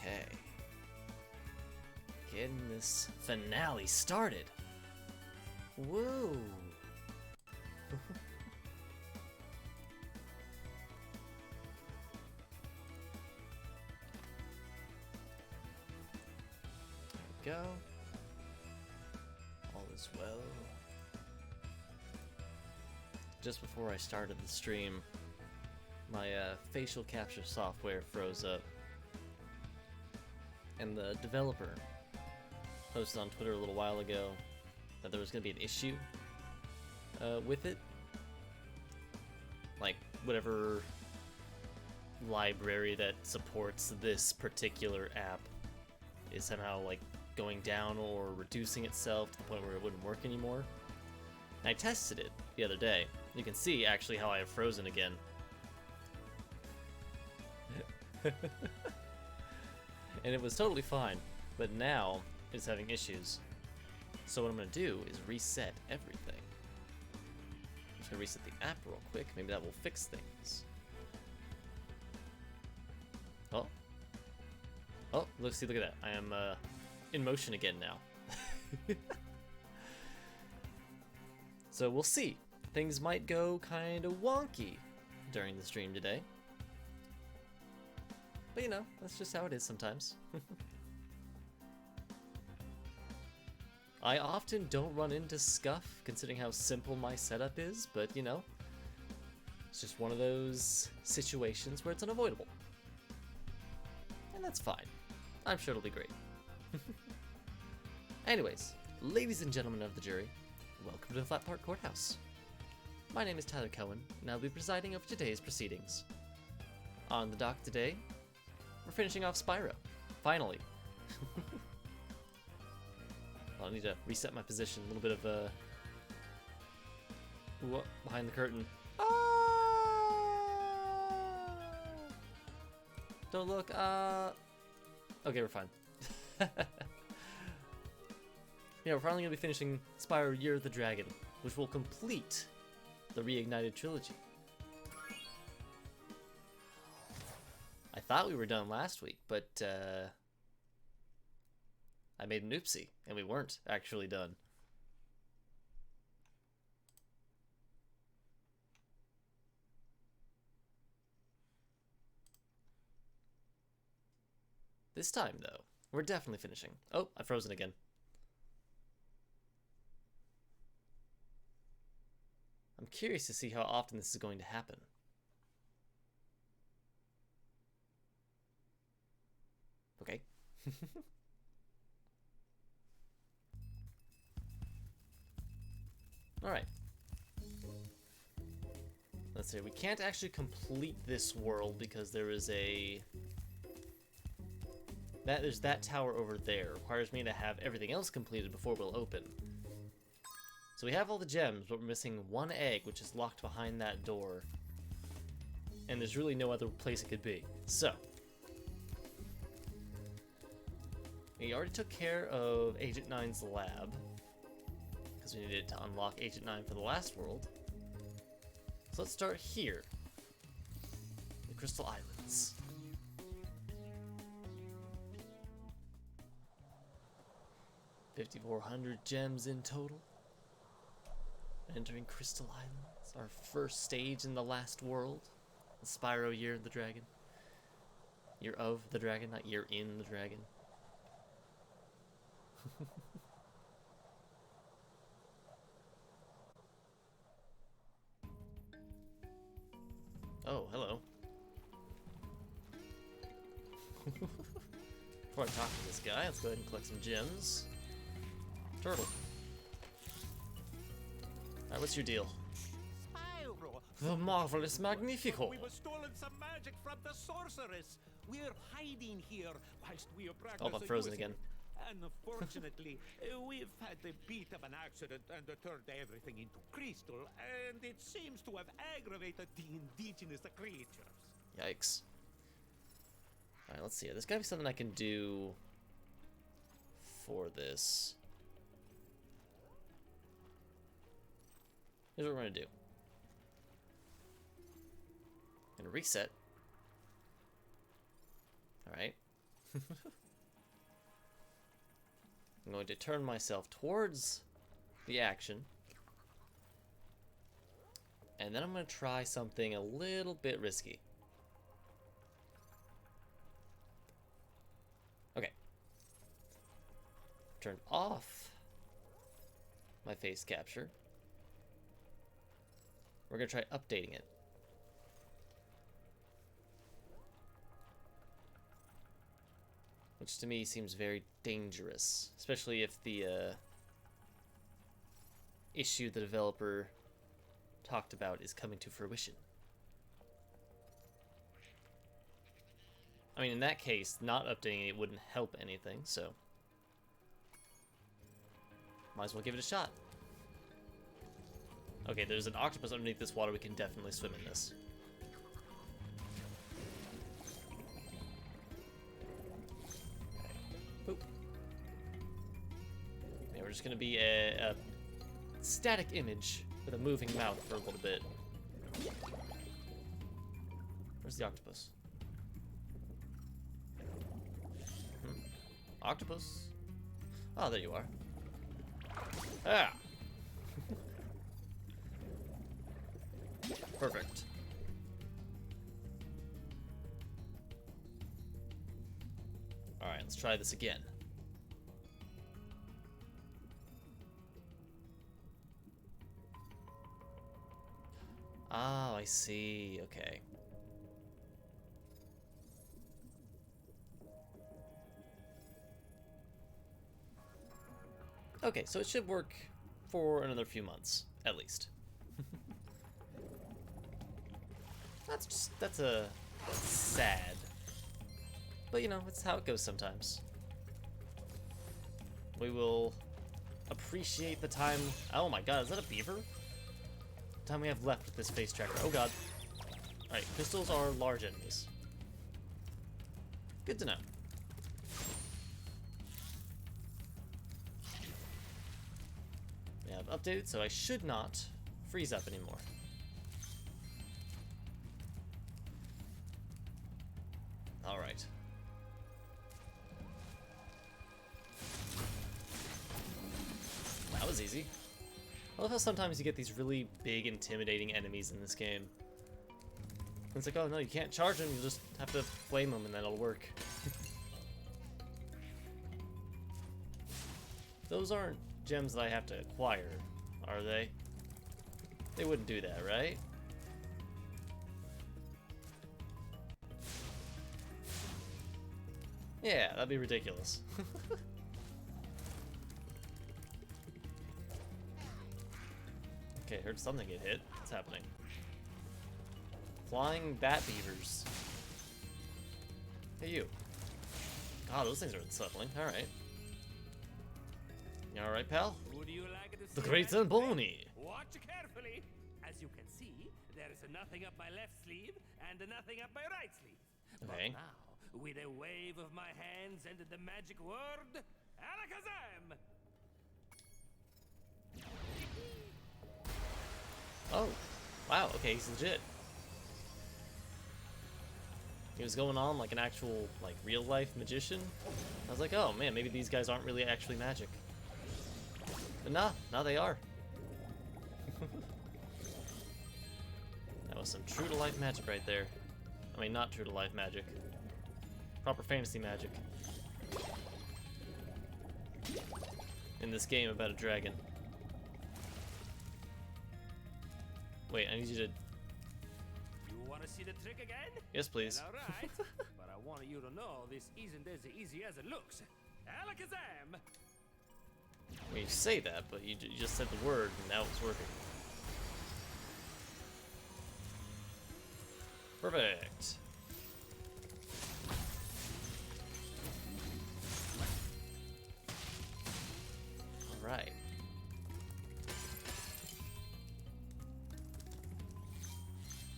Okay. Getting this finale started. Woo! There we go. All is well. Just before I started the stream, my facial capture software froze up. And the developer posted on Twitter a little while ago that there was going to be an issue with it. Like, whatever library that supports this particular app is somehow, like, going down or reducing itself to the point where it wouldn't work anymore. And I tested it the other day. You can see, actually, how I have frozen again. And it was totally fine, but now it's having issues. So what I'm going to do is reset everything. I'm just going to reset the app real quick. Maybe that will fix things. Oh. Oh, look at that. I am in motion again now. So we'll see. Things might go kind of wonky during the stream today. But you know, that's just how it is sometimes. I often don't run into scuff, considering how simple my setup is, but you know, it's just one of those situations where it's unavoidable. And that's fine. I'm sure it'll be great. Anyways, ladies and gentlemen of the jury, welcome to the Flat Park Courthouse. My name is Tyler Cohen, and I'll be presiding over today's proceedings. On the dock today, we're finishing off Spyro. Finally. I'll need to reset my position. A little bit of ooh, behind the curtain. Ah! Don't look. Okay, we're fine. Yeah, we're finally gonna be finishing Spyro Year of the Dragon, which will complete the Reignited Trilogy. I thought we were done last week, but I made an oopsie, and we weren't actually done. This time, though, we're definitely finishing. Oh, I've frozen again. I'm curious to see how often this is going to happen. Okay. Alright. Let's see, we can't actually complete this world because there is there's that tower over there. It requires me to have everything else completed before we'll open. So we have all the gems, but we're missing one egg, which is locked behind that door. And there's really no other place it could be. So, we already took care of Agent 9's lab, because we needed to unlock Agent 9 for the last world. So let's start here. The Crystal Islands. $5,400 gems in total. Entering Crystal Islands, our first stage in the last world. The Spyro Year of the Dragon. Year of the Dragon, not Year in the Dragon. Oh, hello. Before I talk to this guy, let's go ahead and collect some gems. Turtle. Alright, what's your deal? Spyro! The marvelous Magnifico! We were stolen some magic from the Sorceress! We're hiding here whilst we practice. Oh, I'm frozen again. Unfortunately, we've had a bit of an accident and turned everything into crystal, and it seems to have aggravated the indigenous creatures. Yikes. Alright, let's see. There's gotta be something I can do for this. Here's what we're gonna do. I'm gonna reset. Alright. I'm going to turn myself towards the action. And then I'm going to try something a little bit risky. Okay. Turn off my face capture. We're going to try updating it. Which to me seems very dangerous, especially if the issue the developer talked about is coming to fruition. I mean, in that case, not updating it wouldn't help anything, so might as well give it a shot. Okay, there's an octopus underneath this water. We can definitely swim in this. Boop. Yeah, we're just gonna be a static image with a moving mouth for a little bit. Where's the octopus? Octopus? Oh, there you are. Ah! Perfect. Alright, let's try this again. Oh, I see. Okay. Okay, so it should work for another few months, at least. That's sad. But you know, it's how it goes sometimes. We will appreciate the time. Oh my god, is that a beaver? Time we have left with this face tracker. Oh god. Alright, crystals are large enemies. Good to know. We have updated, so I should not freeze up anymore. Alright. That was easy. I love how sometimes you get these really big, intimidating enemies in this game. And it's like, oh no, you can't charge them, you just have to flame them and then it'll work. Those aren't gems that I have to acquire, are they? They wouldn't do that, right? Yeah, that'd be ridiculous. Okay, heard something get hit. What's happening? Flying bat beavers. Hey, you. God, those things are unsettling. Alright. You alright, pal? Would you like to The see Great that? Zamboni! Watch carefully. As you can see, there is nothing up my left sleeve and nothing up my right sleeve. Okay. But now, with a wave of my hands and the magic word, Alakazam! Oh. Wow, okay, he's legit. He was going on like an actual, like, real-life magician. I was like, oh man, maybe these guys aren't really actually magic. But nah, now they are. That was some true-to-life magic right there. I mean, not true-to-life magic. Proper fantasy magic. In this game about a dragon. Wait, I need you to... You want to see the trick again? Yes, please. All right, but I want you to know this isn't as easy as it looks. Alakazam! I mean, you say that, but you just said the word, and now it's working. Perfect. All right.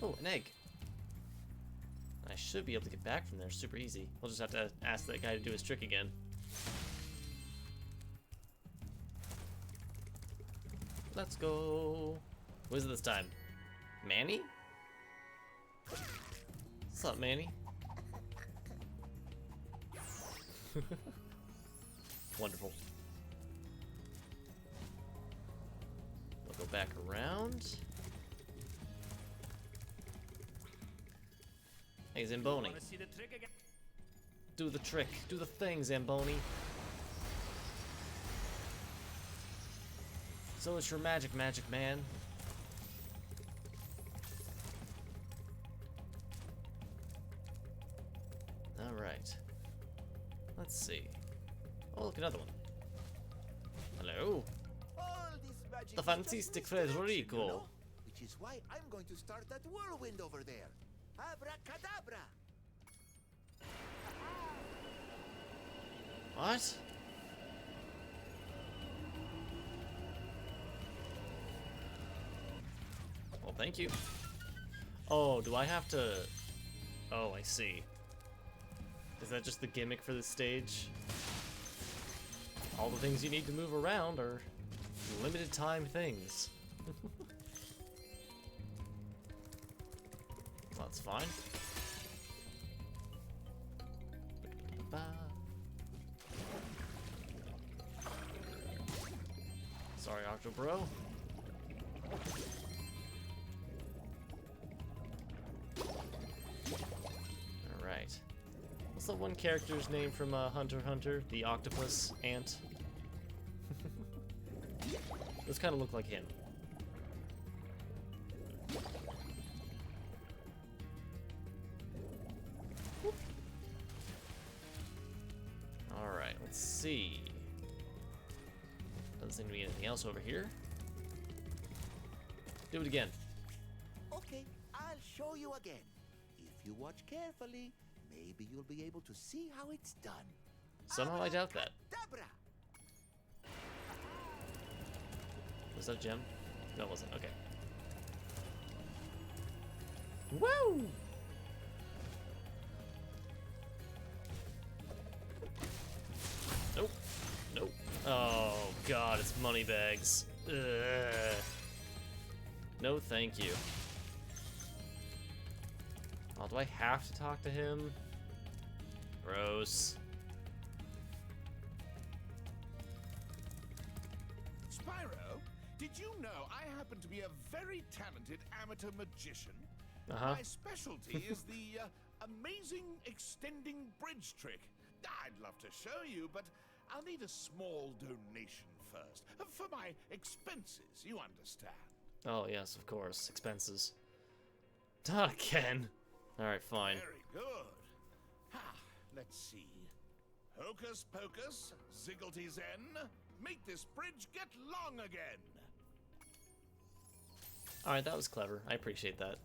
Oh, an egg. I should be able to get back from there super easy. We'll just have to ask that guy to do his trick again. Let's go. Who is it this time? Manny? What's up, Manny? Wonderful. We'll go back around. Hey, Zamboni. Do the trick. Do the thing, Zamboni. So it's your magic man. Alright. Let's see. Oh, look, another one. Hello. The fancy stick Federico. Which is why I'm going to start that whirlwind over there. Abracadabra! What? Well, thank you. Oh, do I have to... Oh, I see. Is that just the gimmick for this stage? All the things you need to move around are limited time things. Well, that's fine. Sorry, Octobro. Alright. What's that one character's name from Hunter x Hunter? The octopus ant? Those kind of look like him. Alright, let's see. Doesn't seem to be anything else over here. Do it again. Okay, I'll show you again. If you watch carefully, maybe you'll be able to see how it's done. Somehow I doubt that. Abracadabra! Was that a gem? No, it wasn't. Okay. Woo! Nope. Nope. Oh, God, it's money bags. Ugh. No, thank you. Oh, do I have to talk to him? Gross. Spyro, did you know I happen to be a very talented amateur magician? Uh-huh. My specialty is the amazing extending bridge trick. I'd love to show you, but I'll need a small donation first. For my expenses, you understand. Oh, yes, of course. Expenses. Not again. Alright, fine. Very good. Let's see. Hocus pocus, zigglety zen. Make this bridge get long again. Alright, that was clever. I appreciate that.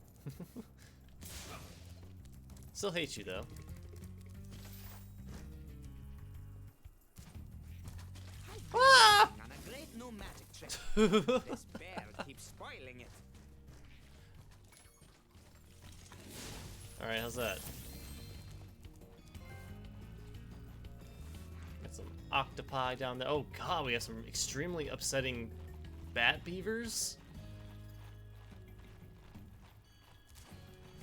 Still hate you, though. Ah! On a great new magic trick. This bear keeps spoiling it. Alright, how's that? Got some octopi down there. Oh god, we have some extremely upsetting bat beavers.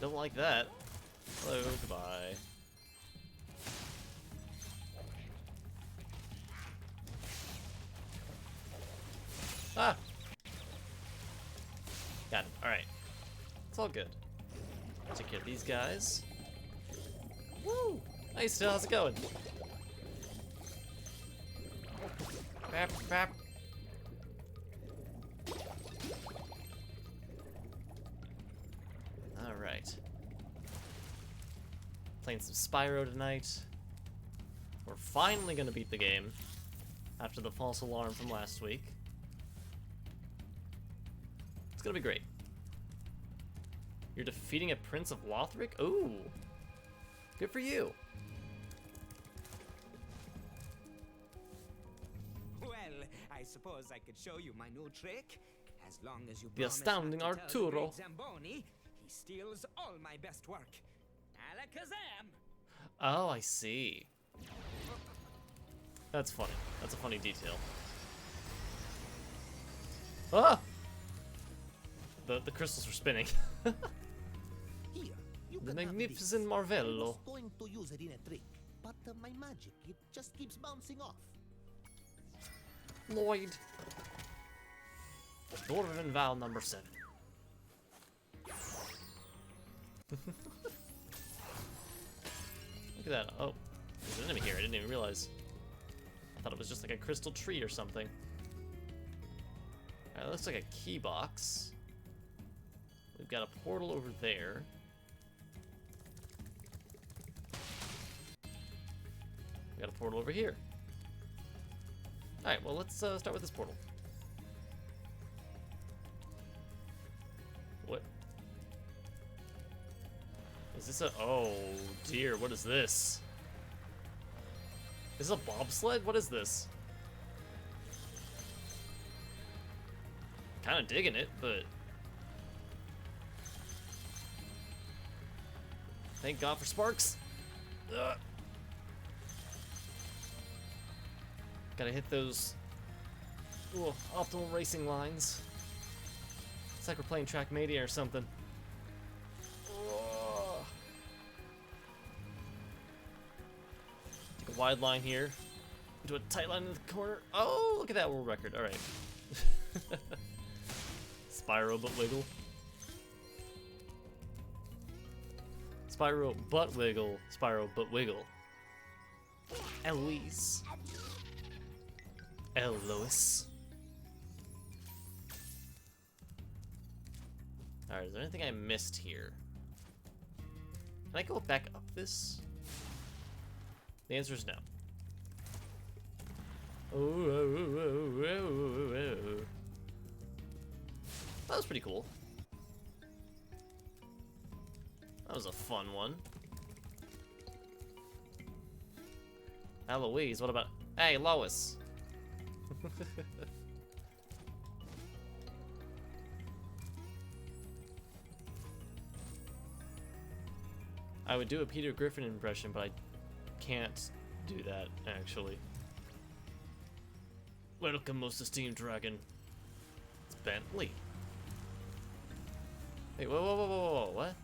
Don't like that. Hello, goodbye. Ah! Got him. Alright. It's all good. Take care of these guys. Woo! Hey, still, how's it going? Bap, bap. Alright. Playing some Spyro tonight. We're finally gonna beat the game after the false alarm from last week. It's gonna be great. You're defeating a Prince of Lothric? Ooh! Good for you! Well, I suppose I could show you my new trick. As long as you The promise astounding not to tell the Arturo. great Zamboni, he steals all my best work. Alakazam! Oh, I see. That's funny. That's a funny detail. Ah! The crystals were spinning. Here, you The can have magnificent this. Marvello. I was going to use it in a trick. but my magic, it just keeps bouncing off. Lloyd. Dwarven Vow number 7. Look at that. Oh, there's an enemy here. I didn't even realize. I thought it was just like a crystal tree or something. Alright, that looks like a key box. We've got a portal over there. We got a portal over here. Alright, well, let's start with this portal. What? Is this a... Oh, dear, what is this? Is this a bobsled? What is this? Kind of digging it, but... Thank God for sparks. Ugh. Gotta hit those optimal racing lines. It's like we're playing Trackmania or something. Ugh. Take a wide line here. Into a tight line in the corner. Oh, look at that world record. Alright. Spyro but wiggle. Spyro but wiggle. Spyro but wiggle. Eloise. Lois. Alright, is there anything I missed here? Can I go back up this? The answer is no. That was pretty cool. That was a fun one. Eloise, what about... Hey, Lois! I would do a Peter Griffin impression, but I can't do that, actually. Welcome, most esteemed dragon. It's Bentley. Wait, whoa, what?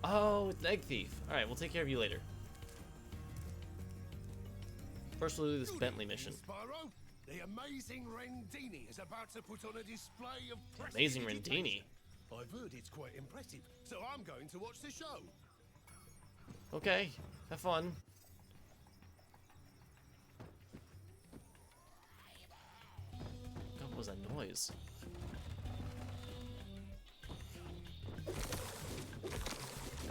Oh, it's Egg Thief. Alright, we'll take care of you later. First we'll do this Bentley mission. Spyro, the amazing Rendini is about to put on a display of Amazing prestidigitation. Rendini? I've heard it's quite impressive, so I'm going to watch the show. Okay, have fun. God, what was that noise?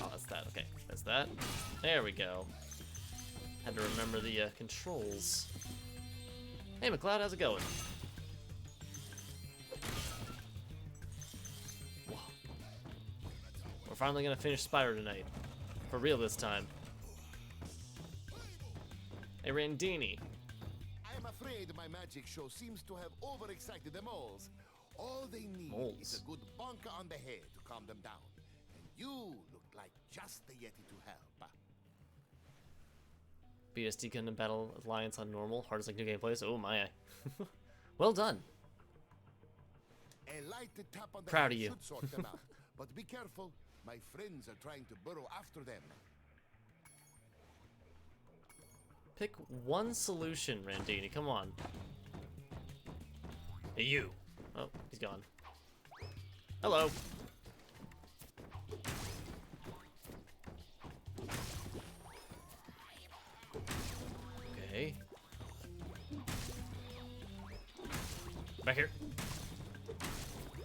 Oh, that's that. Okay, that's that. There we go. Had to remember the controls. Hey, McLeod, how's it going? Whoa. We're finally gonna finish Spyro tonight. For real this time. Hey, Randini. I am afraid my magic show seems to have overexcited the moles. All they need is a good bonker on the head to calm them down. And you look like just the Yeti to help. BSD Gundam Battle Alliance on normal. Hard as like new game plays. Oh my. Well done. A light tap on the Proud head of you. should sort them out. But be careful. My friends are trying to burrow after them. Pick one solution, Randini. Come on. Hey, you. Oh, he's gone. Hello. Okay. Back here.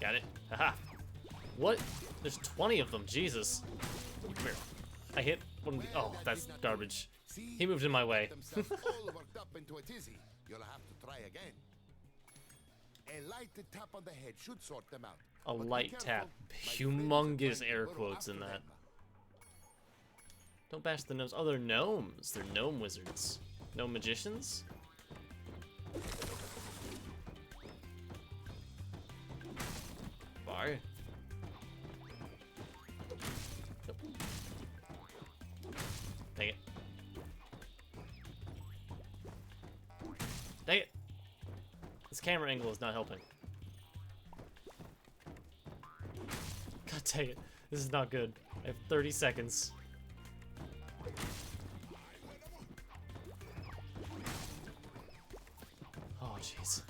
Got it. Haha. What? There's 20 of them. Jesus. Come here. I hit one of the... Oh, that's garbage. He moved in my way. all worked up into a tizzy. You'll have to try again. A light tap on the head should sort them out. A But be light careful. tap. My friends are Humongous trying to air burrow quotes in after that. them. Don't bash the gnomes. Oh, they're gnomes. They're gnome wizards. Gnome magicians? Bar. Nope. Dang it. Dang it! This camera angle is not helping. God dang it. This is not good. I have 30 seconds. jeez.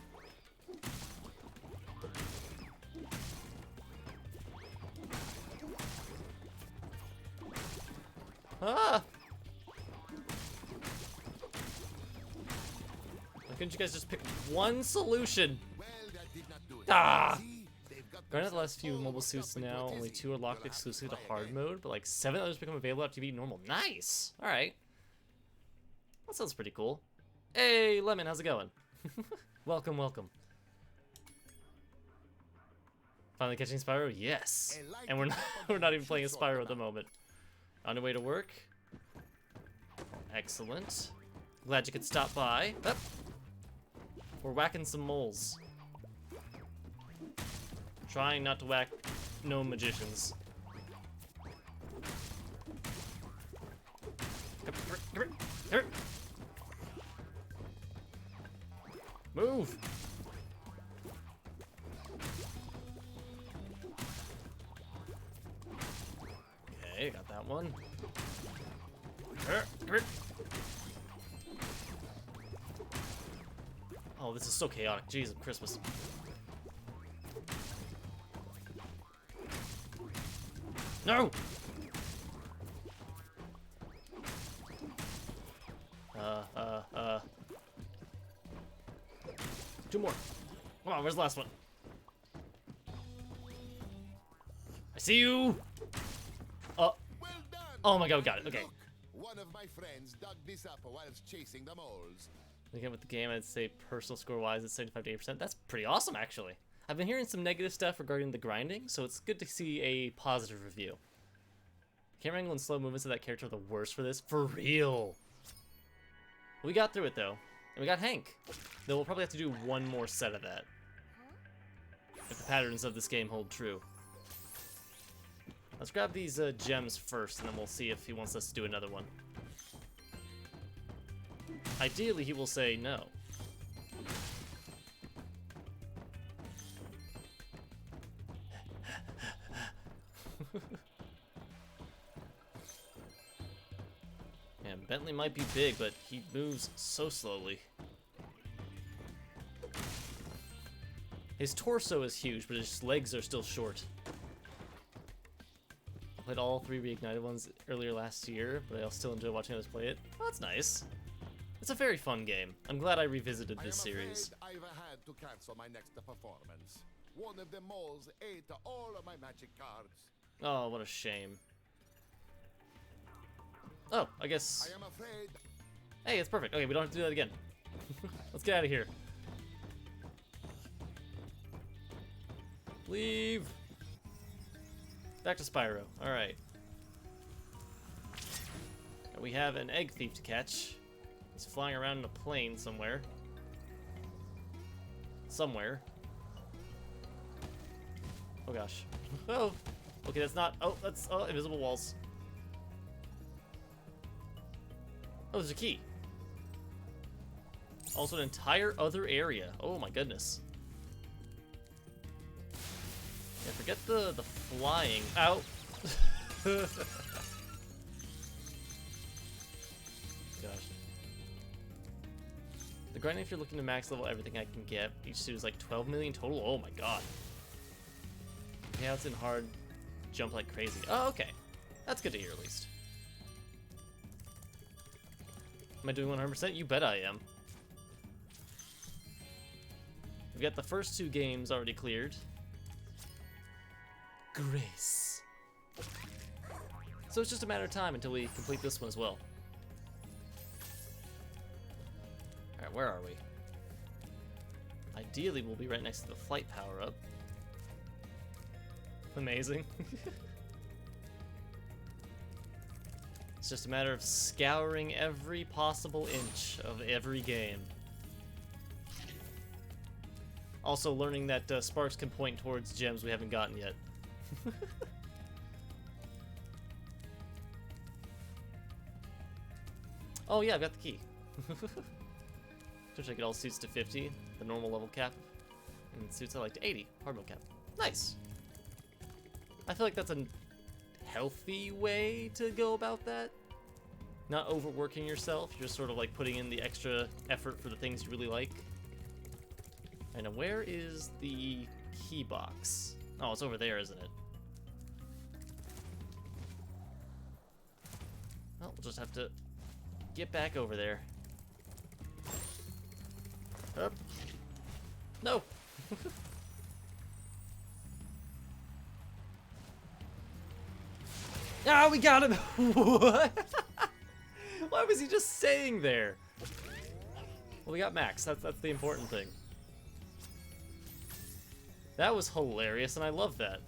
Ah! Why couldn't you guys just pick one solution? Well, that did not do it. Ah! See, they've got Granted, the themselves last few all mobile worked suits up into now, a only dizzy. 2 are locked You'll have to exclusive to try hard again. mode, but like 7 others become available after you beat normal. Nice! Alright. That sounds pretty cool. Hey, Lemon, how's it going? Welcome, welcome. Finally catching Spyro? Yes! And we're not, we're not even playing a Spyro at the moment. On your way to work? Excellent. Glad you could stop by. Up. We're whacking some moles. Trying not to whack gnome magicians. Come here. Move! Okay, got that one. Come here. Oh, this is so chaotic. Jesus Christmas. No! 2 more. Come on, where's the last one? I see you! Well done. Oh my god, we got it. Okay. Look, one of my friends dug this up whilst chasing the moles. Again, with the game, I'd say personal score-wise, it's 75 to 80%. That's pretty awesome, actually. I've been hearing some negative stuff regarding the grinding, so it's good to see a positive review. Camera angle and slow movements of that character are the worst for this. For real! We got through it, though. And we got Hank. Though we'll probably have to do one more set of that. If the patterns of this game hold true. Let's grab these gems first, and then we'll see if he wants us to do another one. Ideally, he will say no. Man, Bentley might be big, but he moves so slowly. His torso is huge, but his legs are still short. I played all 3 Reignited ones earlier last year, but I still enjoy watching others play it. Oh, that's nice. It's a very fun game. I'm glad I revisited this series. I've had to cancel my next performance. One of the moles ate all of my magic cards. Oh, what a shame. Oh, I guess... I am afraid. Hey, it's perfect. Okay, we don't have to do that again. Let's get out of here. Leave. Back to Spyro. Alright. We have an egg thief to catch. He's flying around in a plane somewhere. Somewhere. Oh gosh. Oh! Okay, that's not... Oh, that's... Oh, invisible walls. Oh, there's a key. Also an entire other area. Oh my goodness. Yeah, forget the flying. Ow! Gosh. The grinding, if you're looking to max level everything I can get, each suit is like 12 million total. Oh my god. Payouts in hard jump like crazy. Oh, okay. That's good to hear at least. Am I doing 100%? You bet I am. We've got the first 2 games already cleared. Grace. So it's just a matter of time until we complete this one as well. Alright, where are we? Ideally, we'll be right next to the flight power-up. Amazing. It's just a matter of scouring every possible inch of every game. Also learning that sparks can point towards gems we haven't gotten yet. Oh yeah, I've got the key. Wish I get all suits to 50, the normal level cap, and suits I like to 80, hard mode cap. Nice. I feel like that's a healthy way to go about that. Not overworking yourself, you're just sort of like putting in the extra effort for the things you really like. Alright, now where is the key box? Oh, it's over there, isn't it? Well, we'll just have to get back over there. Up. No! Ah, we got him! What? Why was he just staying there? Well, we got Max. That's the important thing. That was hilarious, and I love that.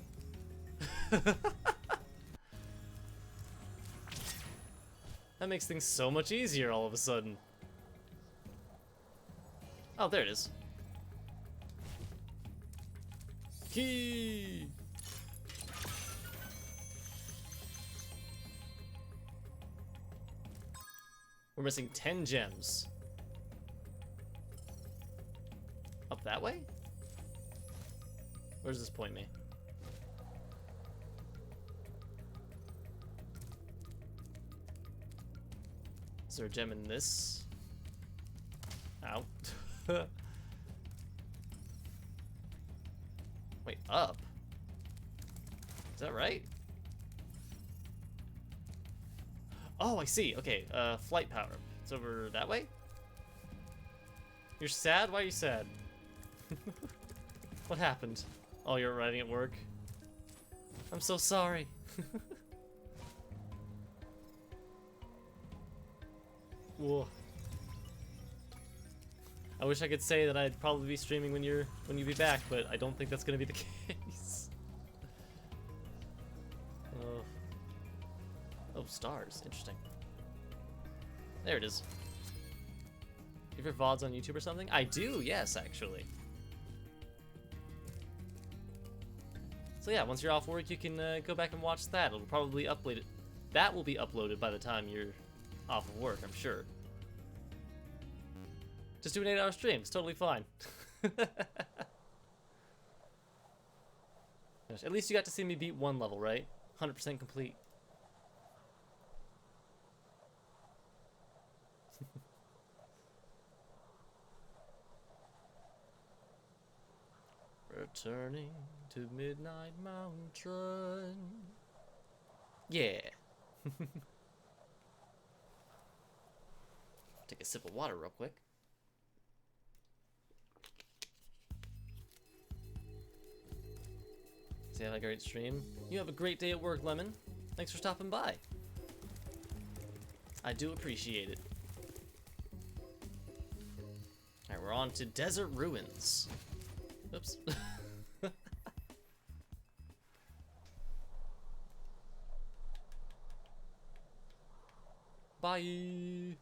That makes things so much easier all of a sudden. Oh, there it is. Key! We're missing 10 gems. Up that way? Where does this point me? Is there a gem in this? Ow. Wait, up? Is that right? Oh, I see. Okay, flight power. It's over that way? You're sad? Why are you sad? What happened? Oh, you're writing at work? I'm so sorry. Whoa. I wish I could say that I'd probably be streaming when you be back, but I don't think that's gonna be the case. Oh, stars. Interesting. There it is. Do you have your VODs on YouTube or something? I do, yes, actually. So yeah, once you're off work, you can go back and watch that. It'll probably upload it. That will be uploaded by the time you're off of work, I'm sure. Just do an 8-hour stream. It's totally fine. At least you got to see me beat one level, right? 100% complete. Returning to Midnight Mountain. Yeah. Take a sip of water real quick. So you have a great stream. You have a great day at work, Lemon. Thanks for stopping by. I do appreciate it. Alright, we're on to Desert Ruins. Oops. Bye.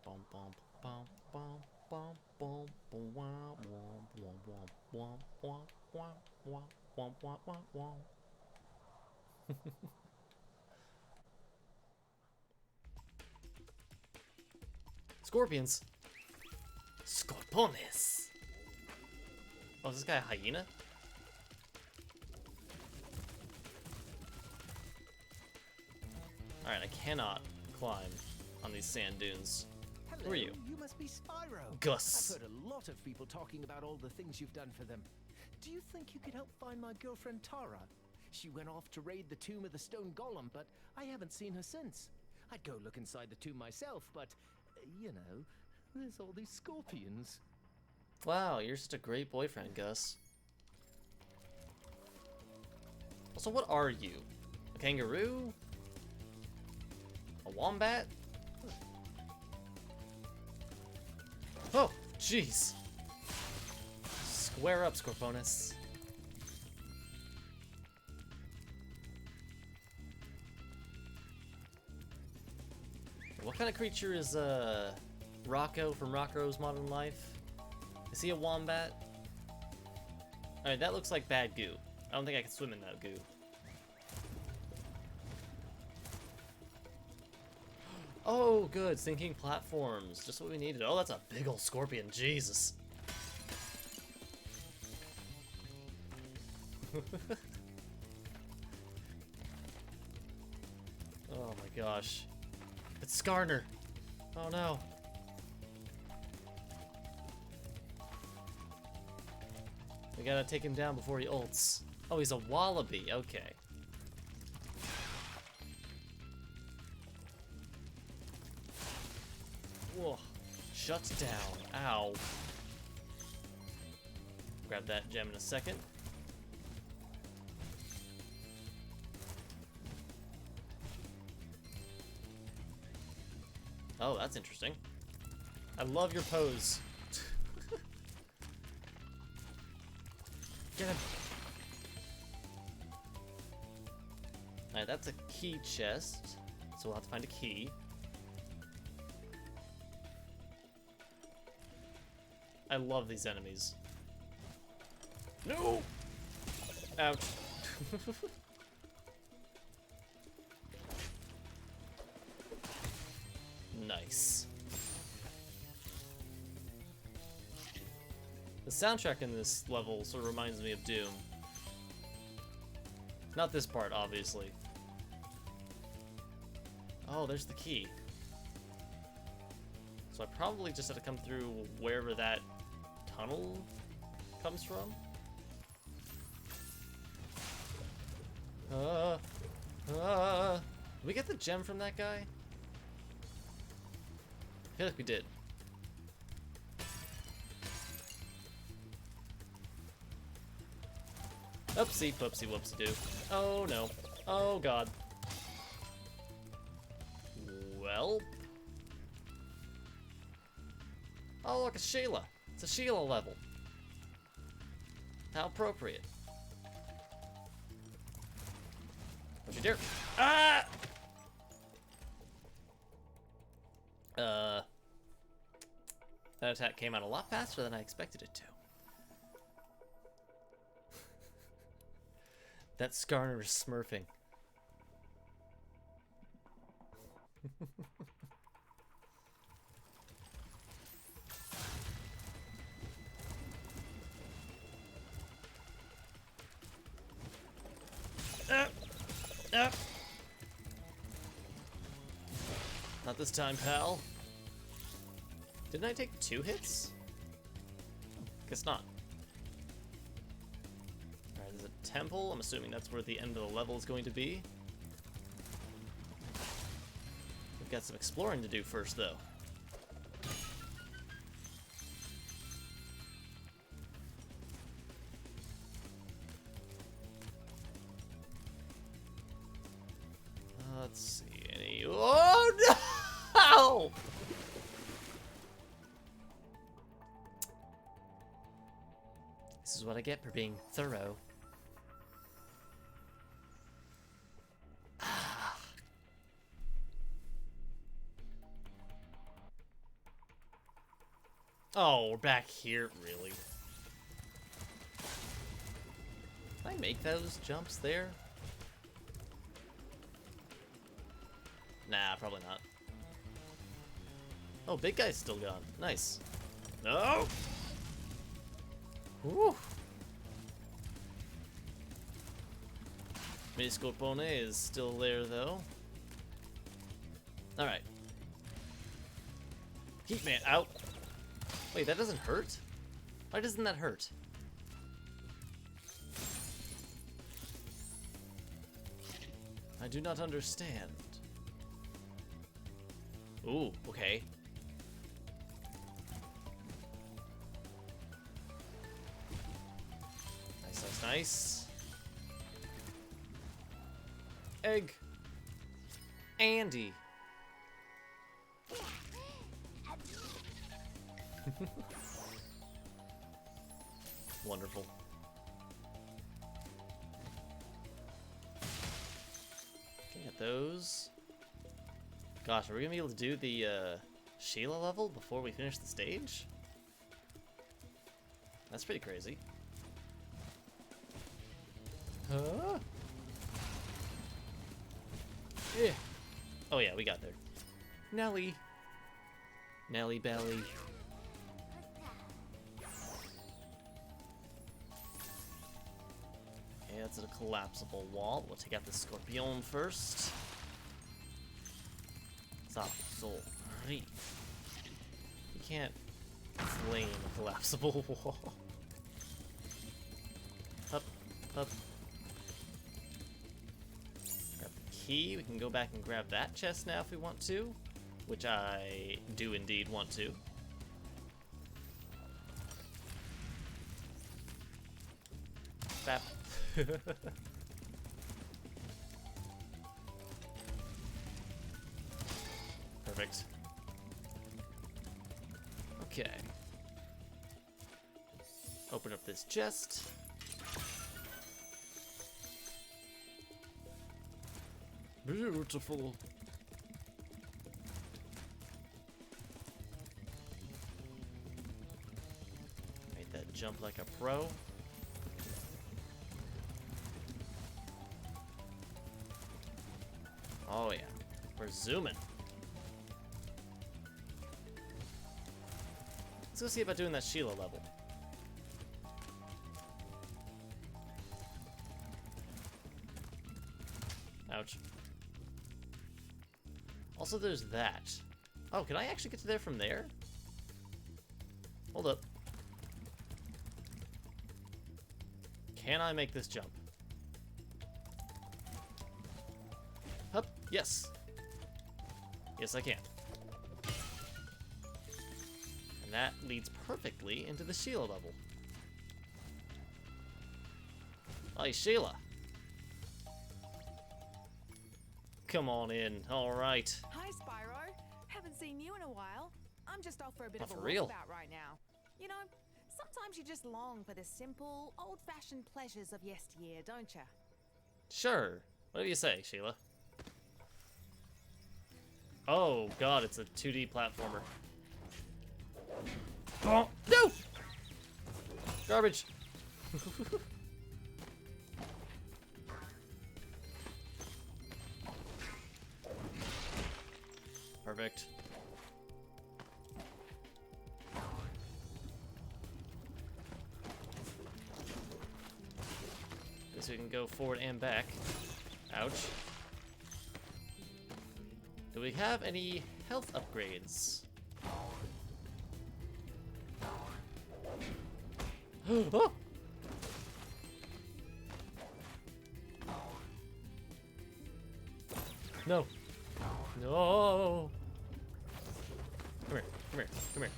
Bum bum bum bum bum bum bum wah wah wah wah wah wah wah wah wah wah. Scorpions. Scorpones. Oh, is this guy a hyena? Alright, I cannot climb on these sand dunes. Hello, Who are you? You must be Spyro. Gus. I've heard a lot of people talking about all the things you've done for them. Do you think you could help find my girlfriend Tara? She went off to raid the tomb of the stone golem, but I haven't seen her since. I'd go look inside the tomb myself, but, you know, there's all these scorpions. Wow, you're such a great boyfriend, Gus. Also, what are you? A kangaroo? A wombat? Oh, jeez. Square up, Scorponus. What kind of creature is Rocco from Rocco's Modern Life? Is he a wombat? Alright, that looks like bad goo. I don't think I can swim in that goo. Oh, good. Sinking platforms. Just what we needed. Oh, that's a big old scorpion. Jesus. Oh my gosh. It's Skarner. Oh no. We gotta take him down before he ults. Oh, he's a wallaby. Okay. Whoa. Shut down. Ow. Grab that gem in a second. Oh, that's interesting. I love your pose. Get him. Alright, that's a key chest. So we'll have to find a key. I love these enemies. No! Ouch. Nice. The soundtrack in this level sort of reminds me of Doom. Not this part, obviously. Oh, there's the key. So I probably just had to come through wherever that tunnel comes from. Did we get the gem from that guy? I feel like we did. Oopsie, poopsie, whoopsie doo. Oh no. Oh god. Well. Oh, look, it's Sheila. It's a Sheila level. How appropriate. Don't you dare. Ah! That attack came out a lot faster than I expected it to. That Skarner is smurfing. Not this time, pal. Didn't I take 2 hits? Guess not. Alright, there's a temple. I'm assuming that's where the end of the level is going to be. We've got some exploring to do first, though. Let's see, any... Oh, no! This is what I get for being thorough. Oh, we're back here, really? Can I make those jumps there? Nah, probably not. Oh, big guy's still gone. Nice. No! Woo! Mini Scorpone is still there, though. Alright. Heat Man out! Wait, that doesn't hurt? Why doesn't that hurt? I do not understand. Ooh, okay. Nice, nice, nice. Egg. Andy. Wonderful. Okay, get those. Gosh, are we gonna be able to do the Sheila level before we finish the stage? That's pretty crazy. Huh? Yeah. Oh yeah, we got there. Nelly. Nelly Belly. Okay, that's a collapsible wall. We'll take out the Scorpion first. Sorry. You can't flame a collapsible wall. Up, up. Grab the key. We can go back and grab that chest now if we want to, which I do indeed want to. Bap. Perfect. Okay. Open up this chest. Beautiful. Make that jump like a pro. Oh yeah, we're zooming. Let's go see about doing that Sheila level. Ouch. Also, there's that. Oh, can I actually get to there from there? Hold up. Can I make this jump? Hup, yes. Yes, I can. And that leads perfectly into the Sheila level. Hey, Sheila. Come on in, alright. Hi, Spyro. Haven't seen you in a while. I'm just off for a bit Not of a for real. walkabout right now. You know, sometimes you just long for the simple, old-fashioned pleasures of yesteryear, don't you? Sure. What do you say, Sheila? Oh god, it's a 2D platformer. Oh, no! Garbage. Perfect. Guess we can go forward and back. Ouch. Do we have any health upgrades? Oh! No. No. Come here. Come here. Come here.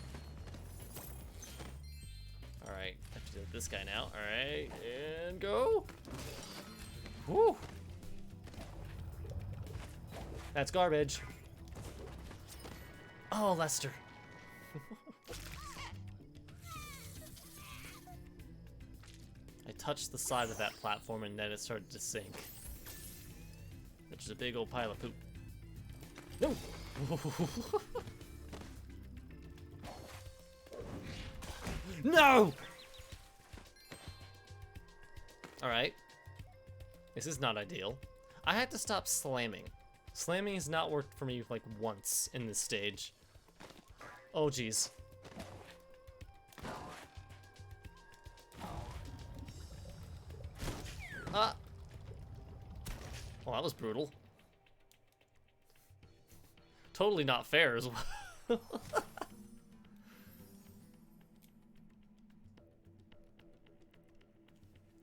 Alright. Have to deal with this guy now. Alright. And go. Woo. That's garbage. Oh, Lester. I touched the side of that platform and then it started to sink. Which is a big old pile of poop. No! No! Alright. This is not ideal. I had to stop slamming. Slamming has not worked for me like once in this stage. Oh geez. Ah! Well, that was brutal. Totally not fair as well.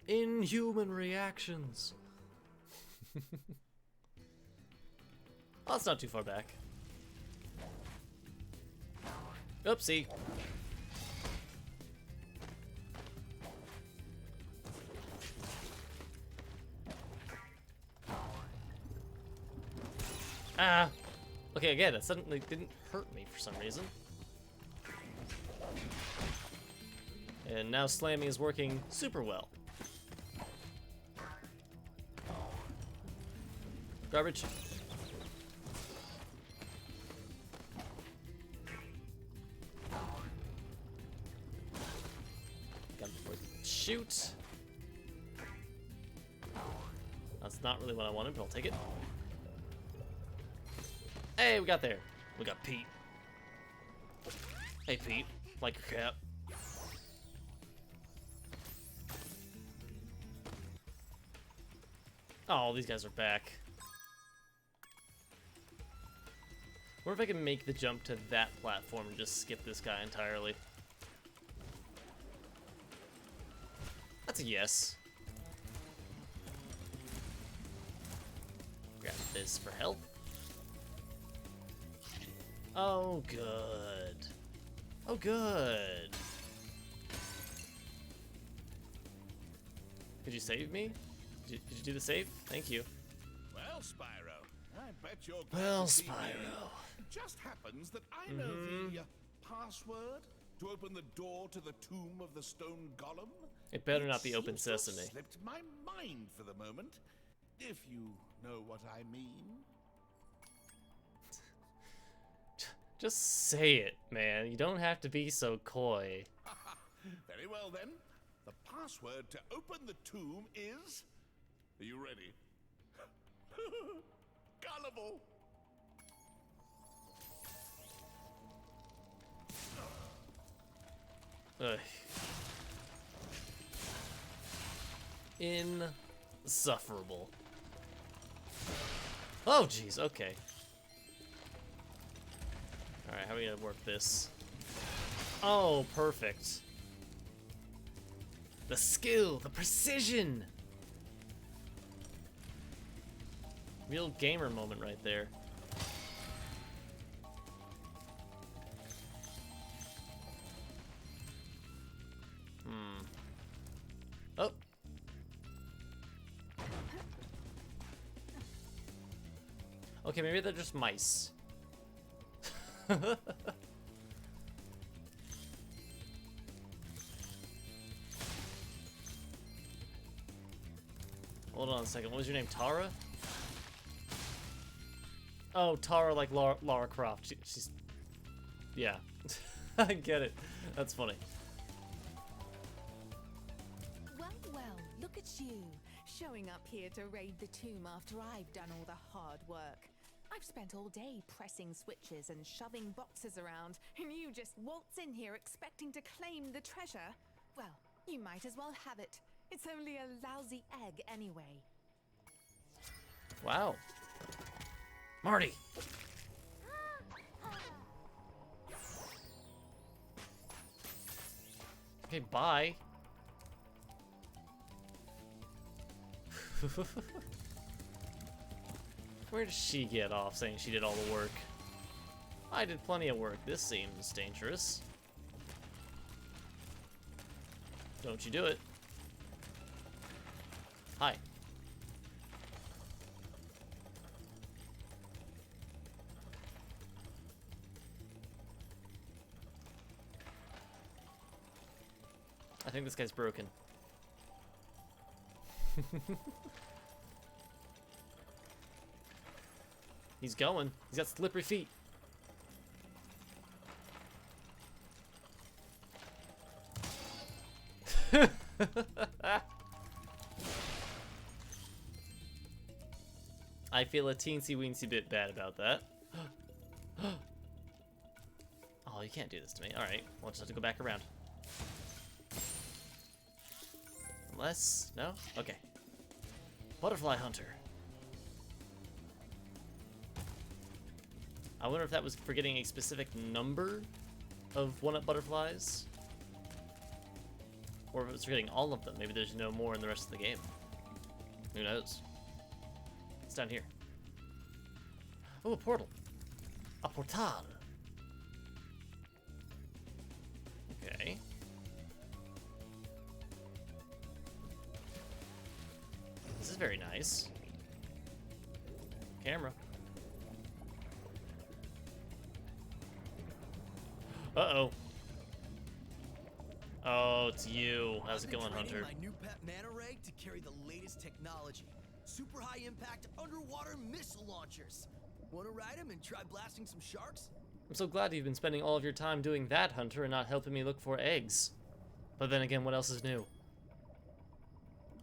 Inhuman reactions. Oh, that's not too far back. Oopsie. Ah! Okay, again, that suddenly didn't hurt me for some reason. And now slamming is working super well. Garbage. Got him before he shoot. That's not really what I wanted, but I'll take it. Hey, we got there. We got Pete. Hey, Pete. Like your cat. Oh, these guys are back. Or if I can make the jump to that platform and just skip this guy entirely. That's a yes. Grab this for health. Oh, good. Oh, good. Could you save me? Did you do the save? Thank you. Well, Spyro, I bet you're glad Well, to see me. Spyro. It just happens that I know the password to open the door to the tomb of the stone golem. It better not be open seems to have sesame. Slipped my mind for the moment, if you know what I mean. Just say it, man. You don't have to be so coy. Very well then. The password to open the tomb is... Are you ready? Gullible. Ugh. Insufferable. Oh, jeez. Okay. Alright, how are we gonna work this? Oh, perfect. The skill, the precision! Real gamer moment right there. Oh! Okay, maybe they're just mice. Hold on a second. What was your name? Tara? Oh, Tara, like Lara Croft. She's... Yeah. I get it. That's funny. Well, well, look at you. Showing up here to raid the tomb after I've done all the hard work. I've spent all day pressing switches and shoving boxes around, and you just waltz in here expecting to claim the treasure? Well, you might as well have it. It's only a lousy egg anyway. Wow. Marty! Okay, bye. Where does she get off saying she did all the work? I did plenty of work. This seems dangerous. Don't you do it. Hi. I think this guy's broken. He's going. He's got slippery feet. I feel a teensy-weensy bit bad about that. Oh, you can't do this to me. Alright, we'll just have to go back around. Unless... No? Okay. Butterfly Hunter. I wonder if that was for getting a specific number of one-up butterflies? Or if it was for getting all of them. Maybe there's no more in the rest of the game. Who knows? It's down here. Oh, a portal. A portal. Okay. This is very nice. Camera. Uh-oh. Oh, it's you. How's it going, Hunter? My new pet mana ray to carry the latest technology. Super high impact underwater missile launchers. Wanna ride them and try blasting some sharks? I'm so glad you've been spending all of your time doing that, Hunter, and not helping me look for eggs. But then again, what else is new?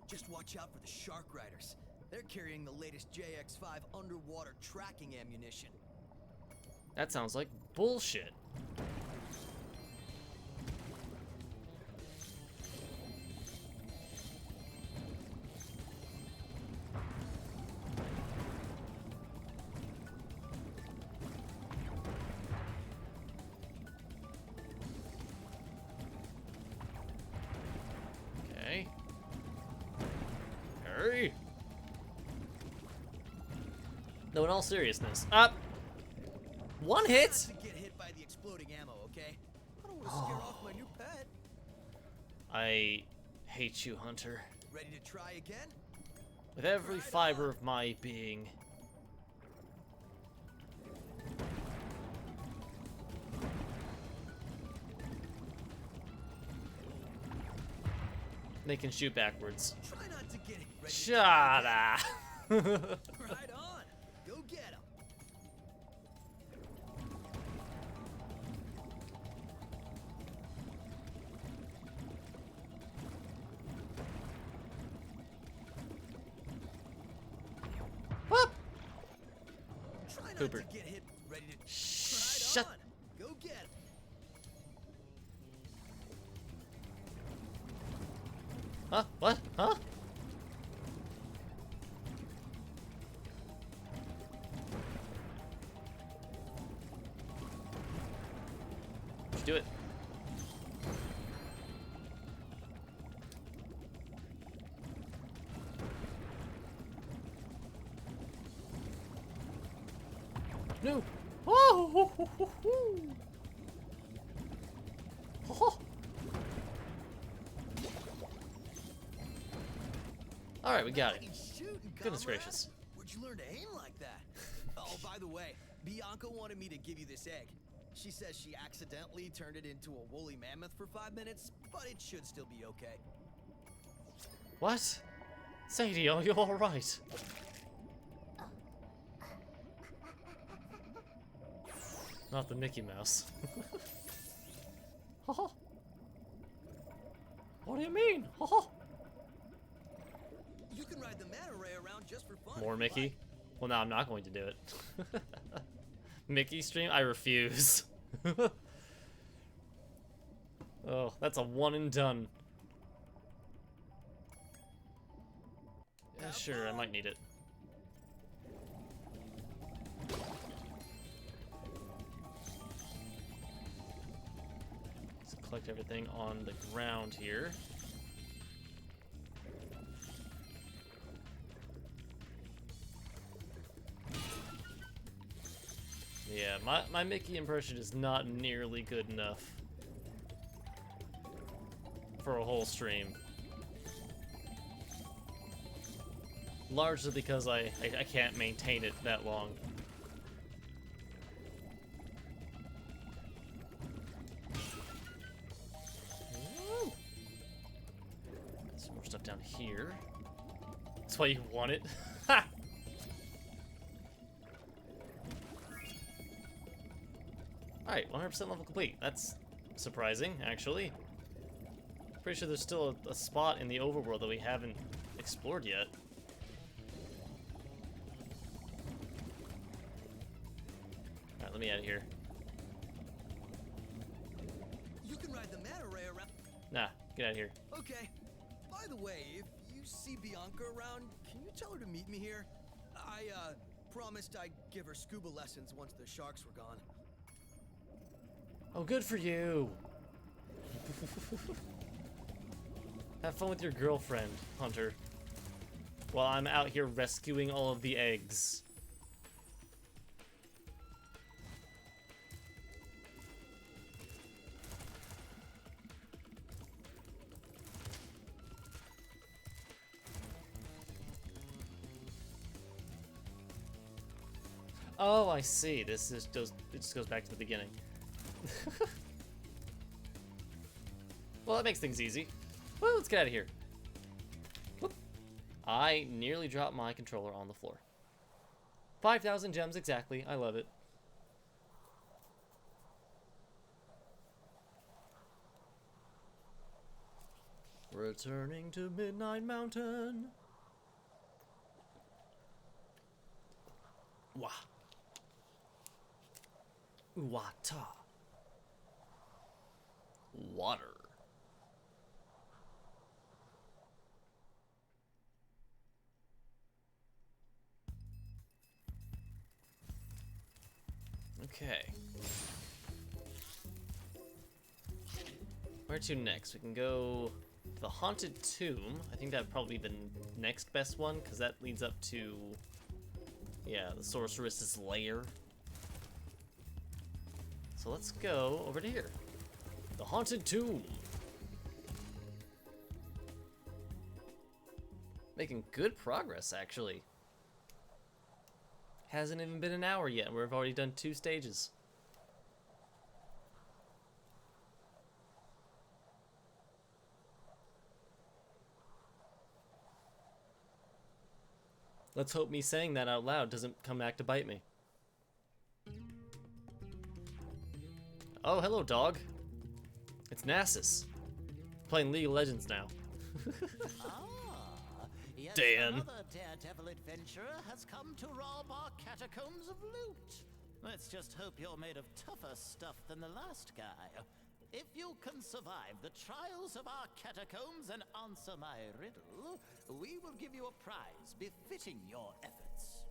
Just watch out for the shark riders. They're carrying the latest JX5 underwater tracking ammunition. That sounds like bullshit. No, in all seriousness. Up. One hit. Not to get hit by the exploding ammo, okay? I don't want to scare off my new pet. I hate you, Hunter. Ready to try again? With every fiber of my being. They can shoot backwards. Try not to get hit. Shut up. Right on. Go get him. Whoop. Try not Cooper. to get hit. Ready to Shut. right on. Go get him. Huh? What? Huh? Let's do it. No. Oh! Ho, ho, ho, ho. Ho, ho. All right, we got it. Shooting, Goodness comrade. gracious. Where'd you learn to aim like that? Oh, by the way, Bianca wanted me to give you this egg. She says she accidentally turned it into a woolly mammoth for 5 minutes, but it should still be okay. What? Sadie, are you all right? Not the Mickey Mouse. Haha. What do you mean? Haha. You can ride the manta ray around just for fun. More if you Mickey? like. Well, no, I'm not going to do it. Mickey stream? I refuse. Oh, that's a one and done. Yeah, sure, I might need it. Let's collect everything on the ground here. Yeah, my Mickey impression is not nearly good enough for a whole stream. Largely because I can't maintain it that long. Woo! Some more stuff down here. That's why you want it. Ha! Alright, 100% level complete. That's surprising, actually. Pretty sure there's still a spot in the overworld that we haven't explored yet. Alright, let me out of here. You can ride the manta ray around. Nah, get out of here. Okay. By the way, if you see Bianca around, can you tell her to meet me here? I promised I'd give her scuba lessons once the sharks were gone. Oh, good for you. Have fun with your girlfriend, Hunter. While I'm out here rescuing all of the eggs. Oh, I see. It just goes back to the beginning. Well, that makes things easy. Well, let's get out of here. Whoop. I nearly dropped my controller on the floor. 5,000 gems exactly. I love it. Returning to Midnight Mountain. Wah. Wata. Water. Okay. Where to next? We can go the Haunted Tomb. I think that'd probably be the next best one, because that leads up to Yeah, the Sorceress's lair. So let's go over to here. The Haunted Tomb. Making good progress, actually. Hasn't even been an hour yet, and we've already done 2 stages. Let's hope me saying that out loud doesn't come back to bite me. Oh, hello, dog. It's Nasus. Playing League of Legends now. Yet Dan. another daredevil adventurer has come to rob our catacombs of loot. Let's just hope you're made of tougher stuff than the last guy. If you can survive the trials of our catacombs and answer my riddle, we will give you a prize befitting your efforts.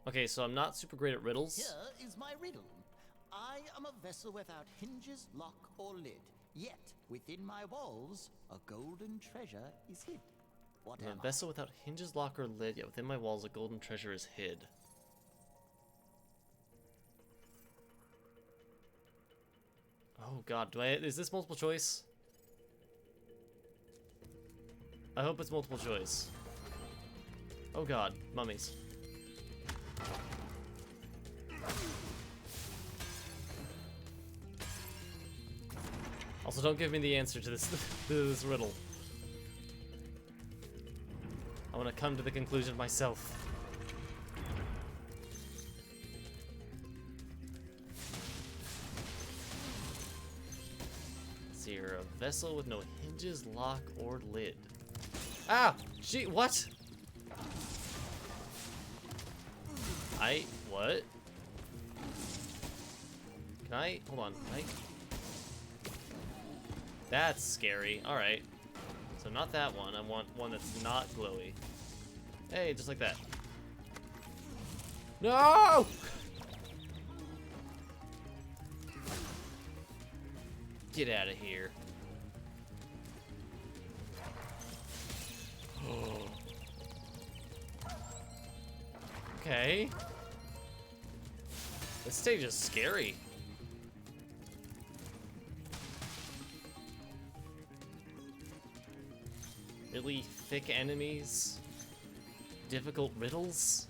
Okay, so I'm not super great at riddles. Here is my riddle. I am a vessel without hinges, lock, or lid. Yet, within my walls, a golden treasure is hid. What I'm am a vessel without hinges, lock, or lid, yet within my walls a golden treasure is hid. Oh god, is this multiple choice? I hope it's multiple choice. Oh god, mummies. Also, don't give me the answer to this to this riddle. I want to come to the conclusion myself. So you're a vessel with no hinges, lock, or lid. Ah! What? What? Can I, hold on, that's scary, alright. So not that one, I want one that's not glowy. Hey, just like that. No! Get out of here. Okay. This stage is scary. Really thick enemies. Difficult riddles.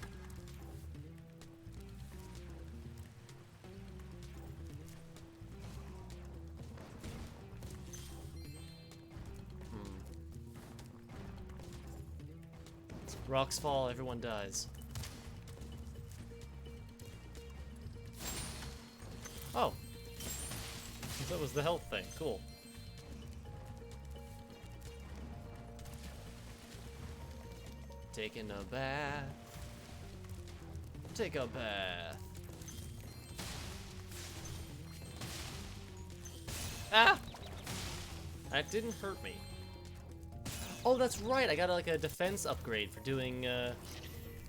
Rocks fall, everyone dies. Oh. That was the health thing. Cool. Taking a bath. Take a bath. Ah! That didn't hurt me. Oh, that's right. I got like a defense upgrade for doing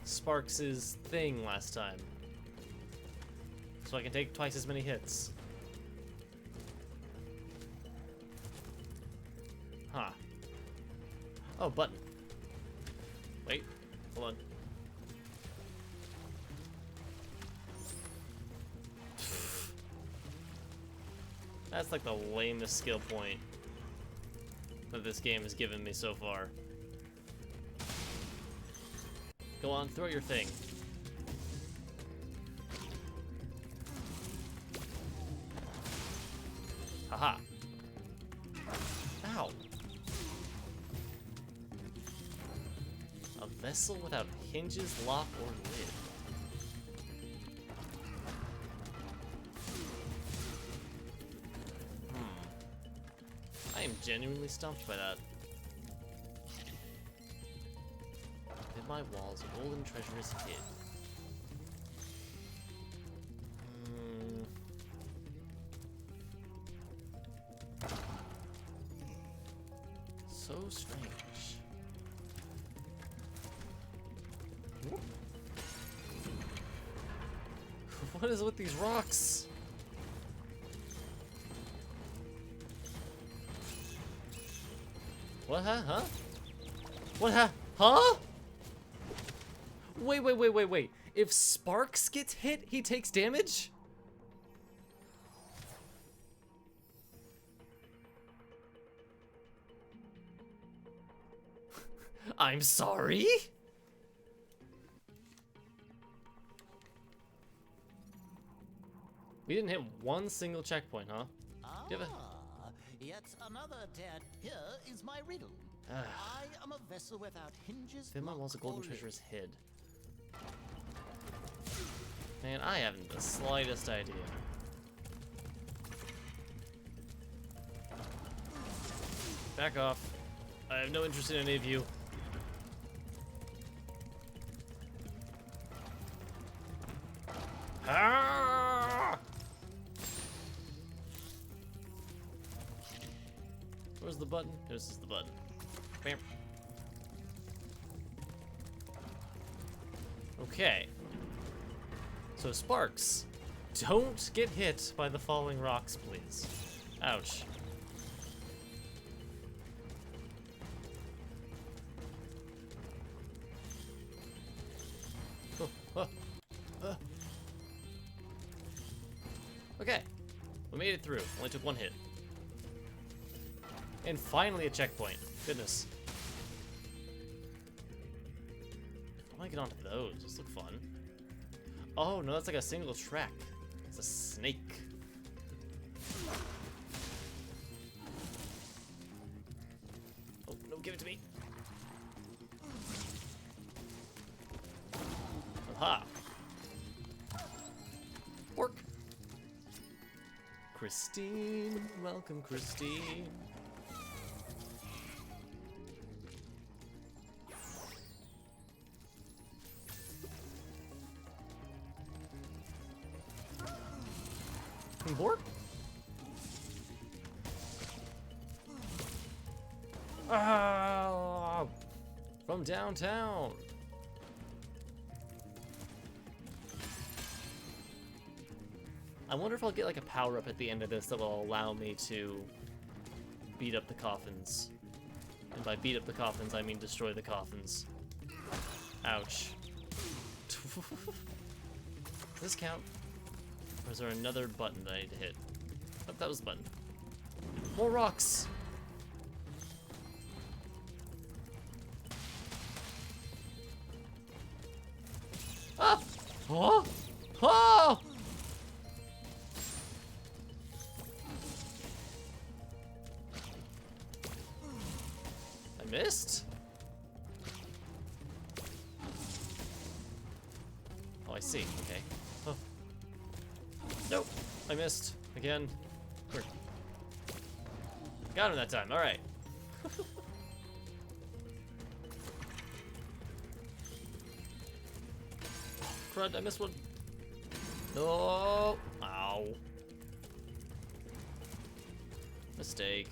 Sparks's thing last time. So I can take twice as many hits. Huh. Oh, button. Wait, hold on. That's like the lamest skill point that this game has given me so far. Go on, throw your thing. Haha. Ow. A vessel without hinges, lock, or lid. I am genuinely stumped by that. Within my walls, a golden treasure is hid. So strange. What is with these rocks? What, huh? What, huh? Wait. If Sparks gets hit, he takes damage? I'm sorry? We didn't hit one single checkpoint, huh? Ah, yet another dead. Here is my riddle. I am a vessel without hinges. Finmon lock, wants a golden or treasure lid. is hid. Man, I haven't the slightest idea. Back off. I have no interest in any of you. Ah! Where's the button? This is the button. Bam. Okay. So Sparks, don't get hit by the falling rocks, please. Ouch. Oh, oh, Okay, we made it through. Only took one hit. And finally a checkpoint. Goodness. I want to get onto those. Those look fun. Oh, no, that's like a single track. It's a snake. Oh, no, give it to me. Aha. Work. Christine, welcome, Christine. Bork? Ah, from downtown. I wonder if I'll get like a power up at the end of this that will allow me to beat up the coffins. And by beat up the coffins, I mean destroy the coffins. Ouch. Does this count? Or is there another button that I need to hit? Oh, that was the button. More rocks! Ah! Oh! Oh! I missed? Oh, I see. Okay. Oh. Nope, I missed again. Got him that time. All right. Crud, I missed one. No. Ow. Mistake.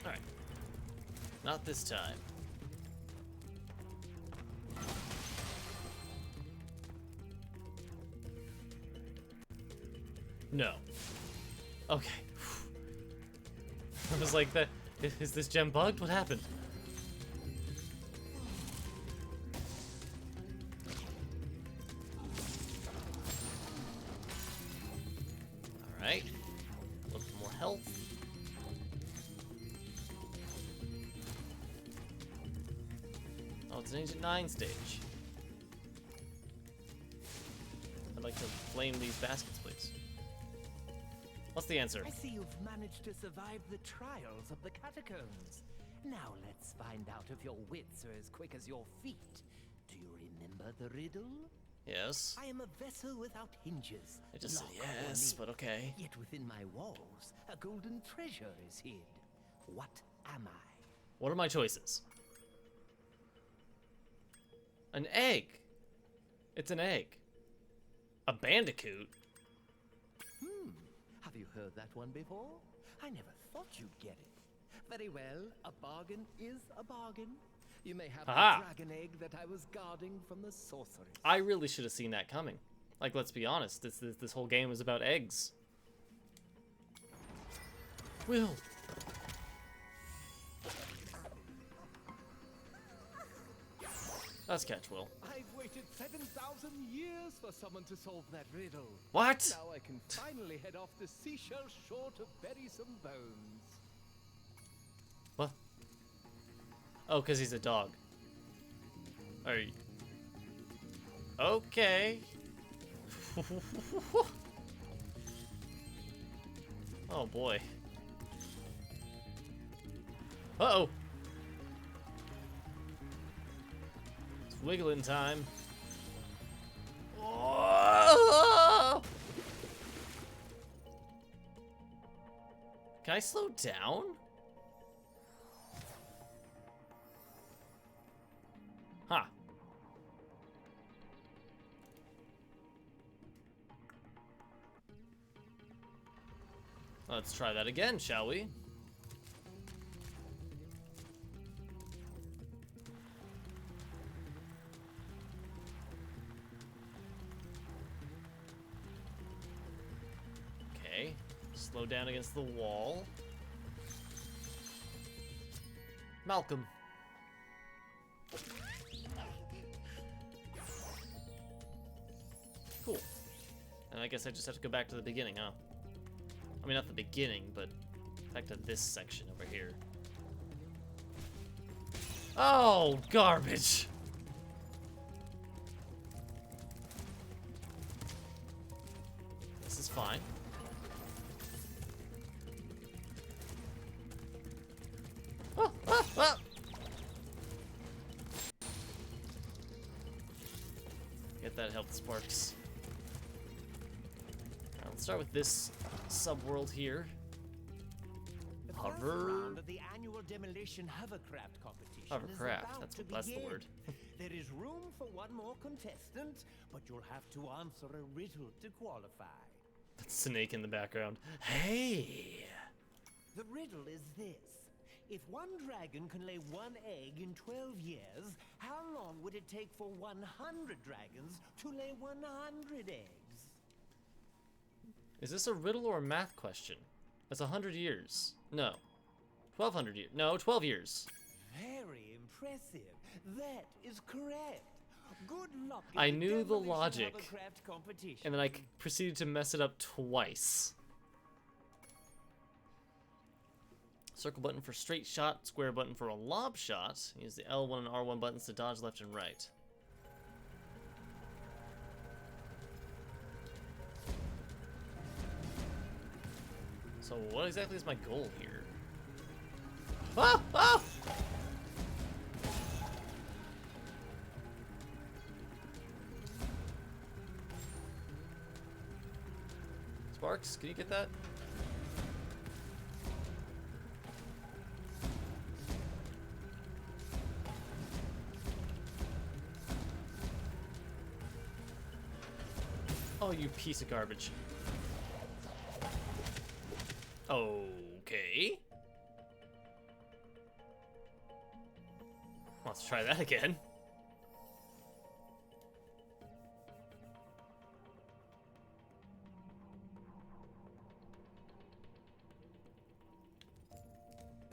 All right. Not this time. No. Okay. I was like, is this gem bugged? What happened? Alright. Look for more health. Oh, it's an Ancient 9 stage. I'd like to flame these baskets, please. What's the answer? I see you've managed to survive the trials of the catacombs. Now let's find out if your wits are as quick as your feet. Do you remember the riddle? Yes. I am a vessel without hinges. I just said lock or yes, lid. but okay. Yet within my walls, a golden treasure is hid. What am I? What are my choices? An egg. It's an egg. A bandicoot. Have you heard that one before? I never thought you'd get it. Very well, a bargain is a bargain. You may have Aha. the dragon egg that I was guarding from the sorceress. I really should have seen that coming. Like, let's be honest, this whole game is about eggs. Will. That's Catchwell. I've waited 7,000 years for someone to solve that riddle. What? Now I can finally head off the seashell shore to bury some bones. What? Oh, because he's a dog. Are you... Okay. Oh boy. Uh-oh. It's wiggling time. Oh! Can I slow down? Huh. Let's try that again, shall we? Okay. Slow down against the wall. Malcolm. Cool. And I guess I just have to go back to the beginning, huh? I mean, not the beginning, but back to this section over here. Oh, garbage! This is fine. Ah, ah, ah. Get that health sparks. Let's start with this subworld here. The first Hover. round of the annual demolition hovercraft competition Hovercraft, is about that's to that's the begin. word. There is room for one more contestant, but you'll have to answer a riddle to qualify. That snake in the background. Hey! The riddle is this. If one dragon can lay one egg in 12 years, how long would it take for 100 dragons to lay 100 eggs? Is this a riddle or a math question? That's 100 years. No. 1,200 years. No, 12 years. Very impressive. That is correct. Good luck in I knew the demolition logic, hovercraft competition. and then I proceeded to mess it up twice. Circle button for straight shot, square button for a lob shot. Use the L1 and R1 buttons to dodge left and right. So what exactly is my goal here? Ah! Ah! Sparks, can you get that? Oh, you piece of garbage. Okay. Let's try that again.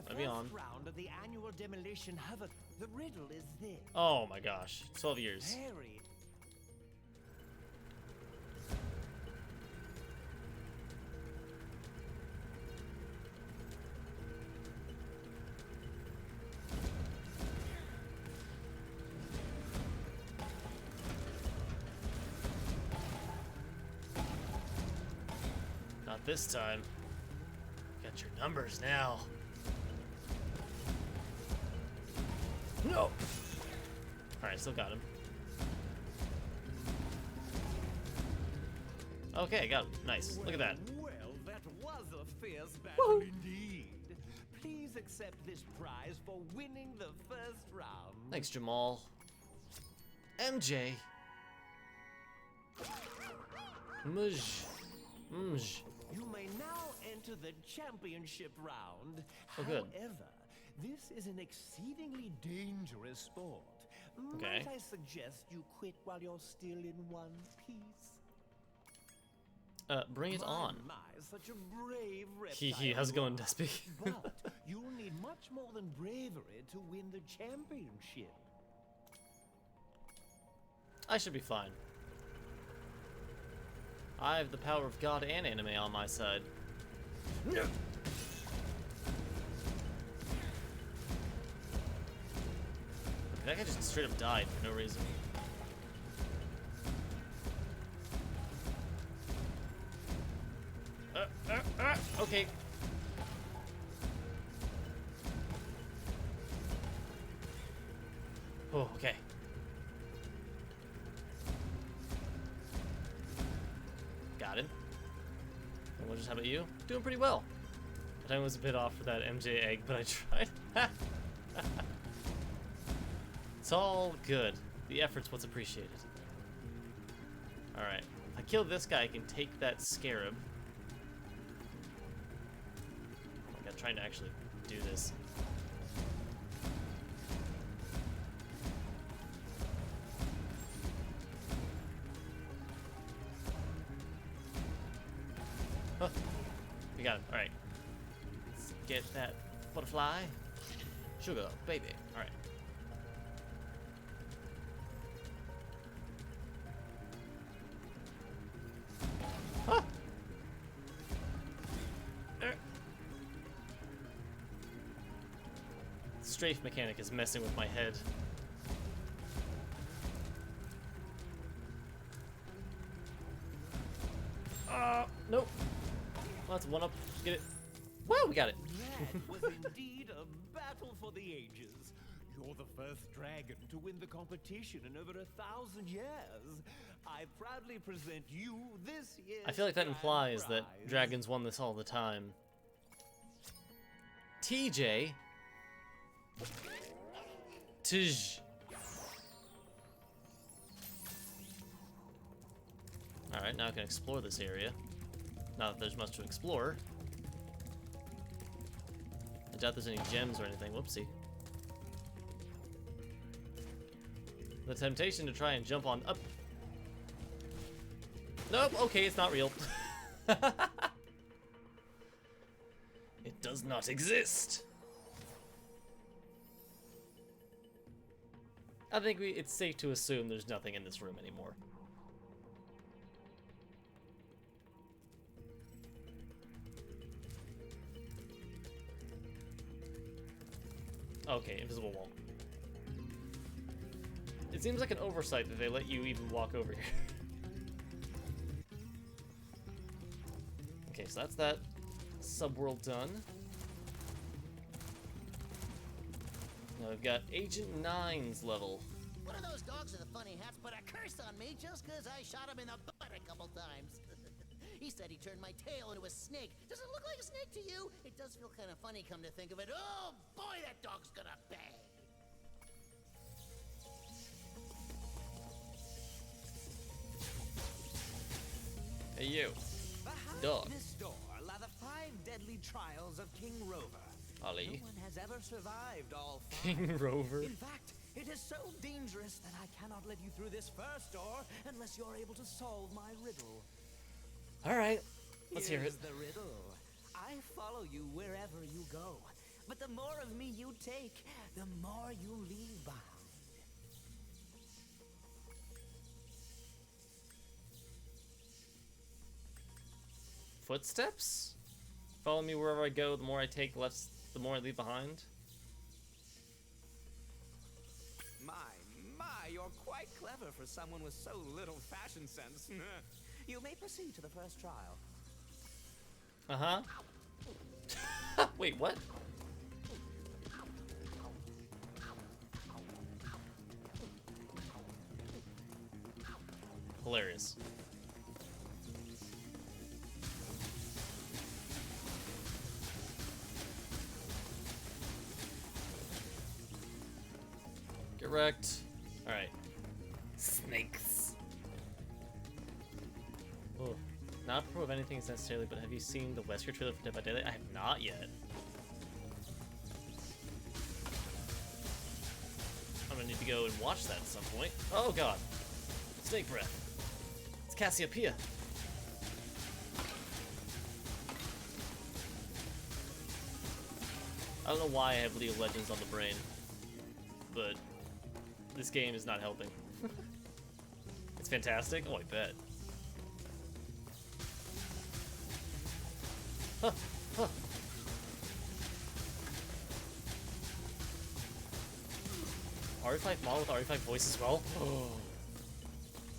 Let me on. Round of the annual demolition hover. The riddle is this. Oh my gosh, 12 years. Very. Not this time. Got your numbers now. No! Alright, still got him. Okay, got him. Nice. Look at that. Well, that was a fierce battle indeed. Please accept this prize for winning the first round. Thanks, Jamal. MJ. Muzh. Muzh. You may now enter the championship round. Oh, good. However, this is an exceedingly dangerous sport. Okay. Might I suggest you quit while you're still in one piece? Bring it on. My, such a brave How's it going, Despy? But you'll need much more than bravery to win the championship. I should be fine. I have the power of God and anime on my side. That guy just straight up died for no reason. Okay. Oh, okay. Got him. And we'll just, how about you? Doing pretty well. The time was a bit off for that MJ egg, but I tried. It's all good. The effort's what's appreciated. Alright. If I kill this guy, I can take that scarab. Oh my god, trying to actually do this. Huh. We got it. Alright. Let's get that butterfly. Sugar, baby. Alright. Huh. Strafe mechanic is messing with my head. Nope. Well, that's one up. Get it. Woo, we got it. That was indeed a battle for the ages. You're the first dragon to win the competition in over 1,000 years. I proudly present you this year's I feel like that implies prize. that dragons won this all the time. TJ. Tj. Alright, now I can explore this area. Not that there's much to explore. I doubt there's any gems or anything. Whoopsie. The temptation to try and jump on up. Nope, okay, it's not real. It does not exist. I think it's safe to assume there's nothing in this room anymore. Okay, invisible wall. It seems like an oversight that they let you even walk over here. Okay, so that's that subworld done. Now we've got Agent 9's level. One of those dogs with the funny hats put a curse on me just because I shot him in the butt a couple times. He said he turned my tail into a snake. Does it look like a snake to you? It does feel kind of funny, come to think of it. Oh boy, that dog's gonna bang. Hey you. Behind Dog. this door lie the 5 deadly trials of King Rover. Ali. No one has ever survived all 5. King Rover. In fact, it is so dangerous that I cannot let you through this first door unless you're able to solve my riddle. Alright, let's hear it. Here's the riddle. I follow you wherever you go, but the more of me you take, the more you leave behind. Footsteps? Follow me wherever I go, the more I take, the more I leave behind. My, you're quite clever for someone with so little fashion sense. You may proceed to the first trial. Uh-huh. Wait, what? Hilarious. Get wrecked. Alright. Snakes. Oh. Not to prove anything necessarily, but have you seen the Wesker trailer for Dead by Daylight? I have not yet. I'm gonna need to go and watch that at some point. Oh god. Snake breath. It's Cassiopeia. I don't know why I have League of Legends on the brain, but this game is not helping. It's fantastic. Oh, I bet. Huh. Huh. RE5 model with RE5 voice as well? Oh.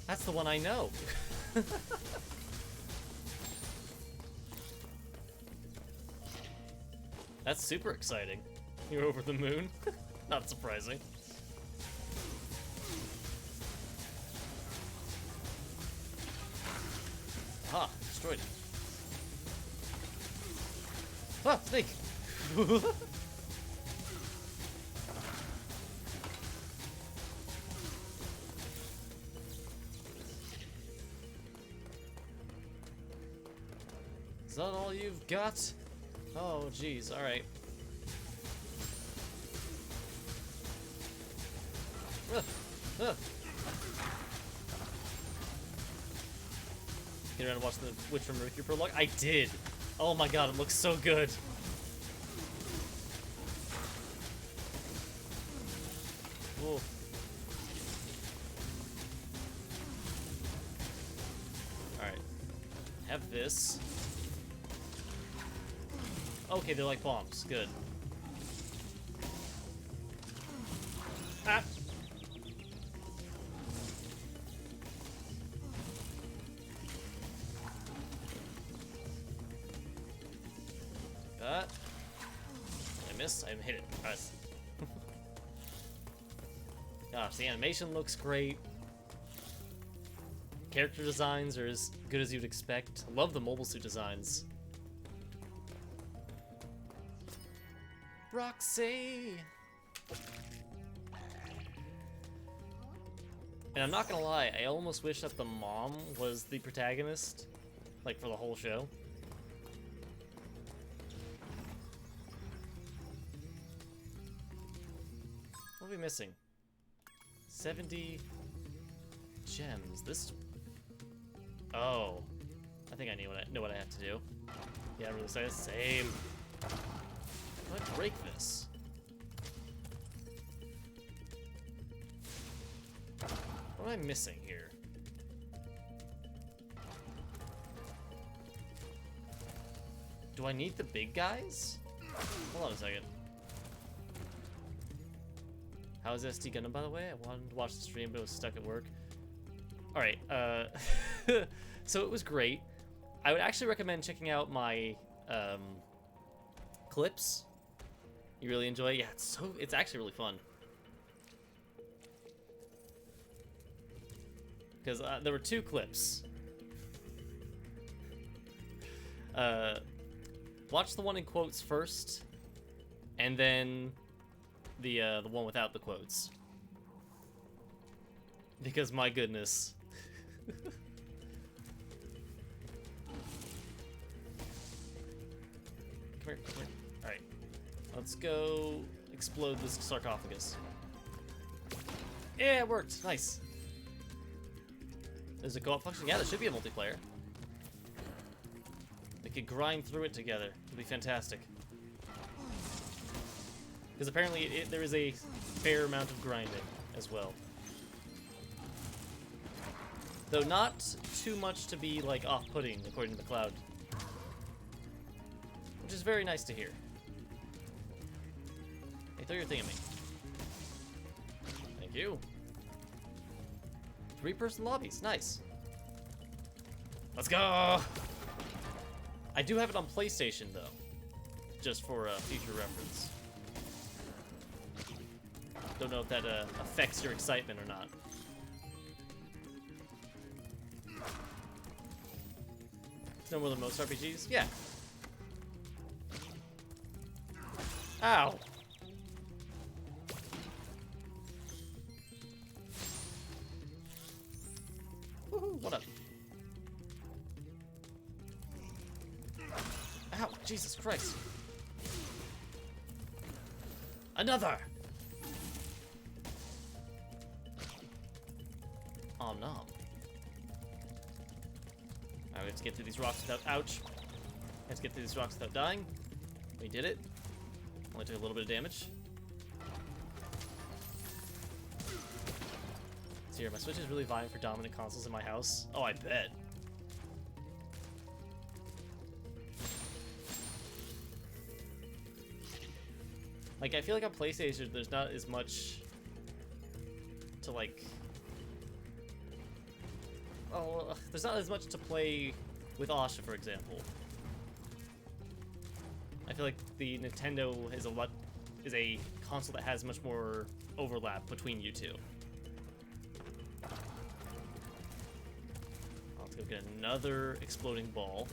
That's the one I know. That's super exciting. You're over the moon. Not surprising. Aha, destroyed it. Ah, snake! Is that all you've got? Oh, jeez, alright. Get around and watch the Witch from Mercury prologue? I did! Oh my god, it looks so good! Whoa. Alright. Have this. Okay, they're like bombs. Good. Ah! That. I missed. I hit it. Alright. Gosh, the animation looks great. Character designs are as good as you'd expect. I love the mobile suit designs. Roxy! And I'm not gonna lie, I almost wish that the mom was the protagonist, like for the whole show. What are we missing? 70 gems. This. Oh, I think I know what I have to do. Yeah, really excited. Same. How do I break this? What am I missing here? Do I need the big guys? Hold on a second. How's SD Gundam, by the way? I wanted to watch the stream, but I was stuck at work. Alright, so it was great. I would actually recommend checking out my clips. You really enjoy it? Yeah, it's actually really fun. Because there were 2 clips. Watch the one in quotes first, and then the one without the quotes. Because my goodness. Come here. Alright. Let's go explode this sarcophagus. Yeah, it worked. Nice. There's a co-op function? Yeah, there should be a multiplayer. We could grind through it together. It'd be fantastic. Because apparently there is a fair amount of grinding as well. Though not too much to be, like, off-putting, according to the Cloud. Which is very nice to hear. Hey, throw your thing at me. Thank you. 3-person lobbies, nice. Let's go! I do have it on PlayStation, though. Just for future reference. Don't know if that affects your excitement or not. It's no more than most RPGs? Yeah. Ow! Woohoo, what up? Ow, Jesus Christ. Another! Oh no. Alright, we have to get through these rocks without. Ouch. We have to get through these rocks without dying. We did it. Only took a little bit of damage. So here, my Switch is really vying for dominant consoles in my house. Oh, I bet. Like, I feel like on PlayStation, there's not as much to, like... Oh, there's not as much to play with Asha, for example. I feel like the Nintendo is a console that has much more overlap between you two. Let's go get another exploding ball.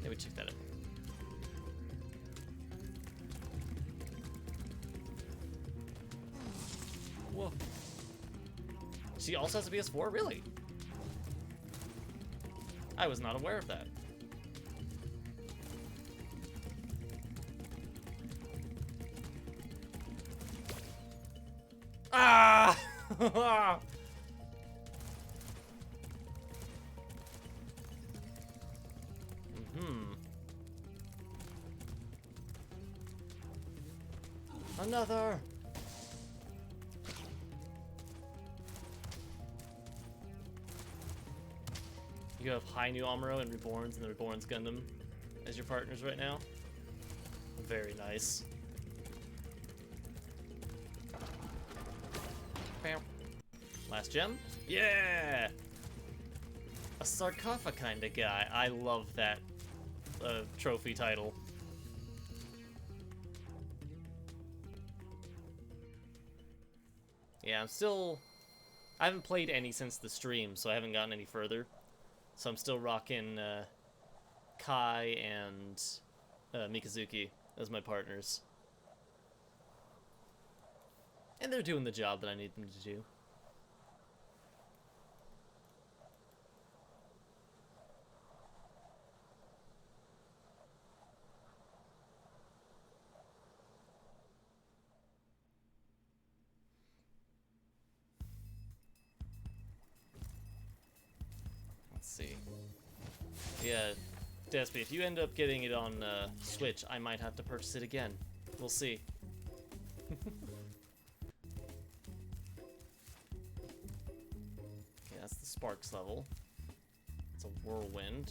Yeah, we check that out. Whoa. She also has a PS4? Really? I was not aware of that. Ah! Another! You have High New Amuro and Reborns and the Reborns Gundam as your partners right now. Very nice. Bam. Last gem? Yeah! A Sarkopha kind of guy. I love that trophy title. Yeah, I haven't played any since the stream, so I haven't gotten any further. So I'm still rocking Kai and Mikazuki as my partners. And they're doing the job that I need them to do. Let's see. Yeah, Despy, if you end up getting it on Switch, I might have to purchase it again. We'll see. Okay, that's the Sparks level. It's a whirlwind.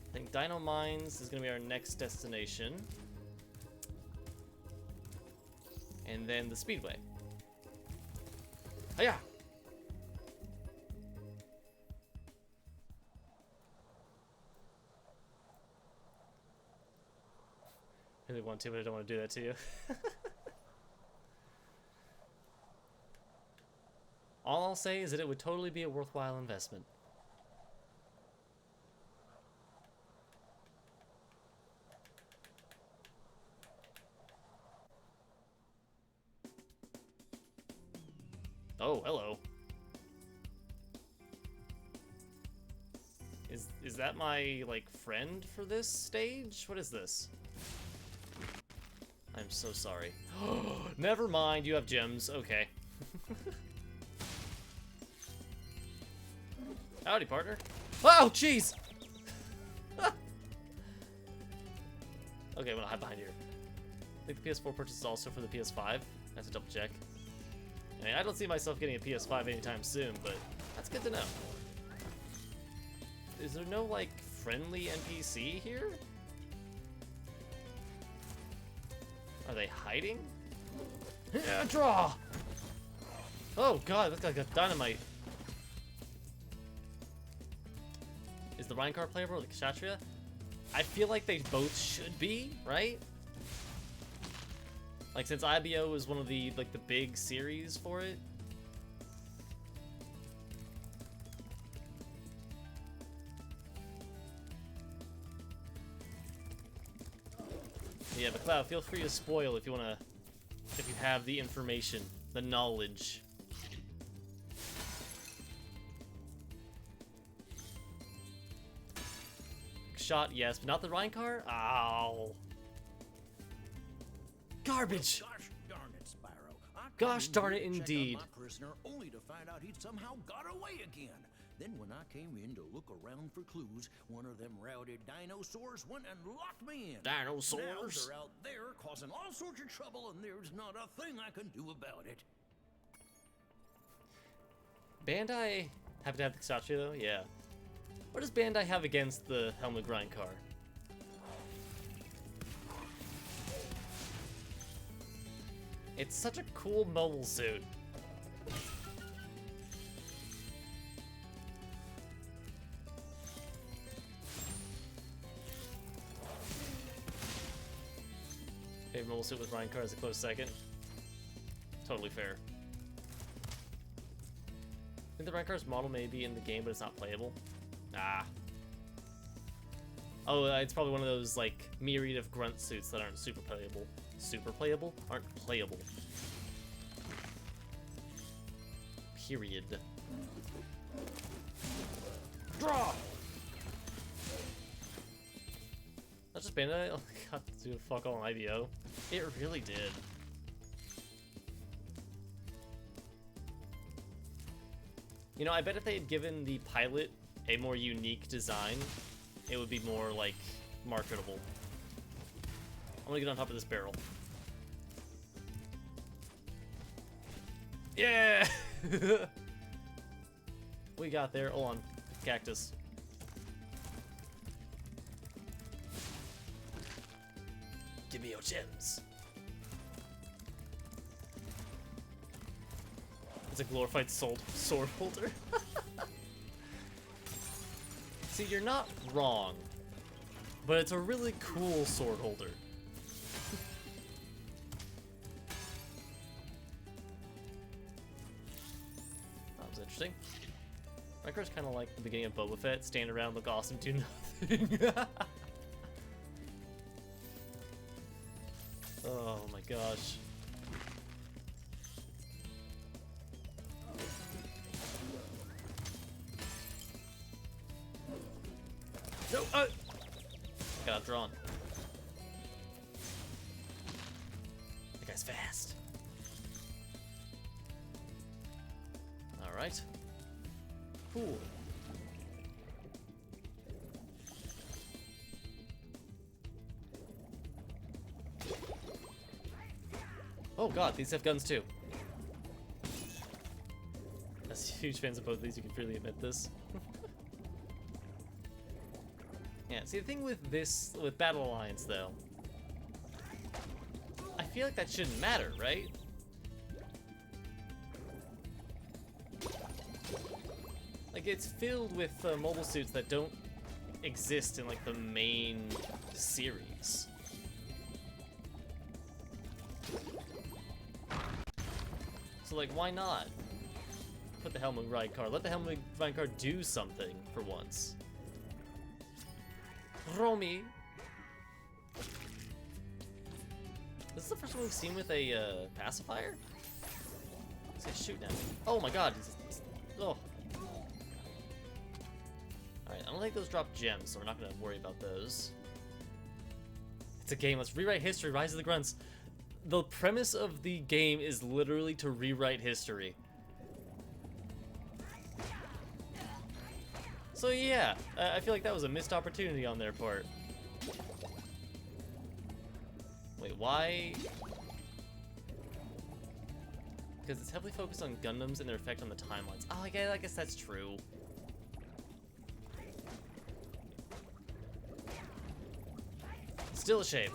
I think Dino Mines is going to be our next destination. And then the Speedway. Hiya! I really want to, but I don't want to do that to you. All I'll say is that it would totally be a worthwhile investment. Oh, hello. Is that my, like, friend for this stage? What is this? I'm so sorry. Never mind, you have gems. Okay. Howdy, partner. Oh, jeez! Okay, I'm gonna hide behind here. I think the PS4 purchase is also for the PS5. I have to double check. I mean, I don't see myself getting a PS5 anytime soon, but that's good to know. Is there no, like, friendly NPC here? Are they hiding? Yeah, draw! Oh god, that's like a dynamite. Is the Reincar playable or the Kshatriya? I feel like they both should be, right? Like, since IBO is one of the, like, the big series for it. Yeah, but Cloud, feel free to spoil if you wanna, if you have the information, the knowledge. Shot, yes, but not the Reincar? Ow. Garbage! Gosh darn it, Spyro. Gosh darn it, indeed. My prisoner only to find out he'd somehow got away again. Then when I came in to look around for clues, one of them rowdy dinosaurs went and locked me in. Dinosaurs? Now they're out there causing all sorts of trouble, and there's not a thing I can do about it. Bandai happen to have the Kshatriya though? Yeah. What does Bandai have against the Helmut Grindcar? It's such a cool mobile suit. Favorite mobile suit with Grindcar is a close second. Totally fair. I think the Grindcar's model may be in the game, but it's not playable. Ah. Oh, it's probably one of those, like, myriad of grunt suits that aren't super playable. Super playable? Aren't playable. Period. Draw! Not just Bandai got to do fuck all on IBO. It really did. You know, I bet if they had given the pilot a more unique design, it would be more, like, marketable. I'm gonna get on top of this barrel. Yeah! We got there. Hold on. Cactus. Give me your gems. It's a glorified sword holder. See, you're not wrong, but it's a really cool sword holder. That was interesting. My car's kind of like the beginning of Boba Fett, stand around, look awesome, do nothing. Oh my gosh. No! I got outdrawn. That guy's fast. Alright. Cool. Oh god, these have guns too. As huge fans of both of these, you can freely admit this. Yeah, see the thing with this, with Battle Alliance though, I feel like that shouldn't matter, right? Like, it's filled with mobile suits that don't exist in, like, the main series. So, like, why not put the Helmut Grindcar? Let the Helmut Grindcar do something for once. Romy! This is the first one we've seen with a pacifier? He's gonna shoot now. Oh my god! Oh. Alright, I don't think those drop gems, so we're not gonna worry about those. It's a game, let's rewrite history, Rise of the Grunts. The premise of the game is literally to rewrite history. So yeah, I feel like that was a missed opportunity on their part. Wait, why? Because it's heavily focused on Gundams and their effect on the timelines. Oh, I guess that's true. Still a shame.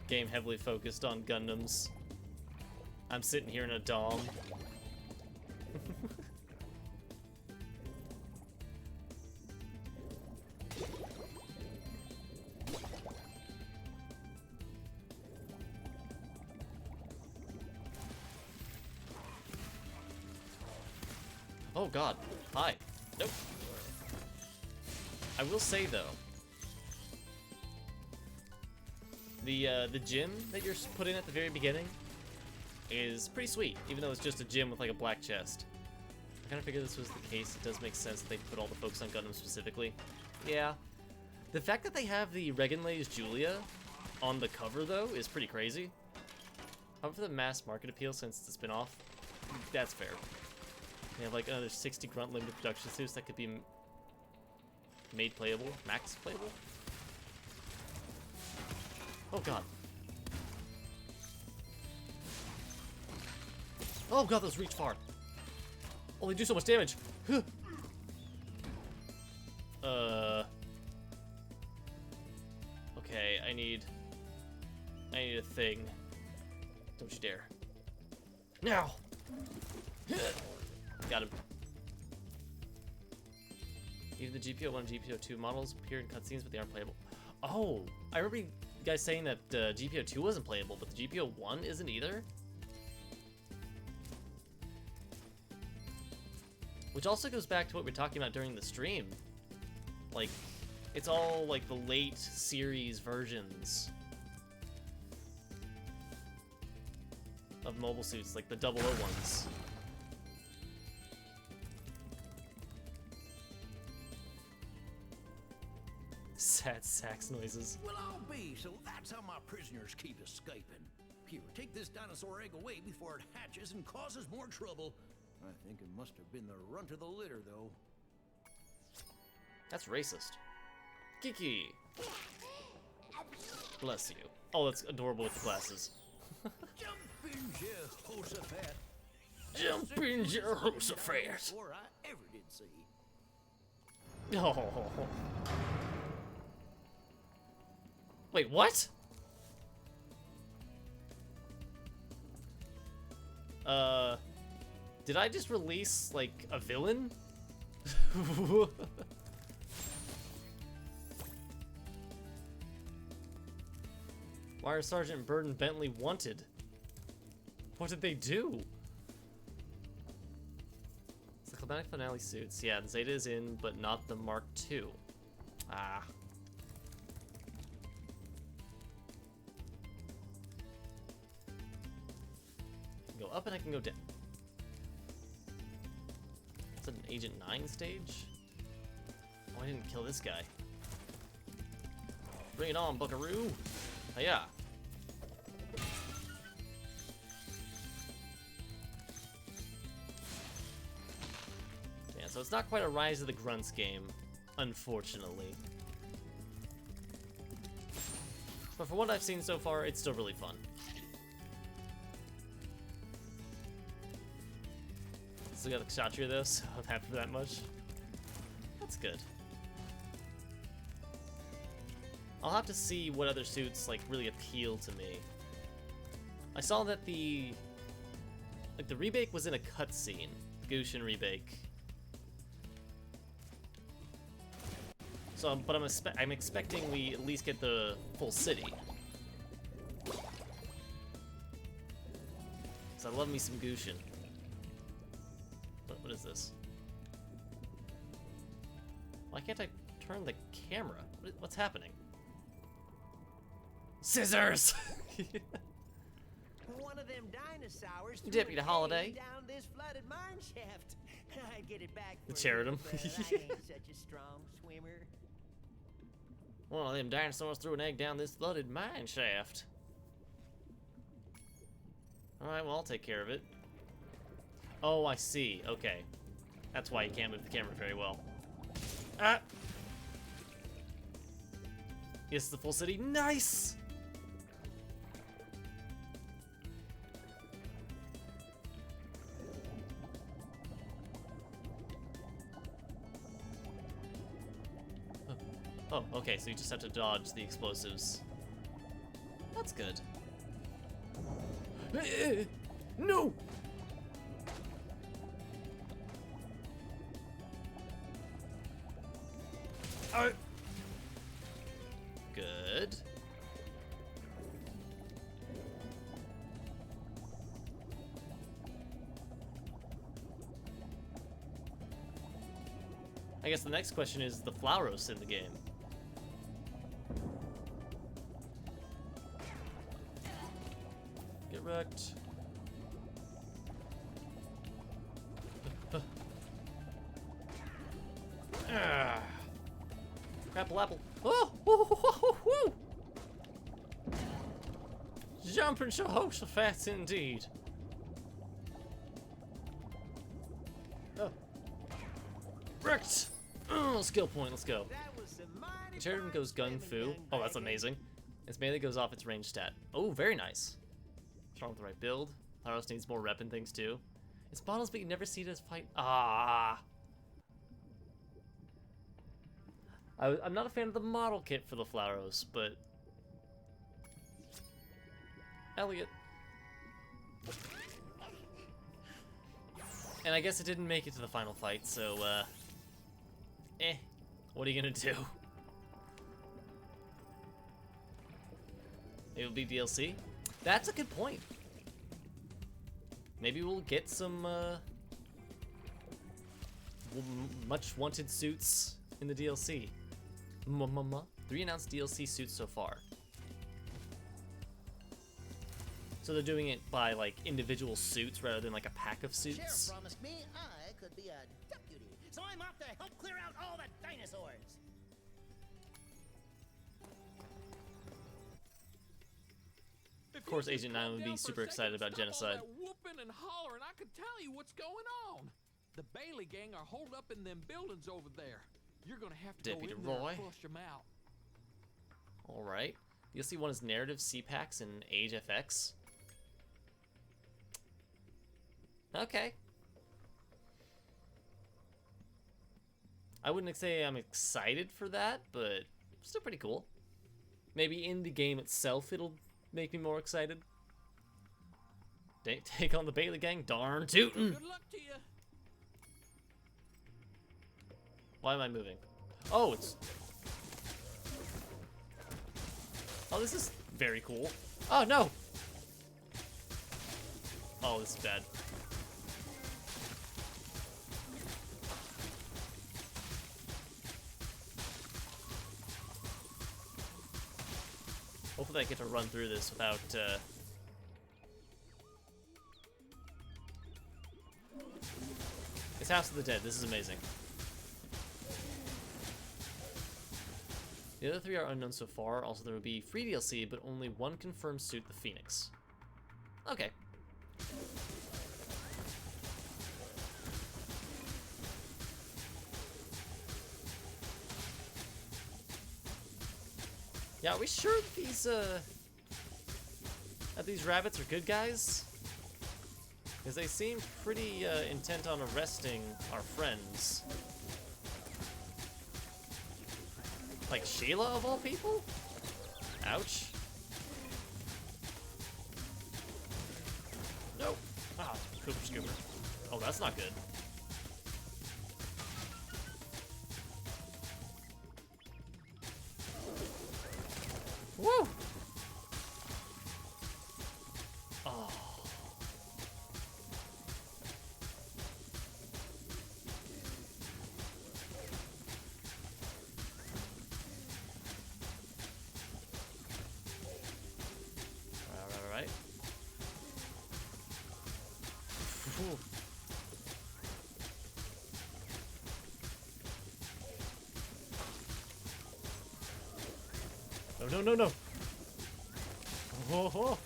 Game heavily focused on Gundams. I'm sitting here in a dom. Oh god. Hi. Nope. I will say though, the gym that you're put in at the very beginning is pretty sweet, even though it's just a gym with like a black chest. I kind of figured this was the case. It does make sense that they put all the focus on Gundam specifically. Yeah. The fact that they have the Reignited Julia on the cover though is pretty crazy. However, for the mass market appeal, since it's a spin-off, that's fair. They have like another 60 grunt limited production suits that could be made playable, max playable. Oh god. Oh god, those reach far. Oh, they do so much damage. Okay, I need a thing. Don't you dare. Now! Got him. Even the GPO1 and GPO2 models appear in cutscenes, but they aren't playable. Oh, I remember you guys saying that GPO2 wasn't playable, but the GPO1 isn't either? Which also goes back to what we were talking about during the stream. Like, it's all like the late series versions of mobile suits, like the 00 ones. Sad sax noises. Well, I'll be, so that's how my prisoners keep escaping. Here, take this dinosaur egg away before it hatches and causes more trouble. I think it must have been the runt of the litter, though. That's racist. Kiki! Bless you. Oh, that's adorable with the glasses. Jump in, Jehoshaphat. Jump in, Jehoshaphat. Before I ever did see. Oh. Wait, what? Did I just release, like, a villain? Why are Sergeant Bird and Bentley wanted? What did they do? It's the climatic finale suits. Yeah, Zeta is in, but not the Mark II. Ah. I can go up and I can go down. Is that an Agent 9 stage? Oh, I didn't kill this guy. Bring it on, buckaroo! Hiya! Yeah, so it's not quite a Rise of the Grunts game, unfortunately. But for what I've seen so far, it's still really fun. Still got the Kshatriya though, so I'm happy for that much. That's good. I'll have to see what other suits like really appeal to me. I saw that the rebake was in a cutscene, Gushin rebake. So, but I'm expecting we at least get the full city. So I love me some Gushin. What is this? Why can't I turn the camera? What's happening? Scissors! One of them dinosaurs Deputy Holiday. down this flooded mine shaft. I'd get it back for Cheritum. you, but I ain't such a strong swimmer. One of them dinosaurs threw an egg down this flooded mine shaft. Alright, well, I'll take care of it. Oh, I see. Okay. That's why you can't move the camera very well. Ah! Yes, the full city. Nice! Oh, okay, so you just have to dodge the explosives. That's good. No! Good. I guess the next question is the Flauros in the game. Get wrecked. Apple, apple. Oh! Woo! Jumping Jehoshaphat indeed. Oh. Wrecked! Oh, skill point, let's go. Sheridan goes gun fu. Oh, that's amazing. Its melee goes off its range stat. Oh, very nice. Strong with the right build. Tharos needs more rep and things too. It's models, but you never see it as fight. Ah. I'm not a fan of the model kit for the Flauros, but Elliot. And I guess it didn't make it to the final fight, so what are you gonna do? It'll be DLC? That's a good point. Maybe we'll get some much wanted suits in the DLC. 3 announced DLC suits so far. So they're doing it by like individual suits rather than like a pack of suits. Sheriff promised me I could be a deputy, so I'm off to help clear out all the dinosaurs. Of course, Agent 9 would be super excited about genocide. Whooping and hollering, I can tell you what's going on. The Bailey gang are holed up in them buildings over there. You're gonna have to Deputy go in there Roy. and flush them out. All right. DLC 1 is narrative, CPAX, and Age FX. Okay. I wouldn't say I'm excited for that, but still pretty cool. Maybe in the game itself it'll make me more excited. Take on the Bailey gang, darn tootin'. Good luck to you. Why am I moving? Oh, it's... Oh, this is very cool. Oh, no! Oh, this is bad. Hopefully I get to run through this without, It's House of the Dead. This is amazing. The other 3 are unknown so far. Also, there will be free DLC, but only 1 confirmed suit, the Phoenix. Okay. Yeah, are we sure that these rabbits are good guys? Because they seem pretty intent on arresting our friends. Like Sheila, of all people? Ouch. Nope. Ah, Cooper Scooper. Oh, that's not good. Woo! Oh. Alright. No. Oh.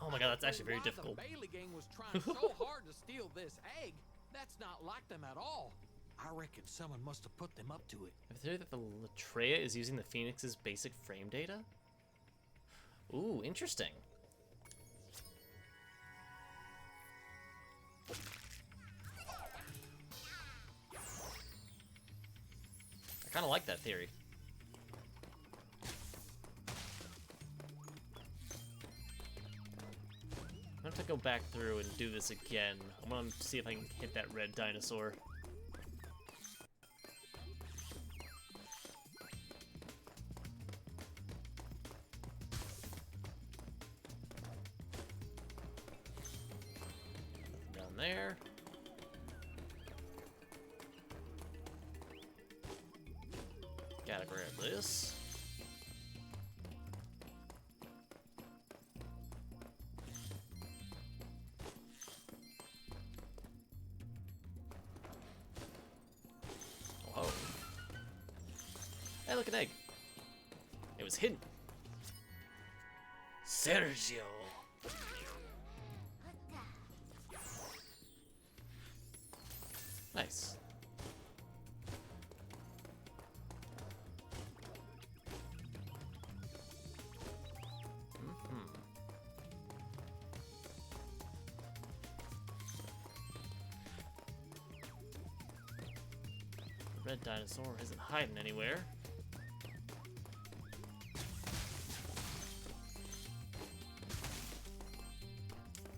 Oh my god, that's actually very difficult. The Bailey gang was trying so hard to steal this egg. That's not like them at all. I reckon someone must have put them up to it. I have a theory that the Latreia is using the Phoenix's basic frame data? Ooh, interesting. I kind of like that theory. I'm gonna have to go back through and do this again. I want to see if I can hit that red dinosaur. Down there. Gotta grab this. Oh. Hey, look, an egg. It was hidden. Sergio. Nice. red dinosaur isn't hiding anywhere.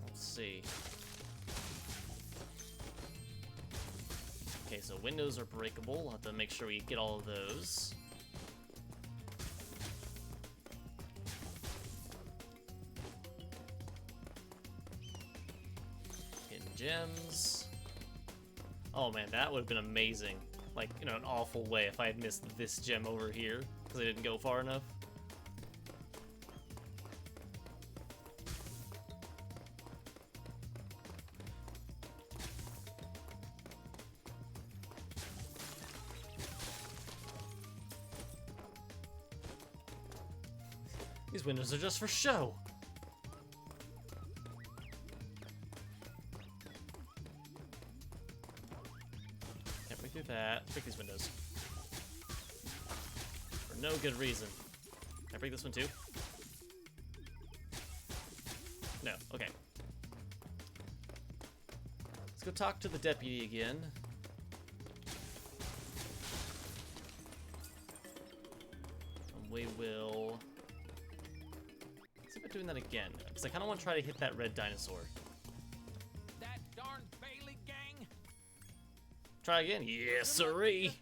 Let's see. Okay, so windows are breakable. We'll have to make sure we get all of those. Hidden gems. Oh man, that would have been amazing. Like, in an awful way if I had missed this gem over here because I didn't go far enough. These windows are just for show. Can't break through that. Break these windows. For no good reason. Can I break this one too? No. Okay. Let's go talk to the deputy again. And we will... doing that again, because I kind of want to try to hit that red dinosaur. That darn Bailey gang! Try again? Yes, sirree!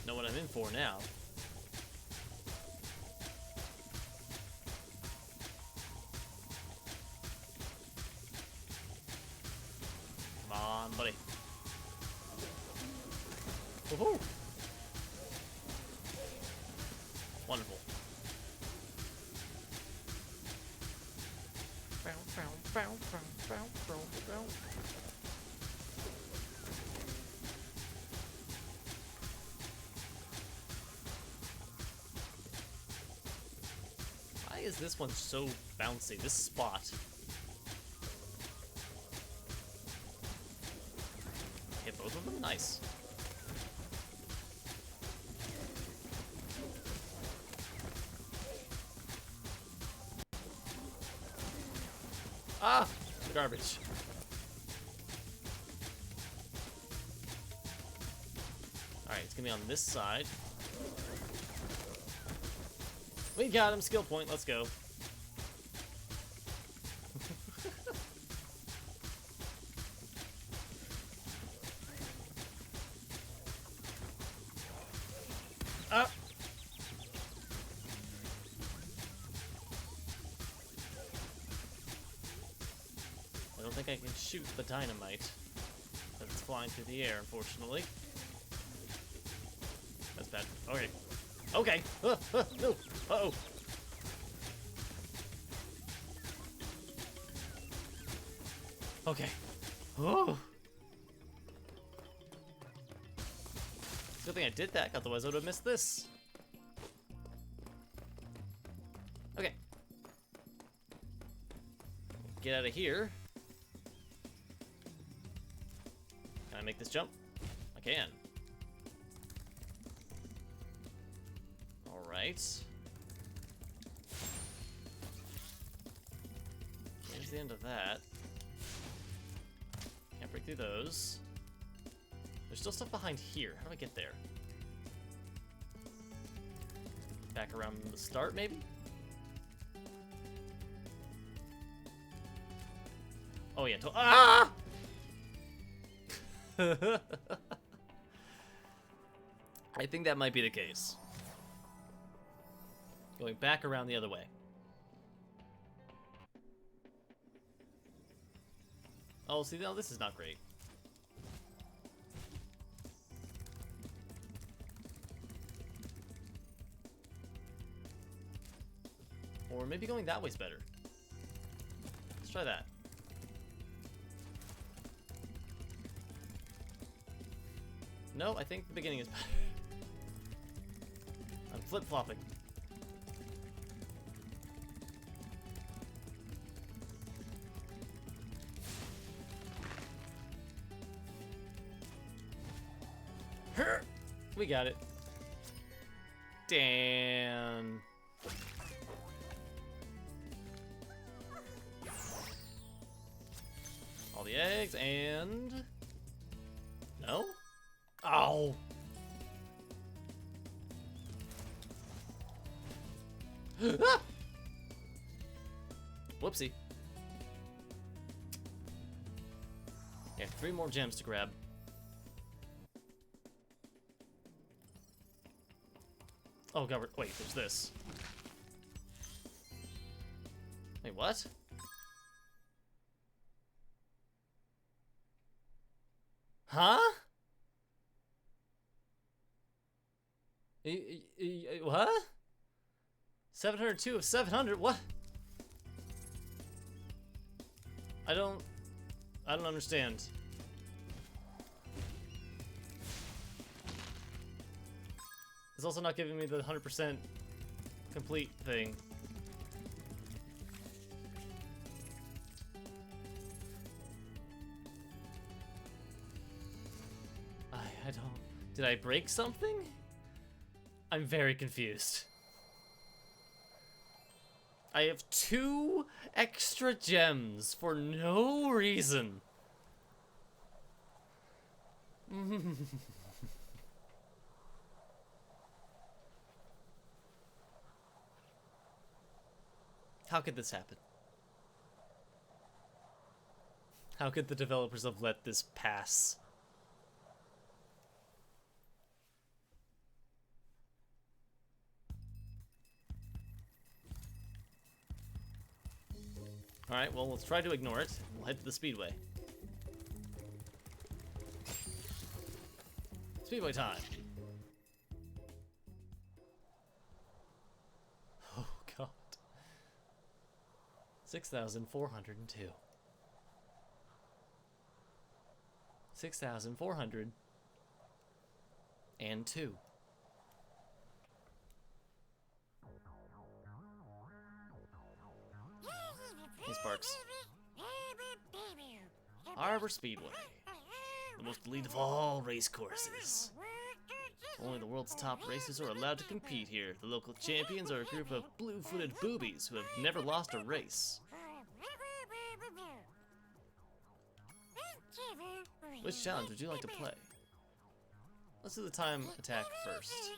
Know what I'm in for now. Buddy. Woohoo! Wonderful. Why is this one so bouncy? This spot. Hit both of them? Nice. Ah! Garbage. Alright, it's gonna be on this side. We got him, skill point, let's go. Ah! I don't think I can shoot the dynamite. But it's flying through the air, unfortunately. That's bad. Okay. Okay! No! Uh-oh! Okay. Oh! Good thing I did that, otherwise I would have missed this. Okay. Get out of here. Can I make this jump? I can. Alright. Here's the end of that. Can't break through those. There's still stuff behind here. How do I get there? Back around the start, maybe? Oh, yeah. Ah! I think that might be the case. Going back around the other way. Oh, see, no, this is not great. Or maybe going that way's better. Let's try that. No, I think the beginning is better. I'm flip-flopping. We got it. Damn. All the eggs and... No? Ow! Ah! Whoopsie. Yeah, 3 more gems to grab. Oh god, wait, there's this. Wait, what? Huh? What? 702 of 700? What? I don't understand. It's also not giving me the 100% complete thing. I don't... Did I break something? I'm very confused. I have 2 extra gems for no reason. How could this happen? How could the developers have let this pass? Alright, well, let's try to ignore it. We'll head to the Speedway. Speedway time! Oh, God. 6,402. 6,402. Hey, Sparks. Harbor Speedway. The most elite of all race courses. Only the world's top racers are allowed to compete here. The local champions are a group of blue-footed boobies who have never lost a race. Which challenge would you like to play? Let's do the time attack first.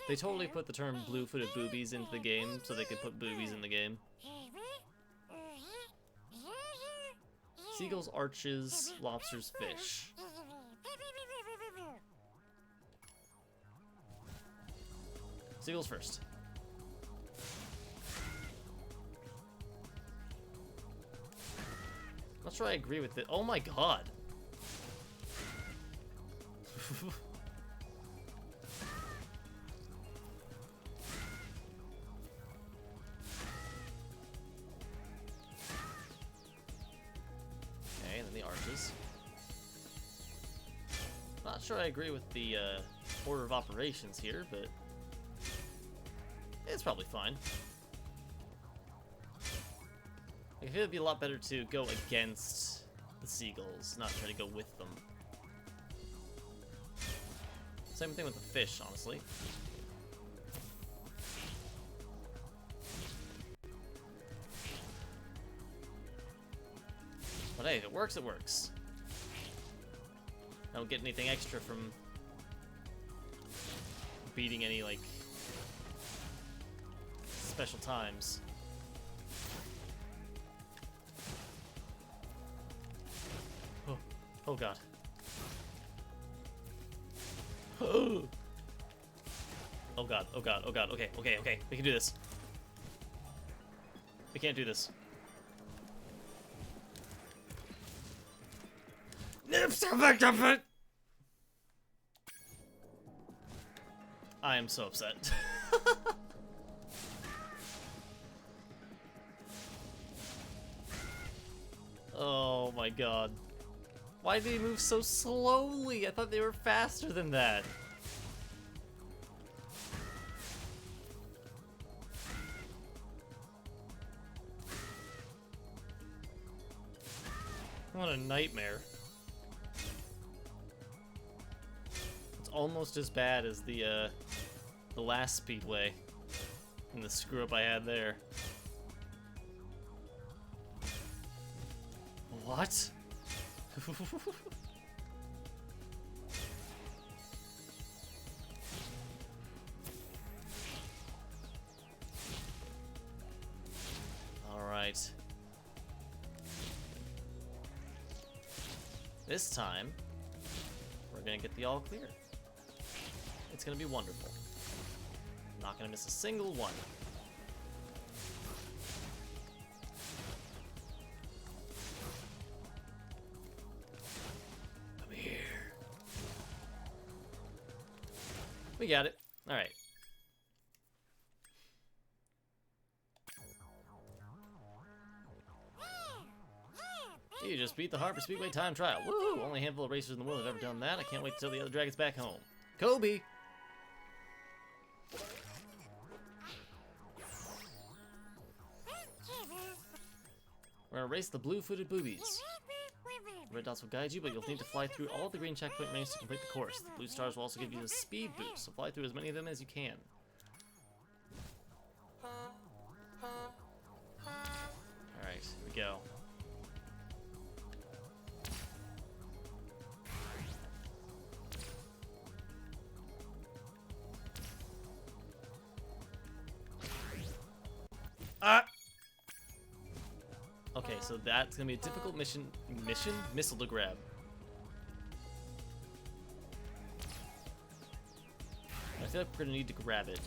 They totally put the term blue-footed boobies into the game so they could put boobies in the game. Seagulls, arches, lobsters, fish. Seagulls first. Not sure I agree with it. Oh my god. Okay, and then the arches. Not sure I agree with the order of operations here, but it's probably fine. I feel it'd be a lot better to go against the seagulls, not try to go with them. Same thing with the fish, honestly. But hey, if it works, it works. I don't get anything extra from beating any, like, special times. Oh, oh god. Oh god, oh god, oh god, okay, okay, okay, we can do this. We can't do this. I am so upset. Oh my god. Why do they move so slowly? I thought they were faster than that. What a nightmare. It's almost as bad as the last speedway and the screw up I had there. What? All right. This time, we're gonna get the all clear. It's gonna be wonderful. Not gonna miss a single one. Come here. We got it. All right. You just beat the Harper Speedway time trial. Woo! Only a handful of racers in the world have ever done that. I can't wait till the other dragons back home. Kobe! We're gonna race the blue-footed boobies. Red dots will guide you, but you'll need to fly through all the green checkpoint menus to complete the course. The blue stars will also give you a speed boost, so fly through as many of them as you can. Alright, here we go. Ah! Okay, so that's gonna be a difficult missile to grab. I feel like we're gonna need to grab it.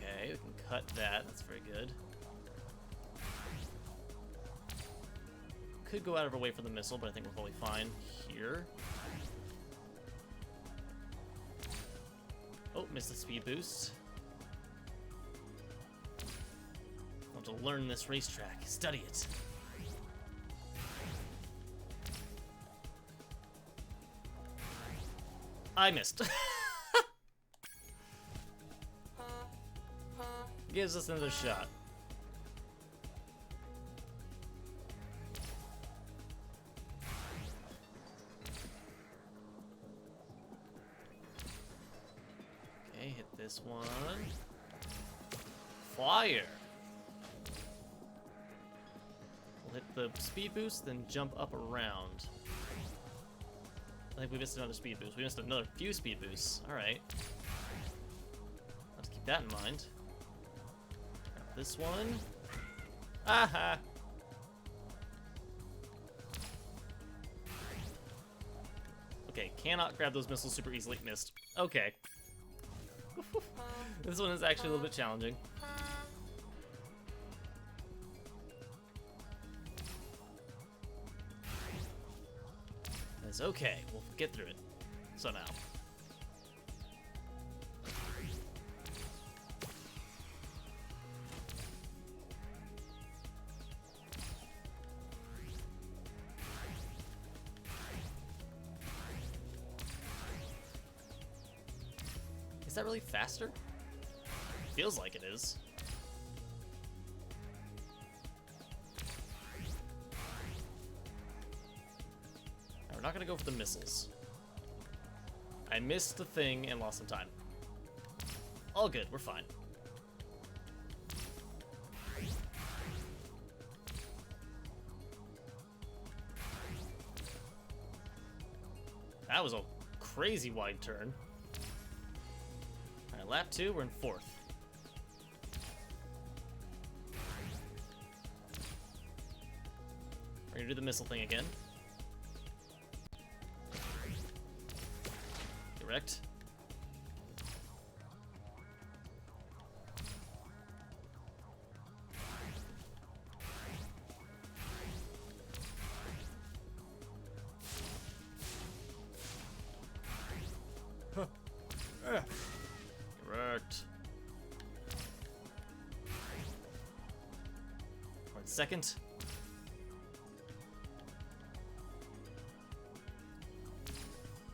Okay, we can cut that. That's very good. Could go out of our way for the missile, but I think we're totally fine here. Oh, missed the speed boost. I want to learn this racetrack, study it. I missed. Gives us another shot. Okay, hit this one. Fire! We'll hit the speed boost, then jump up around. I think we missed another speed boost. We missed another few speed boosts. Alright. Let's keep that in mind. Grab this one. Aha! Okay, cannot grab those missiles super easily. Missed. Okay. This one is actually a little bit challenging. It's okay. We'll get through it. Somehow. Is that really faster? Feels like it is. We're not gonna go for the missiles. I missed the thing and lost some time. All good, we're fine. That was a crazy wide turn. Alright, lap 2, we're in 4th. We're gonna do the missile thing again. Correct. Correct. We're in 2nd.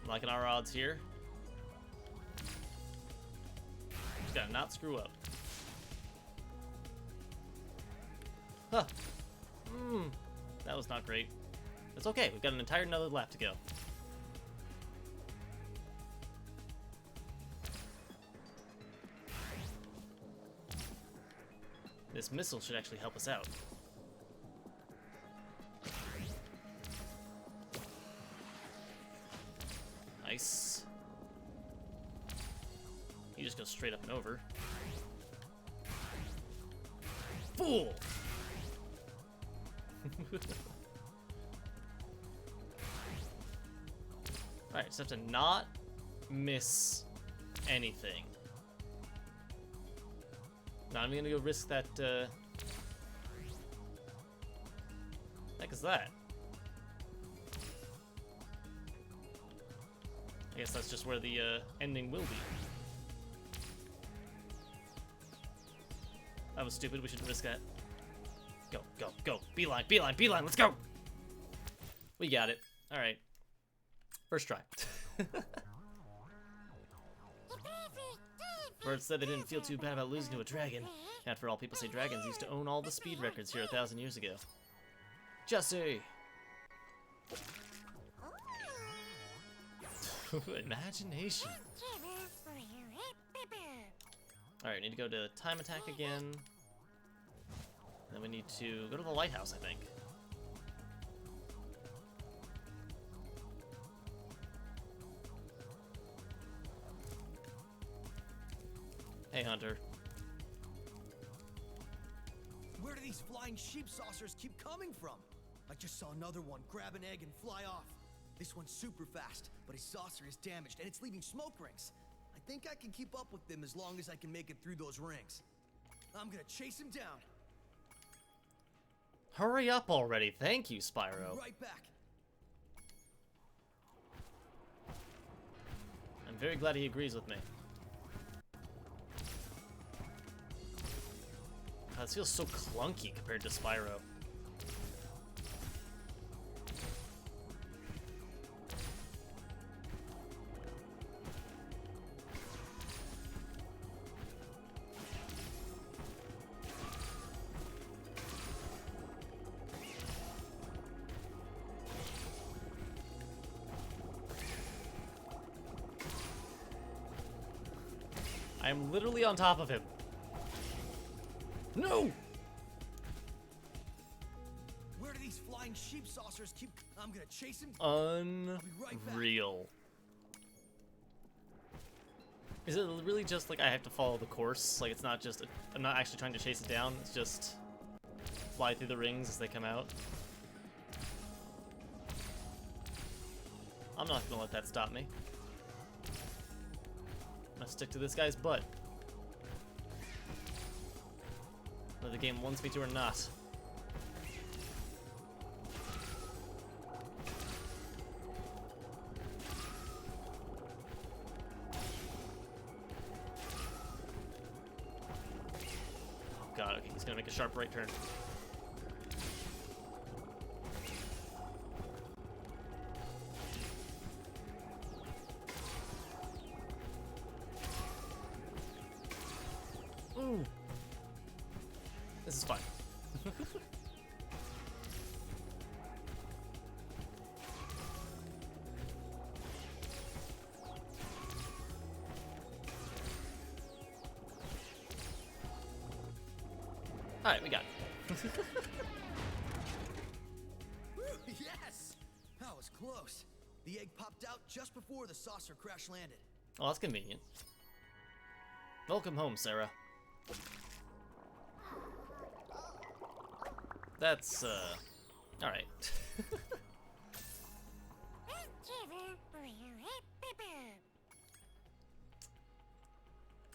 Liking our odds here. Just gotta not screw up. Huh. That was not great. It's okay, we've got an entire another lap to go. This missile should actually help us out. Nice. You just go straight up and over. Fool! Alright, just have to not miss anything. Not even gonna go risk that, heck is that? I guess that's just where the, ending will be. That was stupid, we shouldn't risk that. Go, go, go. Beeline, beeline, beeline, let's go! We got it. Alright. First try. Bird said they didn't feel too bad about losing to a dragon. After all, people say dragons used to own all the speed records here 1,000 years ago. Jesse! Imagination. Alright, need to go to time attack again. Then we need to go to the lighthouse, I think. Hey, Hunter. Where do these flying sheep saucers keep coming from? I just saw another one grab an egg and fly off. This one's super fast, but his saucer is damaged and it's leaving smoke rings. I think I can keep up with them as long as I can make it through those rings. I'm gonna chase him down. Hurry up already. Thank you, Spyro. I'll be right back. I'm very glad he agrees with me. God, this feels so clunky compared to Spyro. I'm literally on top of him. No! Where do these flying sheep saucers keep? I'm gonna chase him. Unreal. Is it really just like I have to follow the course? Like it's not just I'm not actually trying to chase it down. It's just fly through the rings as they come out. I'm not gonna let that stop me. I'm gonna stick to this guy's butt. Whether the game wants me to or not. Oh god, okay, he's gonna make a sharp right turn. Ooh. This is fun. Alright, we got it. Yes! That was close. The egg popped out just before the saucer crash landed. Oh, that's convenient. Welcome home, Sarah. That's, alright.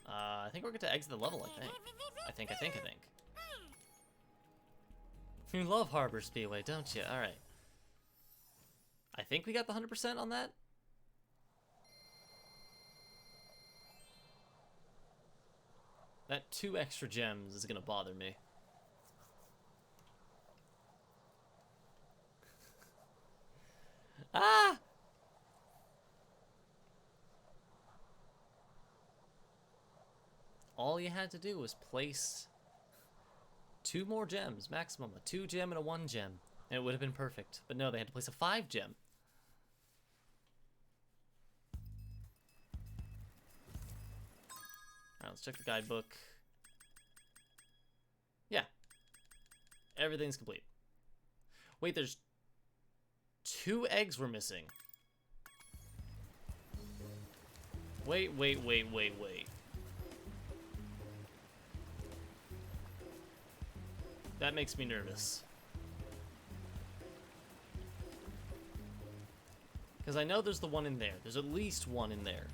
I think we're going to exit the level, I think. I think. You love Harbor Speedway, don't you? Alright. I think we got the 100% on that? That 2 extra gems is gonna bother me. Ah! all you had to do was place 2 more gems, maximum. A 2 gem and a 1 gem. And it would have been perfect. But no, they had to place a 5 gem. Alright, let's check the guidebook. Yeah. Everything's complete. Wait, there's 2 eggs we're missing. Wait. That makes me nervous. Because I know there's the one in there. There's at least one in there.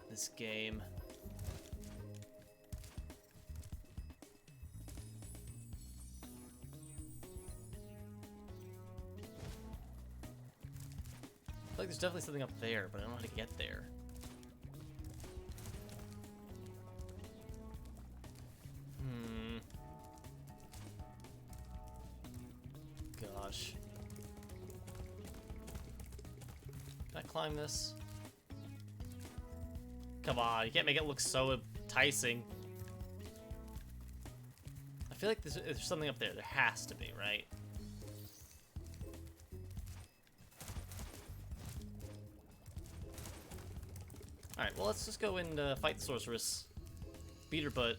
This game. I feel like there's definitely something up there, but I don't know how to get there. Gosh. Can I climb this? Come on, you can't make it look so enticing. I feel like there's something up there. There has to be, right? Alright, well, let's just go and fight the Sorceress. Beat her butt.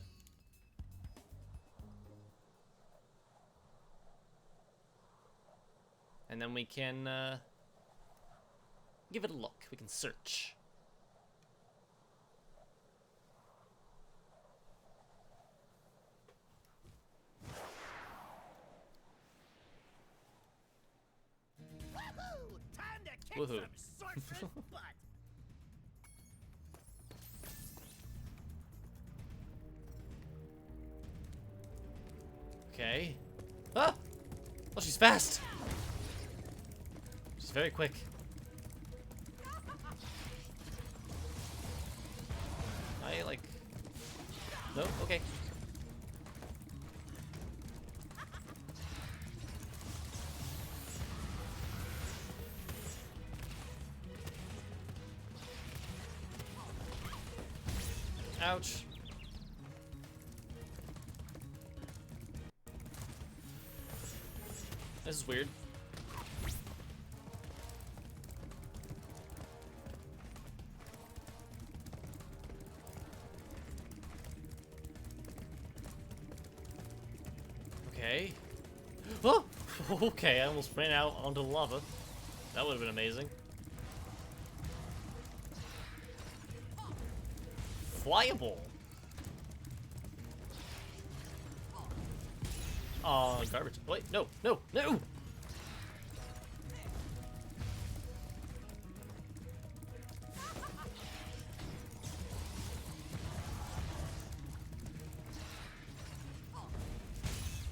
And then we can give it a look. We can search. Woohoo! Time to kick Woohoo. some sorceress butt! Okay. Ah! Oh, she's fast! She's very quick. I, like... No? Okay. Ouch. This is weird. Okay. Oh! Okay, I almost ran out onto the lava. That would have been amazing. Flyable! Oh, garbage. Wait, no, no, no!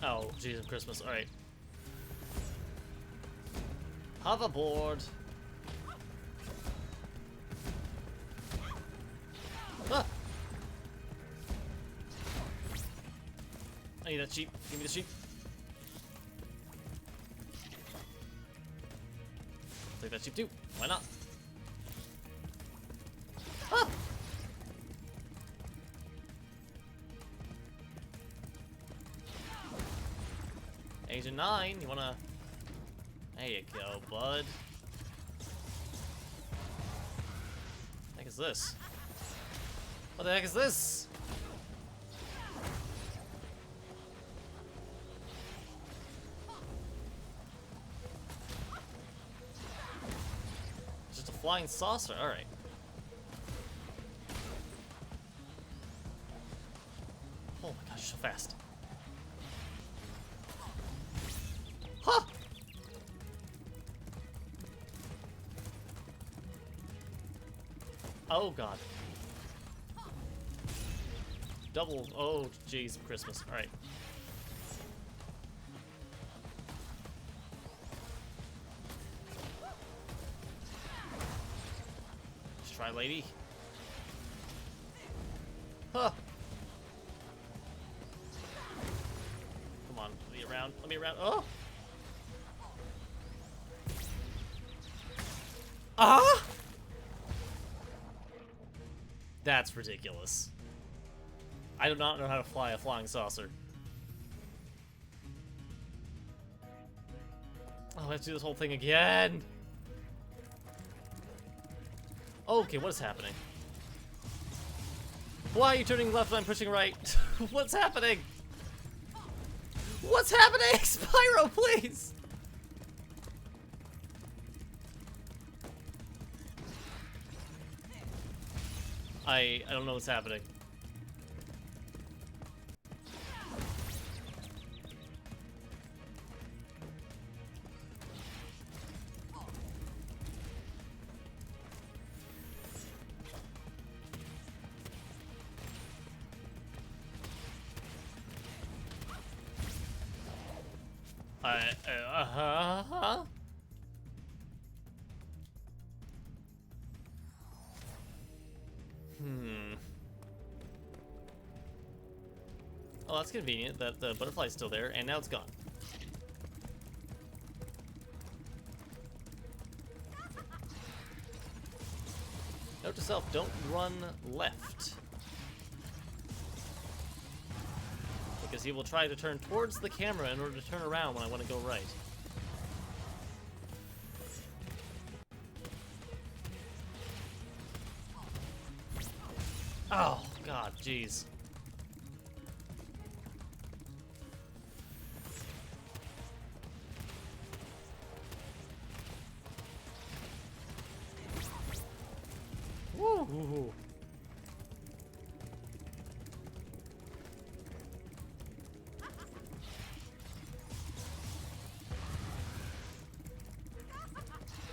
Oh, Jesus Christmas. Alright. Hoverboard. Ah! I need that sheep. Give me the sheep. Take that sheep too. Why not? Ah! Agent 9, you wanna... There you go, bud. What the heck is this? What the heck is this? Just a flying saucer, alright. Oh my gosh, so fast. Huh! Oh god. Double, oh jeez, Christmas. Alright. Let's try, lady. Huh! Come on, let me around, let me around. Oh! Ah! That's ridiculous. I do not know how to fly a flying saucer. Oh, I have to do this whole thing again. Okay, what is happening? Why are you turning left when I'm pushing right? What's happening? What's happening? Spyro, please! I don't know what's happening. Oh, that's convenient that the butterfly's still there, and now it's gone. Note to self, don't run left. Because he will try to turn towards the camera in order to turn around when I want to go right. Oh, God, jeez. Woo!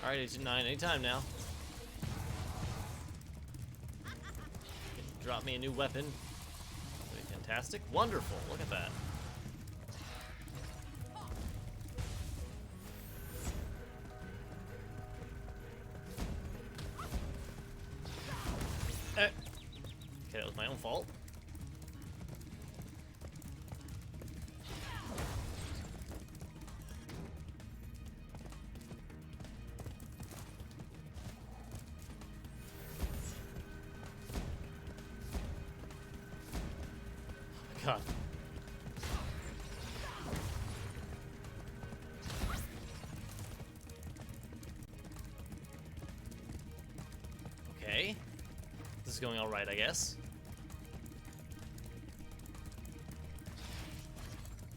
Alright, Agent 9, anytime now. Drop me a new weapon. That'd be fantastic. Wonderful, look at that. Okay, that was my own fault. God. Okay. This is going all right, I guess.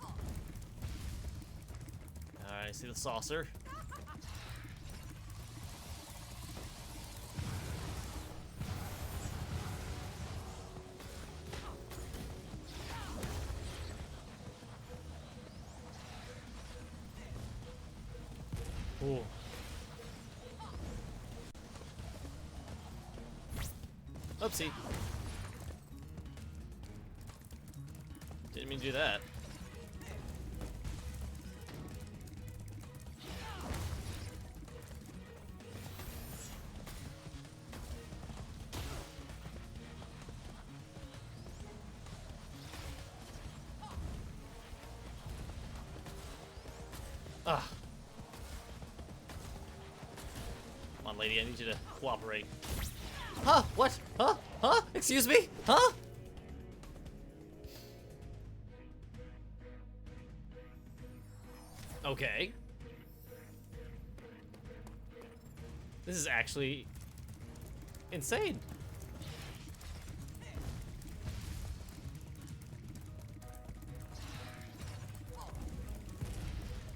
All right, I see the saucer. Ooh. Oopsie. Didn't mean to do that. Ah. Come on, lady, I need you to cooperate. Huh? What? Huh? Huh? Excuse me? Huh? Okay. This is actually insane.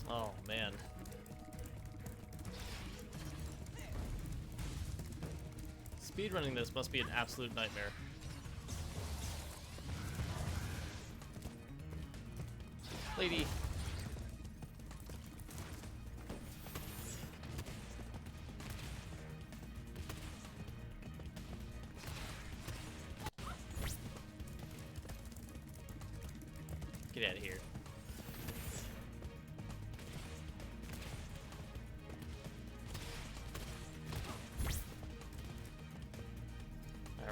Oh, man. Speedrunning this must be an absolute nightmare. Lady. Get out of here.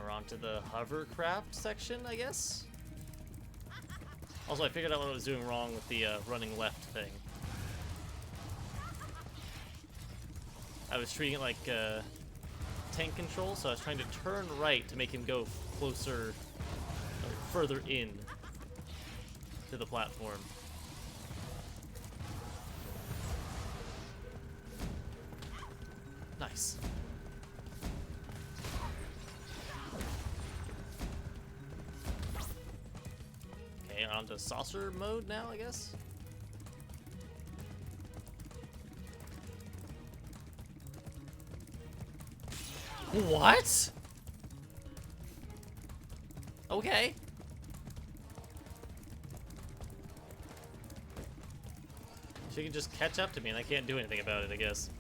We're on to the hovercraft section, I guess? Also, I figured out what I was doing wrong with the running left thing. I was treating it like tank control, so I was trying to turn right to make him go closer, or further in to the platform. Nice. Okay, on to saucer mode now, I guess. What? Okay. She can just catch up to me and I can't do anything about it, I guess.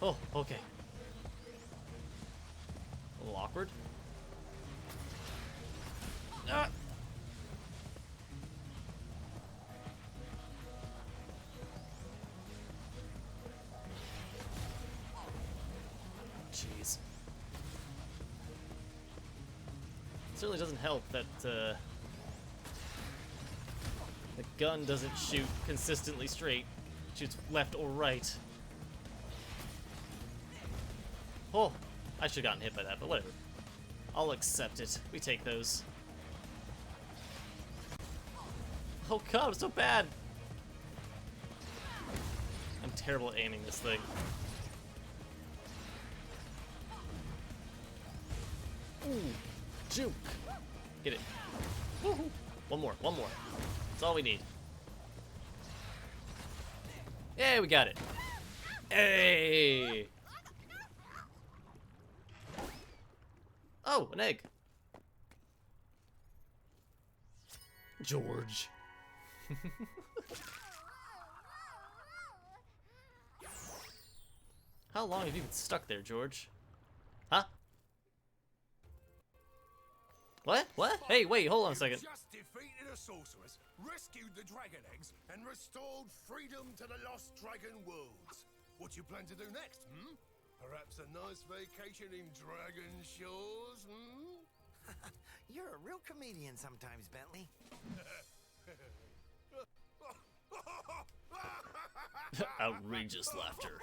Oh, okay. A little awkward. Ah! Jeez. It certainly doesn't help that the gun doesn't shoot consistently straight. It shoots left or right. Oh, I should have gotten hit by that, but whatever. I'll accept it. We take those. Oh god, I'm so bad! I'm terrible at aiming this thing. Ooh, juke! Get it. Woohoo! One more, one more. That's all we need. Hey, we got it. Hey! Oh, an egg. George. How long have you been stuck there, George? Huh? What? What? Hey, wait, hold on a second. Just defeated a sorceress, rescued the dragon eggs, and restored freedom to the lost dragon worlds. What you plan to do next, hmm? Perhaps a nice vacation in Dragon Shores, hmm? You're a real comedian sometimes, Bentley. Outrageous laughter.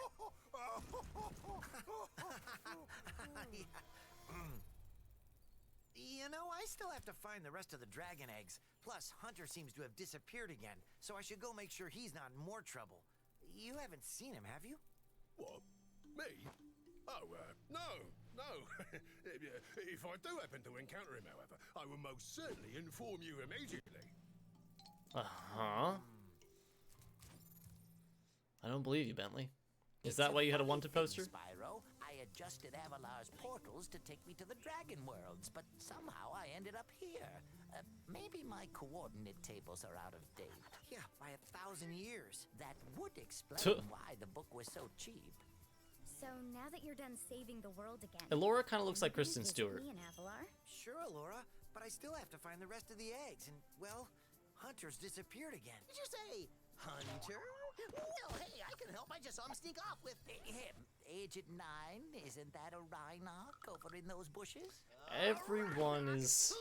You know, I still have to find the rest of the dragon eggs. Plus, Hunter seems to have disappeared again, so I should go make sure he's not in more trouble. You haven't seen him, have you? What? Me? Oh, no. If I do happen to encounter him, however, I will most certainly inform you immediately. Uh-huh. I don't believe you, Bentley. Is that why you had a wanted poster? Spyro, I adjusted Avalar's portals to take me to the Dragon Worlds, but somehow I ended up here. Maybe my coordinate tables are out of date. Yeah, by 1,000 years. That would explain why the book was so cheap. So now that you're done saving the world again, Elora kind of looks like Kristen Stewart. Me and Avalar? Sure, Laura, but I still have to find the rest of the eggs, and, well, Hunter's disappeared again. Did you say Hunter? Well, hey, I can help. I just saw him sneak off with him. Agent 9, isn't that a Rhinoc over in those bushes? Everyone is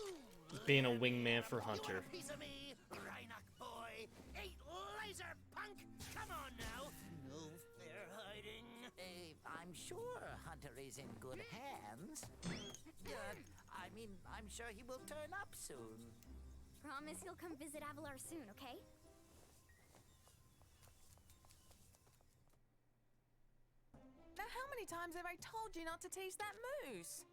being a wingman for Hunter. Piece of me, Rhinoc boy. Hey, laser punk, come on now. No fair hiding. I'm sure Hunter is in good hands. I mean, I'm sure he will turn up soon. Promise you'll come visit Avalar soon, okay? Now, how many times have I told you not to taste that mousse?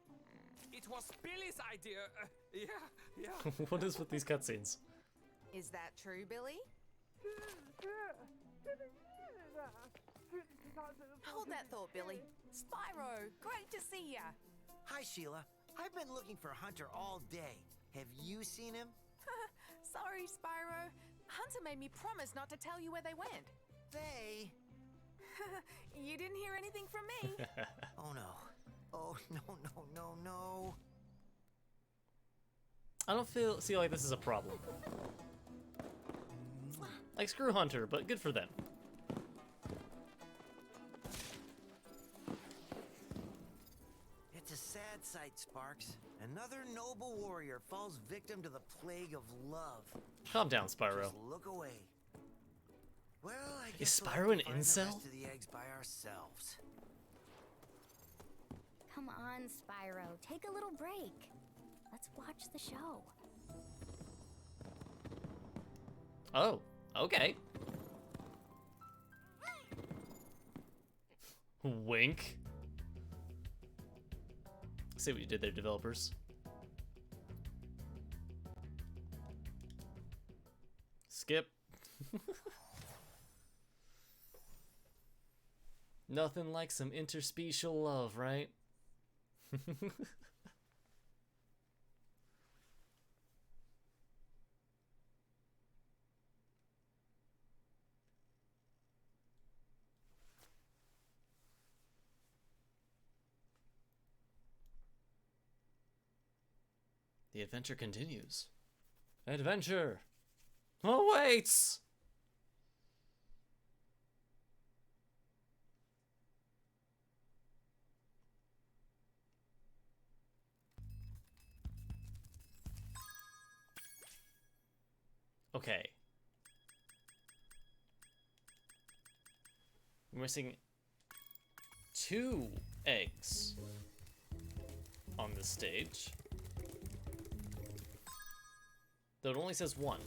It was Billy's idea. Yeah. What is with these cutscenes? Is that true, Billy? Hold that thought, Billy. Spyro, great to see ya. Hi, Sheila. I've been looking for Hunter all day. Have you seen him? Sorry, Spyro. Hunter made me promise not to tell you where they went. They? You didn't hear anything from me. Oh, no. Oh, no. I don't see like this is a problem. Like, screw Hunter, but good for them. It's a sad sight, Sparks. Another noble warrior falls victim to the plague of love. Calm down, Spyro. Just look away. Well, I Is guess Spyro we'll an have to find the incel? rest of the eggs by ourselves. Come on, Spyro. Take a little break. Let's watch the show. Oh, okay. Wink. See what you did there, developers. Skip. Nothing like some interspecial love, right? The adventure continues. Adventure! Oh, wait! Okay. We're missing 2 eggs on this stage. Though it only says 1.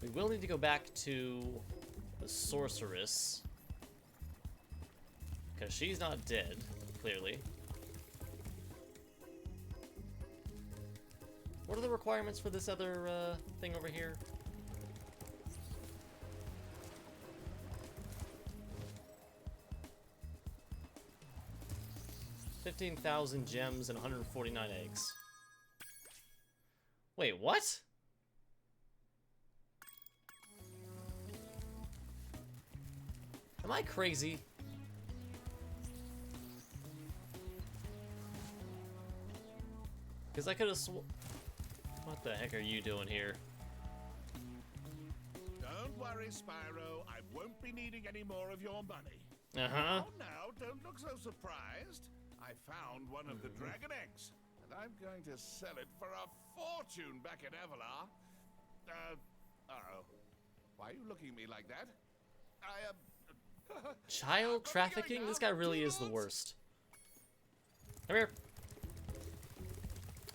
We will need to go back to the Sorceress, because she's not dead, clearly. What are the requirements for this other thing over here? $15,000 gems and 149 eggs. Wait, what? Am I crazy? Because I could have What the heck are you doing here? Don't worry, Spyro. I won't be needing any more of your money. Uh-huh. Now, don't look so surprised. I found one of the dragon eggs, and I'm going to sell it for a fortune back at Evolar. Uh-oh. Why are you looking at me like that? Child trafficking? This guy really is the worst. Come here.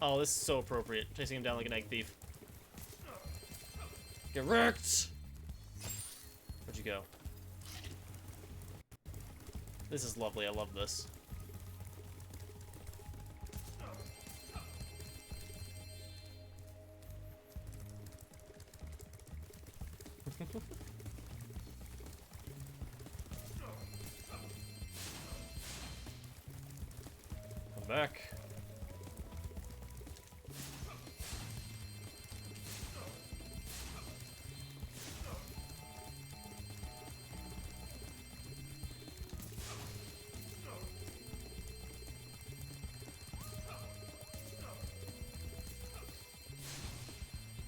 Oh, this is so appropriate. Chasing him down like an egg thief. Get wrecked! Where'd you go? This is lovely. I love this. Come back.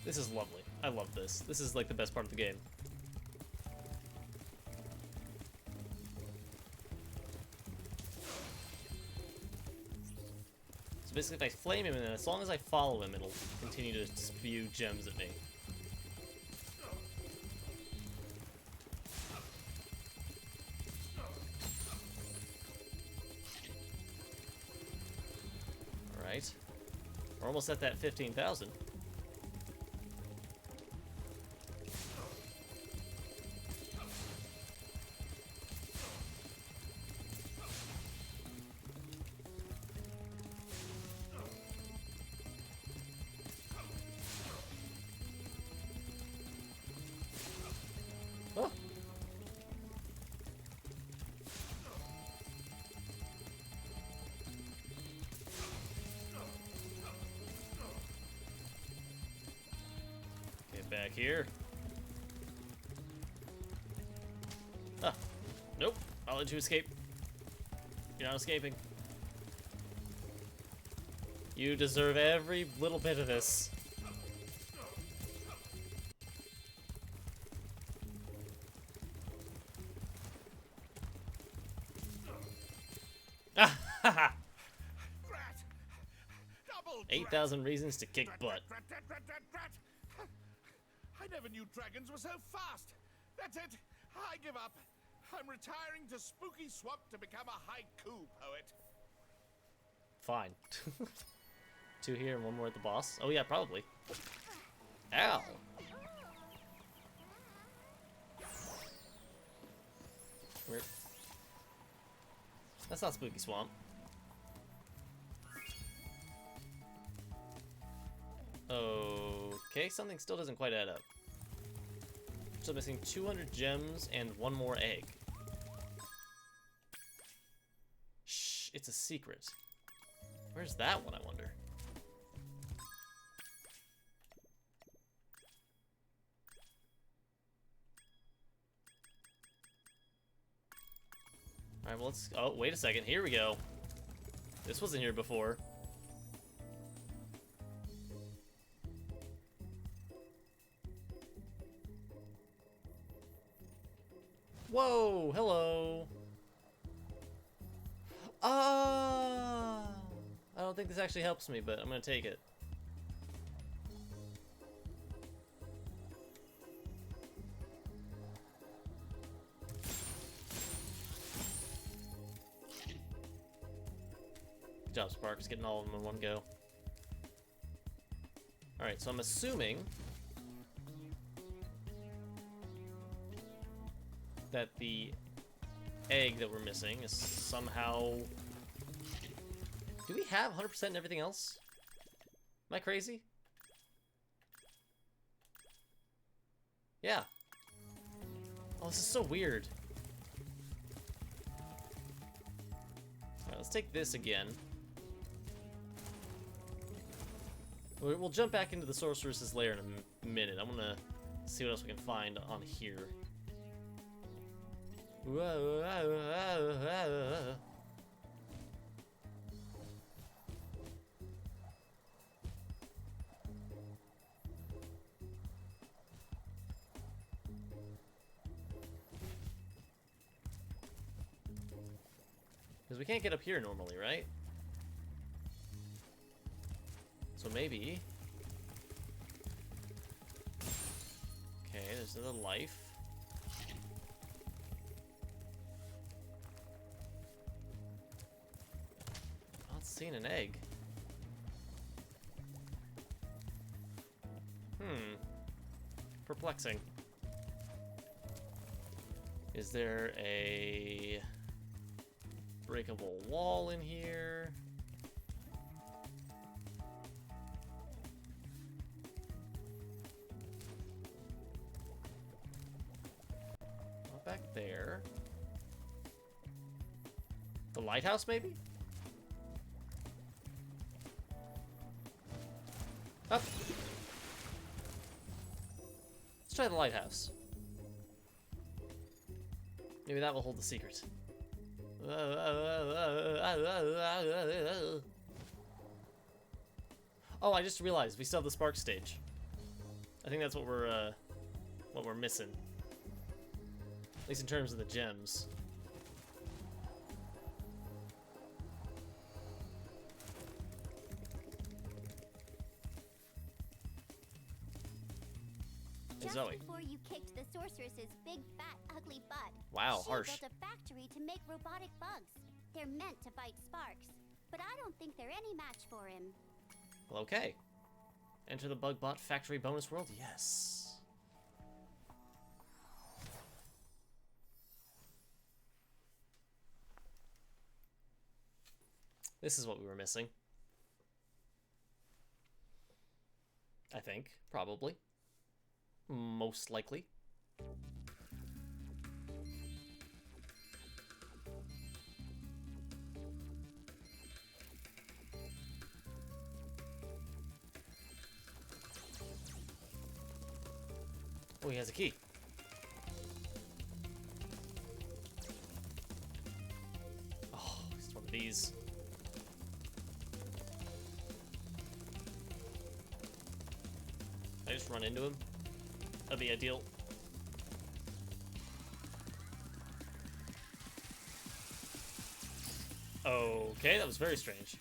This is lovely. I love this. This is like the best part of the game. So basically if I flame him, and then as long as I follow him, it'll continue to spew gems at me. Alright. We're almost at that 15,000. Back here. Ah, nope. I'll let you escape. You're not escaping. You deserve every little bit of this. Haha. Drat! Double 8,000 reasons to kick butt. drat, drat, drat, drat, drat. I never knew dragons were so fast. That's it. I give up. I'm retiring to Spooky Swamp to become a haiku poet. Fine. 2 here and 1 more at the boss. Oh yeah, probably. Ow. Where? That's not Spooky Swamp. Okay, something still doesn't quite add up. Still missing 200 gems and 1 more egg. Shh, it's a secret. Where's that one, I wonder? Alright, well let's... Oh, wait a second. Here we go. This wasn't here before. Whoa! Hello! Ah! I don't think this actually helps me, but I'm gonna take it. Good job, Sparks, getting all of them in one go. Alright, so I'm assuming that the egg that we're missing is somehow... Do we have 100% and everything else? Am I crazy? Yeah. Oh, this is so weird. Alright, let's take this again. We'll jump back into the Sorceress's lair in a minute. I want to see what else we can find on here. Because we can't get up here normally, right? So maybe... Okay, there's another life. Not seeing an egg. Perplexing. Is there a breakable wall in here? Not back there. The lighthouse, maybe? Up. Let's try the lighthouse. Maybe that will hold the secret. Oh, I just realized we still have the spark stage. I think that's what we're missing. At least in terms of the gems. Just Zoe. before you kicked the sorceress's big, fat, ugly butt, Wow, she harsh. built a factory to make robotic bugs. They're meant to fight Sparks, but I don't think they're any match for him. Well, okay. Enter the Bugbot factory bonus world? Yes. This is what we were missing. I think, probably. Most likely. Oh, he has a key. Oh, it's one of these. I just run into him. That'd be ideal. Okay, that was very strange.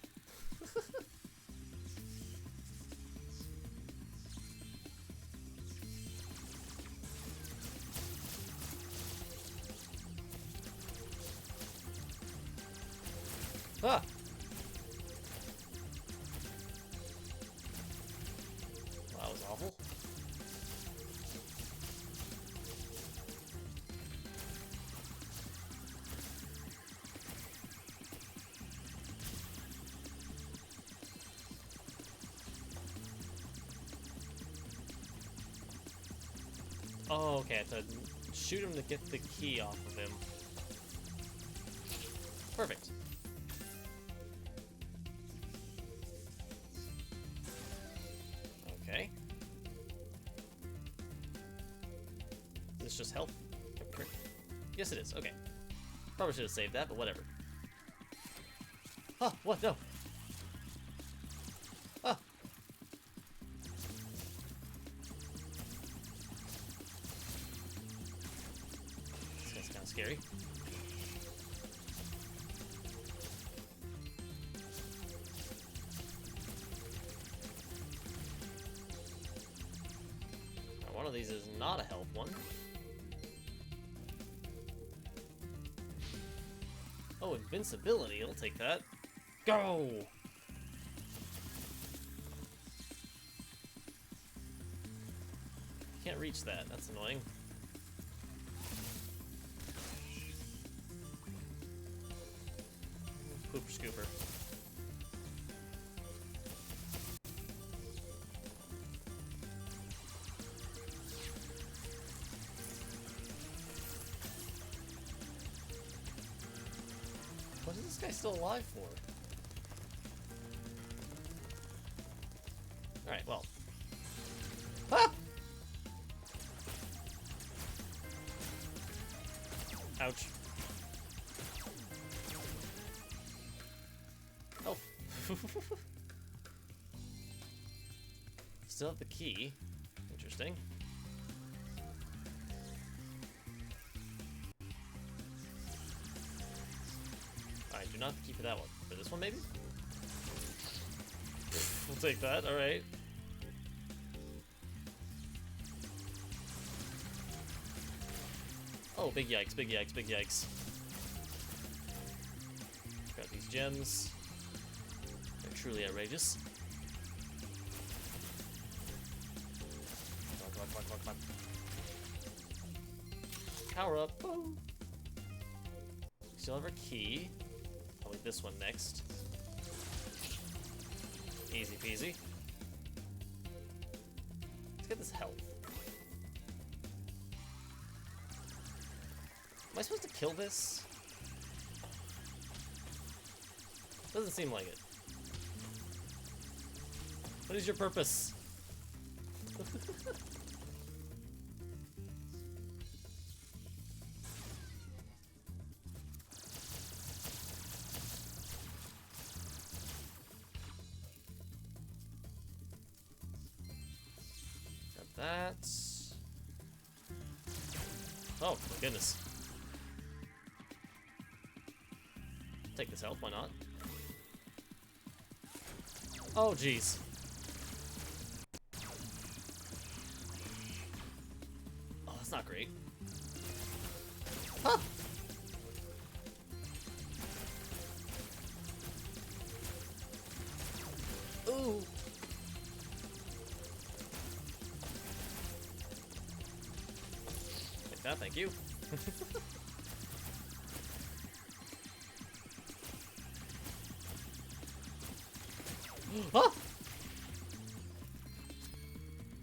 Ah! That was awful. Oh, okay, I have to shoot him to get the key off of him. Perfect. Okay. Is this just health? Yes, it is. Okay. Probably should have saved that, but whatever. Oh, what? No. Ah. This guy's kind of scary. Now, one of these is not a health one. Oh, invincibility. I'll take that. Go! Can't reach that. That's annoying. Pooper scooper. What is this guy still alive for? Alright, well. Ah! Ouch. Oh. Still have the key. Interesting. Alright, do not keep for that one. For this one, maybe? We'll take that, alright. Oh, big yikes, big yikes, big yikes. Got these gems. They're truly outrageous. Come on, come on, come on, come on, come on. Power up. Boom. Still have our key. Probably this one next. Easy peasy. Let's get this health. Am I supposed to kill this? Doesn't seem like it. What is your purpose? Got that. Oh, my goodness. Take this health, why not? Oh, jeez. Oh, that's not great. Huh! Ooh. Take that, thank you. Ah!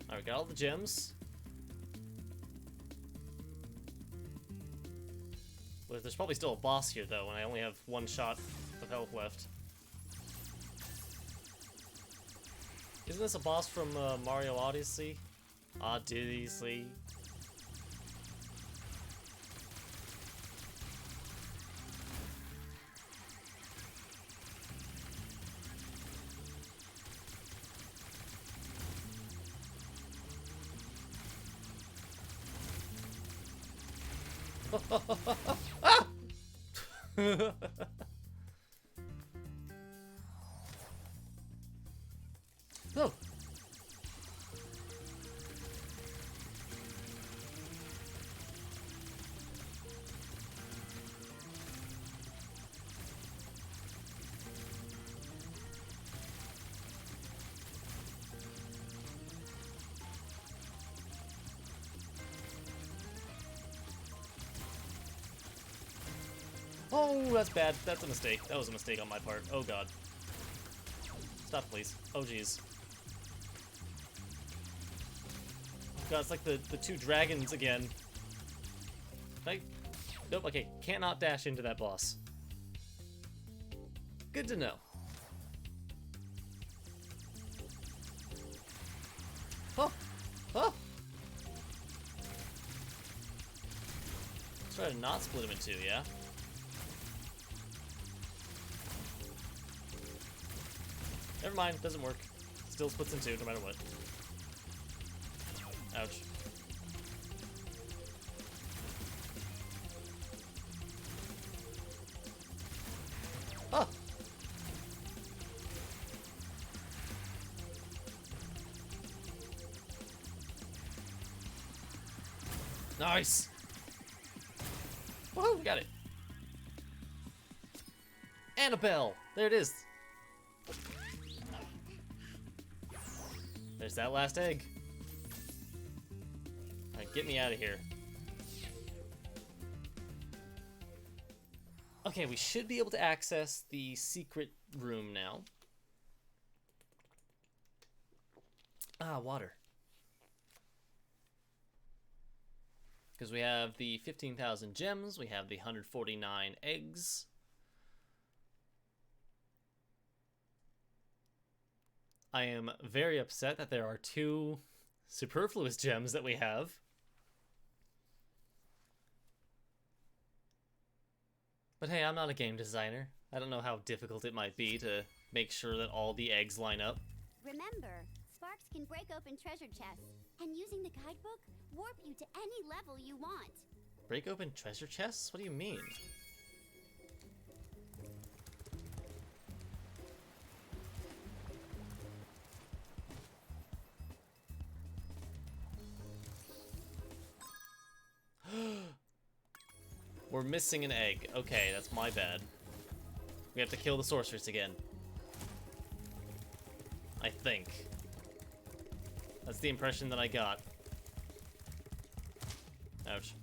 Alright, got all the gems. Well, there's probably still a boss here, though, and I only have one shot of health left. Isn't this a boss from Mario Odyssey? Odyssey. Oh, that's bad. That's a mistake. That was a mistake on my part. Oh god. Stop, please. Oh jeez. God, it's like the two dragons again. Nope, okay. Cannot dash into that boss. Good to know. Oh! Oh! Try to not split him in two, yeah? Never mind, doesn't work. Still splits in two, no matter what. Ouch. Oh! Nice! Woohoo, we got it! And a bell! There it is! There's that last egg. Alright, get me out of here. Okay, we should be able to access the secret room now. Ah, water. Because we have the 15,000 gems, we have the 149 eggs. I am very upset that there are 2 superfluous gems that we have. But hey, I'm not a game designer. I don't know how difficult it might be to make sure that all the eggs line up. Remember, sparks can break open treasure chests, and using the guidebook, warp you to any level you want. Break open treasure chests? What do you mean? We're missing an egg. Okay, that's my bad. We have to kill the sorceress again. I think. That's the impression that I got. Ouch.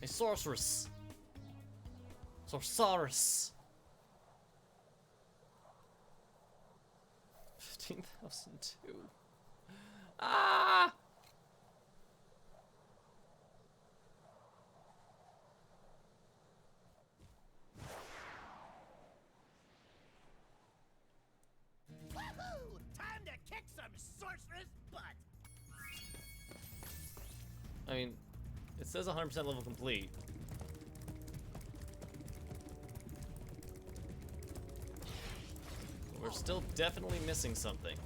A sorceress. Sorceress. 15,002. Ah! Woohoo! Time to kick some sorceress butt! I mean, it says 100% level complete. We're still definitely missing something.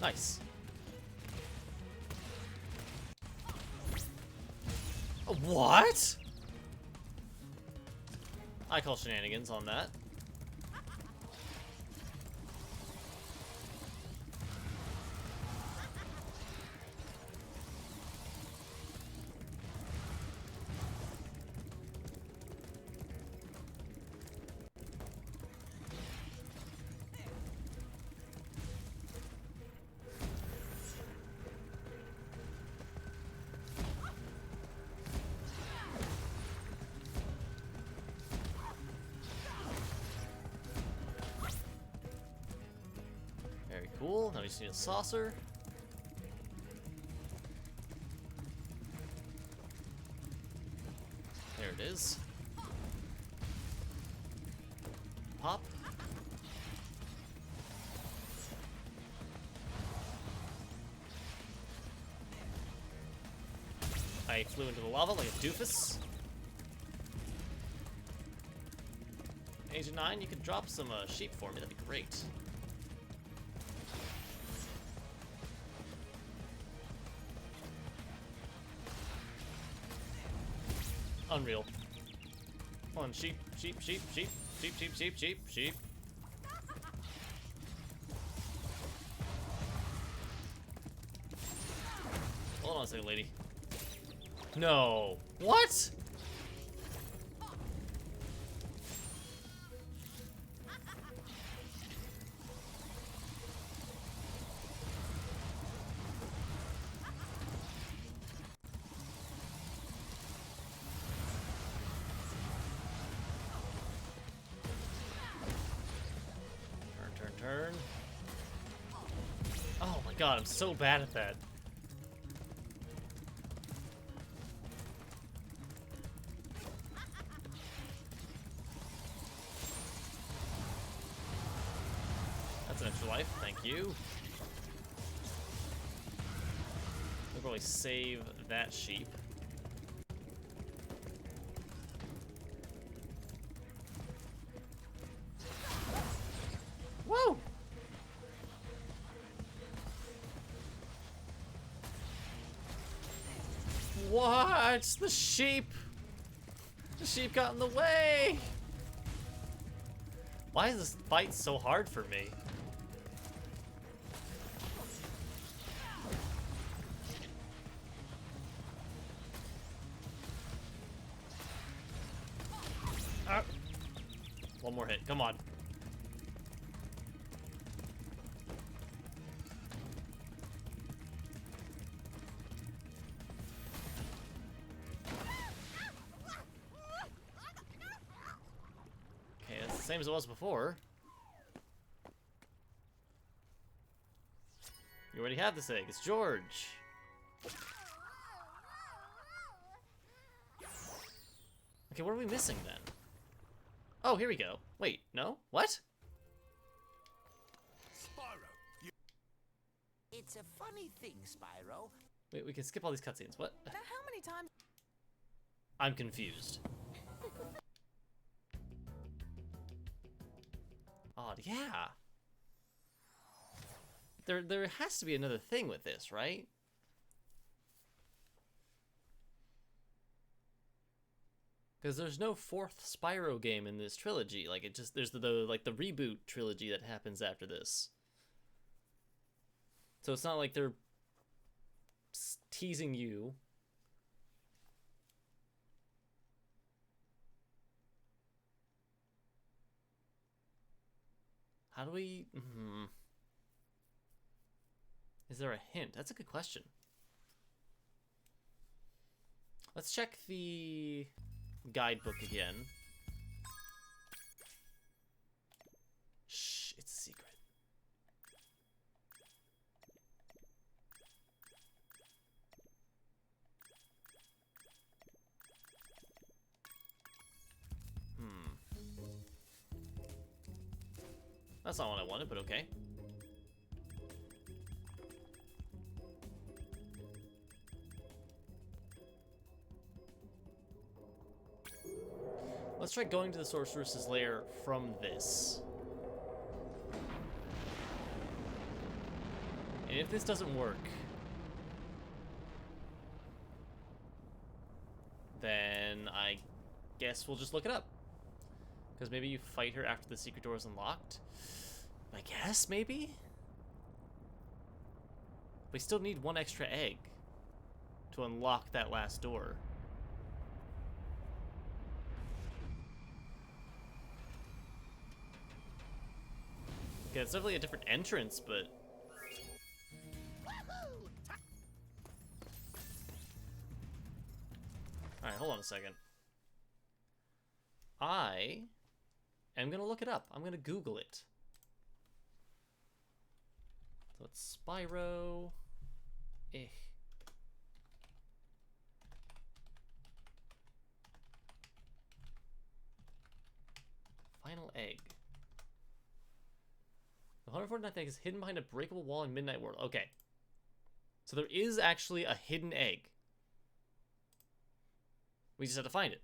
Nice. What? I call shenanigans on that. Very cool. Now we just need a saucer. There it is. Pop. I flew into the lava like a doofus. Agent 9, you could drop some sheep for me, that'd be great. Unreal. Come on, sheep, sheep, sheep, sheep, sheep, sheep, sheep, sheep, sheep. on a second, lady. No. What? Turn. Oh my god, I'm so bad at that. That's an extra life, thank you. We'll probably save that sheep. Woo! What? The sheep! The sheep got in the way! Why is this fight so hard for me? Ah. One more hit, come on. Same as it was before. You already have this egg. It's George. Okay, what are we missing then? Oh, here we go. Wait, no? What? Spyro, it's a funny thing, Spyro. Wait, we can skip all these cutscenes. What? Now, how many times? I'm confused. Odd, yeah. There has to be another thing with this, right? Because there's no fourth Spyro game in this trilogy. Like it just there's the like the reboot trilogy that happens after this. So it's not like they're teasing you. How do we... Is there a hint? That's a good question. Let's check the guidebook again. Shh, it's a secret. That's not what I wanted, but okay. Let's try going to the Sorceress's lair from this. And if this doesn't work, then I guess we'll just look it up. Because maybe you fight her after the secret door is unlocked. I guess, maybe? We still need one extra egg to unlock that last door. Okay, it's definitely a different entrance, but... Alright, hold on a second. I am gonna look it up. I'm gonna Google it. So it's Spyro. Final egg. The 149th egg is hidden behind a breakable wall in Midnight World. Okay. So there is actually a hidden egg. We just have to find it.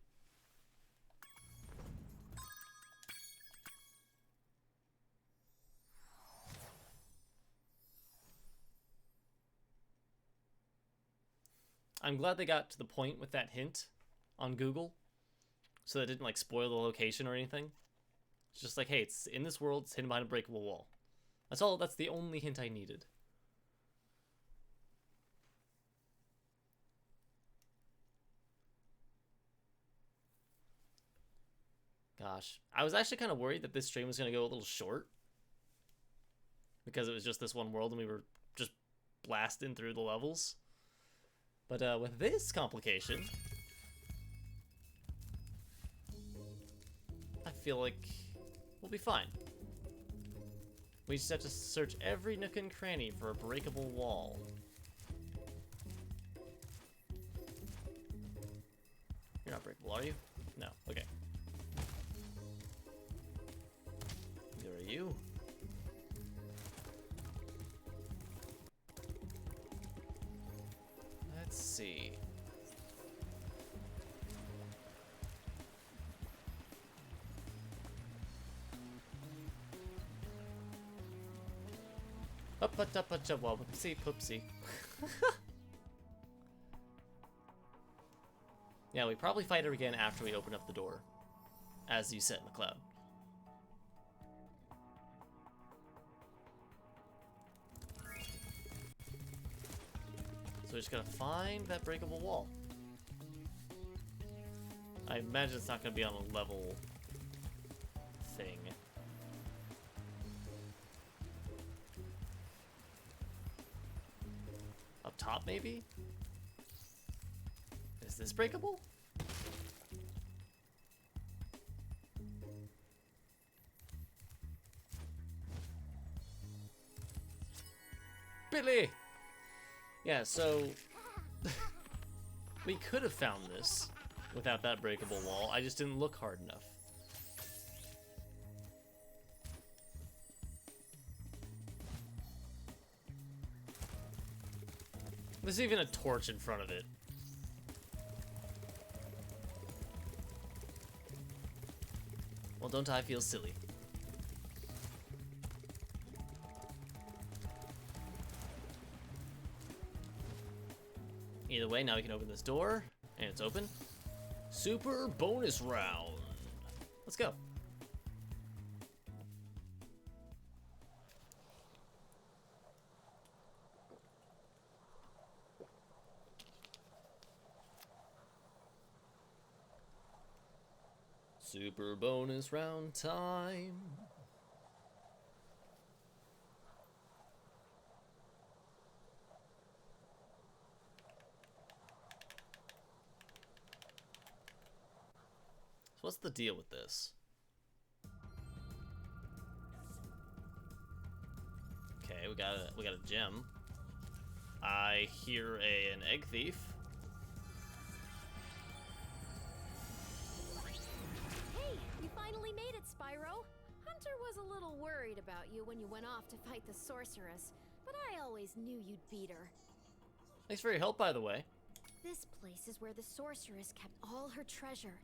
I'm glad they got to the point with that hint on Google, so that it didn't like spoil the location or anything. It's just like, hey, it's in this world, it's hidden behind a breakable wall. That's all. That's the only hint I needed. Gosh, I was actually kind of worried that this stream was going to go a little short because it was just this one world and we were just blasting through the levels. But with this complication, I feel like we'll be fine. We just have to search every nook and cranny for a breakable wall. You're not breakable, are you? No, okay. Neither are you. Let's see. Up, whoopsie, poopsie. Yeah, we probably fight her again after we open up the door, as you said, McLeod. So we just gotta find that breakable wall. I imagine it's not gonna be on a level thing. Up top, maybe? Is this breakable? Billy! Yeah, so we could have found this without that breakable wall. I just didn't look hard enough. There's even a torch in front of it. Well, don't I feel silly? Either way, now we can open this door, and it's open. Super bonus round. Let's go. Super bonus round time. So what's the deal with this? Okay, we got a gem. I hear an egg thief. Hey, you finally made it, Spyro. Hunter was a little worried about you when you went off to fight the Sorceress, but I always knew you'd beat her. Thanks for your help, by the way. This place is where the Sorceress kept all her treasure.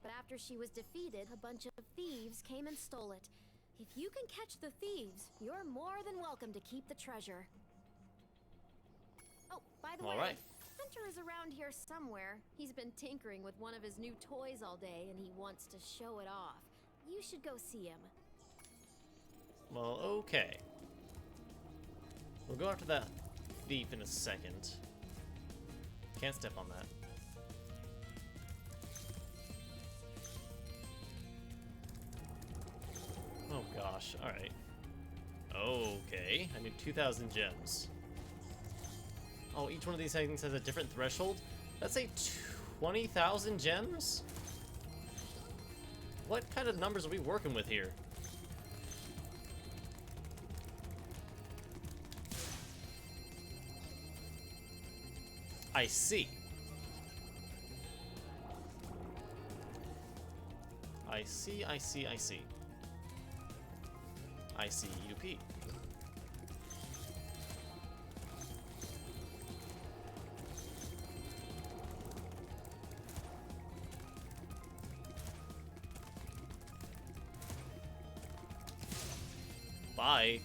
But after she was defeated, a bunch of thieves came and stole it. If you can catch the thieves, you're more than welcome to keep the treasure. Oh, by the way, right. Hunter is around here somewhere. He's been tinkering with one of his new toys all day, and he wants to show it off. You should go see him. Well, okay. We'll go after that thief in a second. Can't step on that. Oh gosh, alright. Okay, I need 2,000 gems. Oh, each one of these things has a different threshold? That's a 20,000 gems? What kind of numbers are we working with here? I see. I see. ICUP. Bye.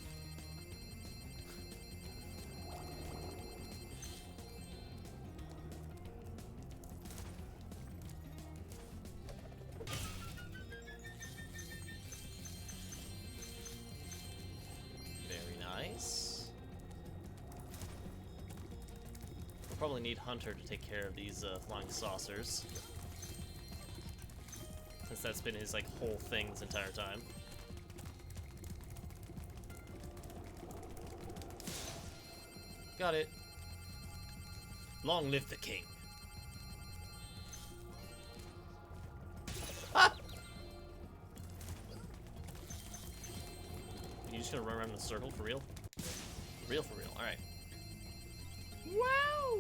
Probably need Hunter to take care of these flying saucers, since that's been his, like, whole thing this entire time. Got it. Long live the king. Ah! You just gonna run around in a circle for real? For real, alright. Wow!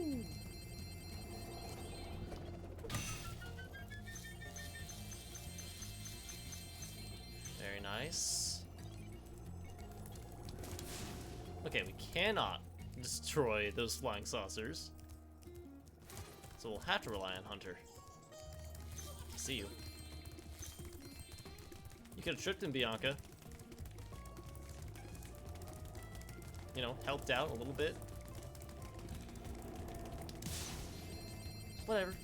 Very nice. Okay, we cannot destroy those flying saucers. So we'll have to rely on Hunter. See you. You could have tricked him, Bianca. You know, helped out a little bit. Whatever.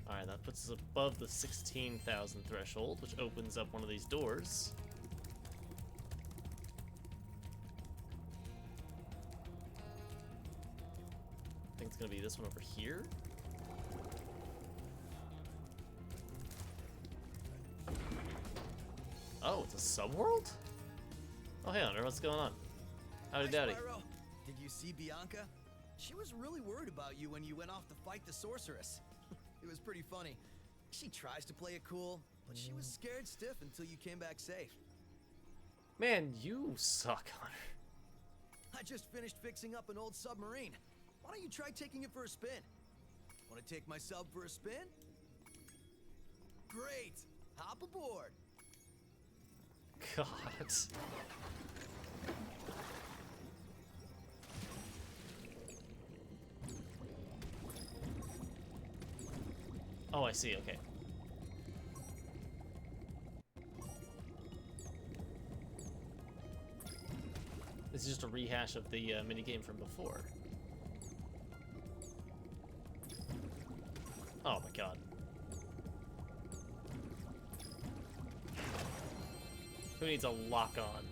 Alright, that puts us above the 16,000 threshold, which opens up one of these doors. I think it's gonna be this one over here. Oh, it's a subworld? Oh, hey, Hunter, what's going on? Howdy, daddy. Spyro. Did you see Bianca? She was really worried about you when you went off to fight the Sorceress. It was pretty funny. She tries to play it cool, but she was scared stiff until you came back safe. Man, you suck, Hunter. I just finished fixing up an old submarine. Why don't you try taking it for a spin? Want to take my sub for a spin? Great! Hop aboard! God. Oh, I see, okay. This is just a rehash of the minigame from before. Oh my god. Who needs a lock-on?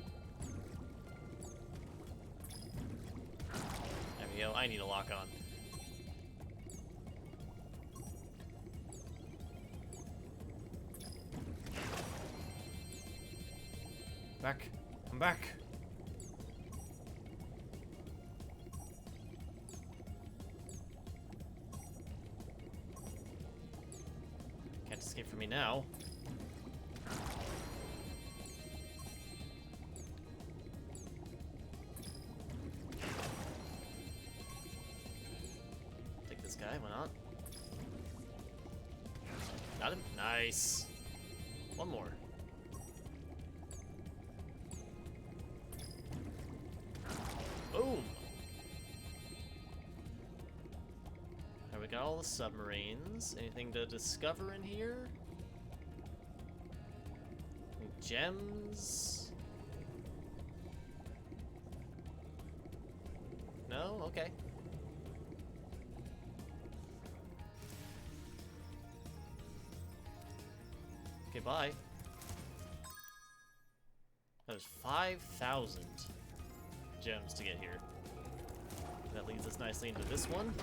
There we go, I need a lock-on. Back. Come back. Can't escape from me now. Take this guy, why not? Got him? Nice. One more. Boom! Alright, we got all the submarines. Anything to discover in here? Any gems? No? Okay. Okay, bye. There's 5,000 gems to get here. That leads us nicely into this one.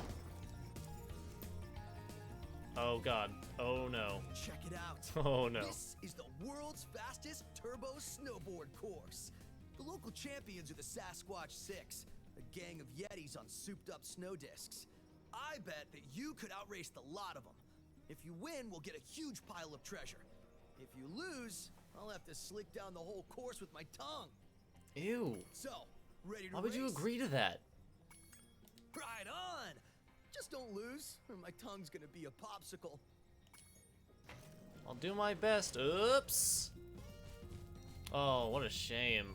Oh god. Oh no. Check it out. Oh no. This is the world's fastest turbo snowboard course. The local champions are the Sasquatch 6, a gang of Yetis on souped-up snow discs. I bet that you could outrace the lot of them. If you win, we'll get a huge pile of treasure. If you lose, I'll have to slick down the whole course with my tongue. Ew. So, ready to Why would you race? agree to that? Right on! Just don't lose, or my tongue's gonna be a popsicle. I'll do my best. Oops. Oh, what a shame.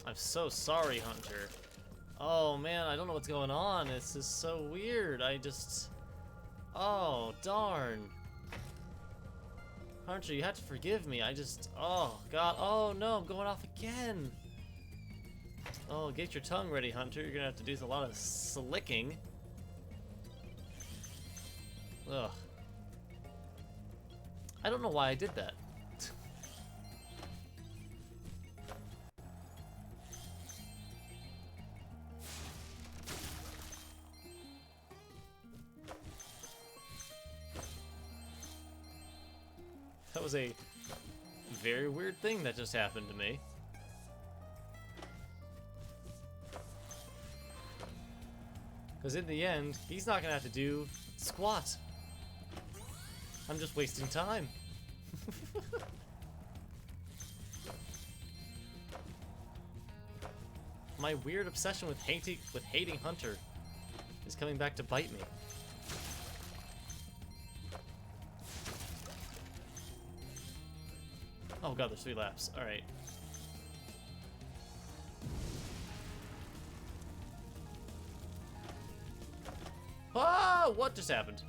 I'm so sorry, Hunter. Oh man, I don't know what's going on. This is so weird. Oh, darn. Hunter, you have to forgive me. Oh god. Oh no, I'm going off again. Oh, get your tongue ready, Hunter. You're gonna have to do a lot of slicking. Ugh. I don't know why I did that. That was a very weird thing that just happened to me. Because in the end, he's not gonna have to do squat. I'm just wasting time. My weird obsession with hating Hunter is coming back to bite me. Oh god, there's 3 laps. Alright. Ah! What just happened?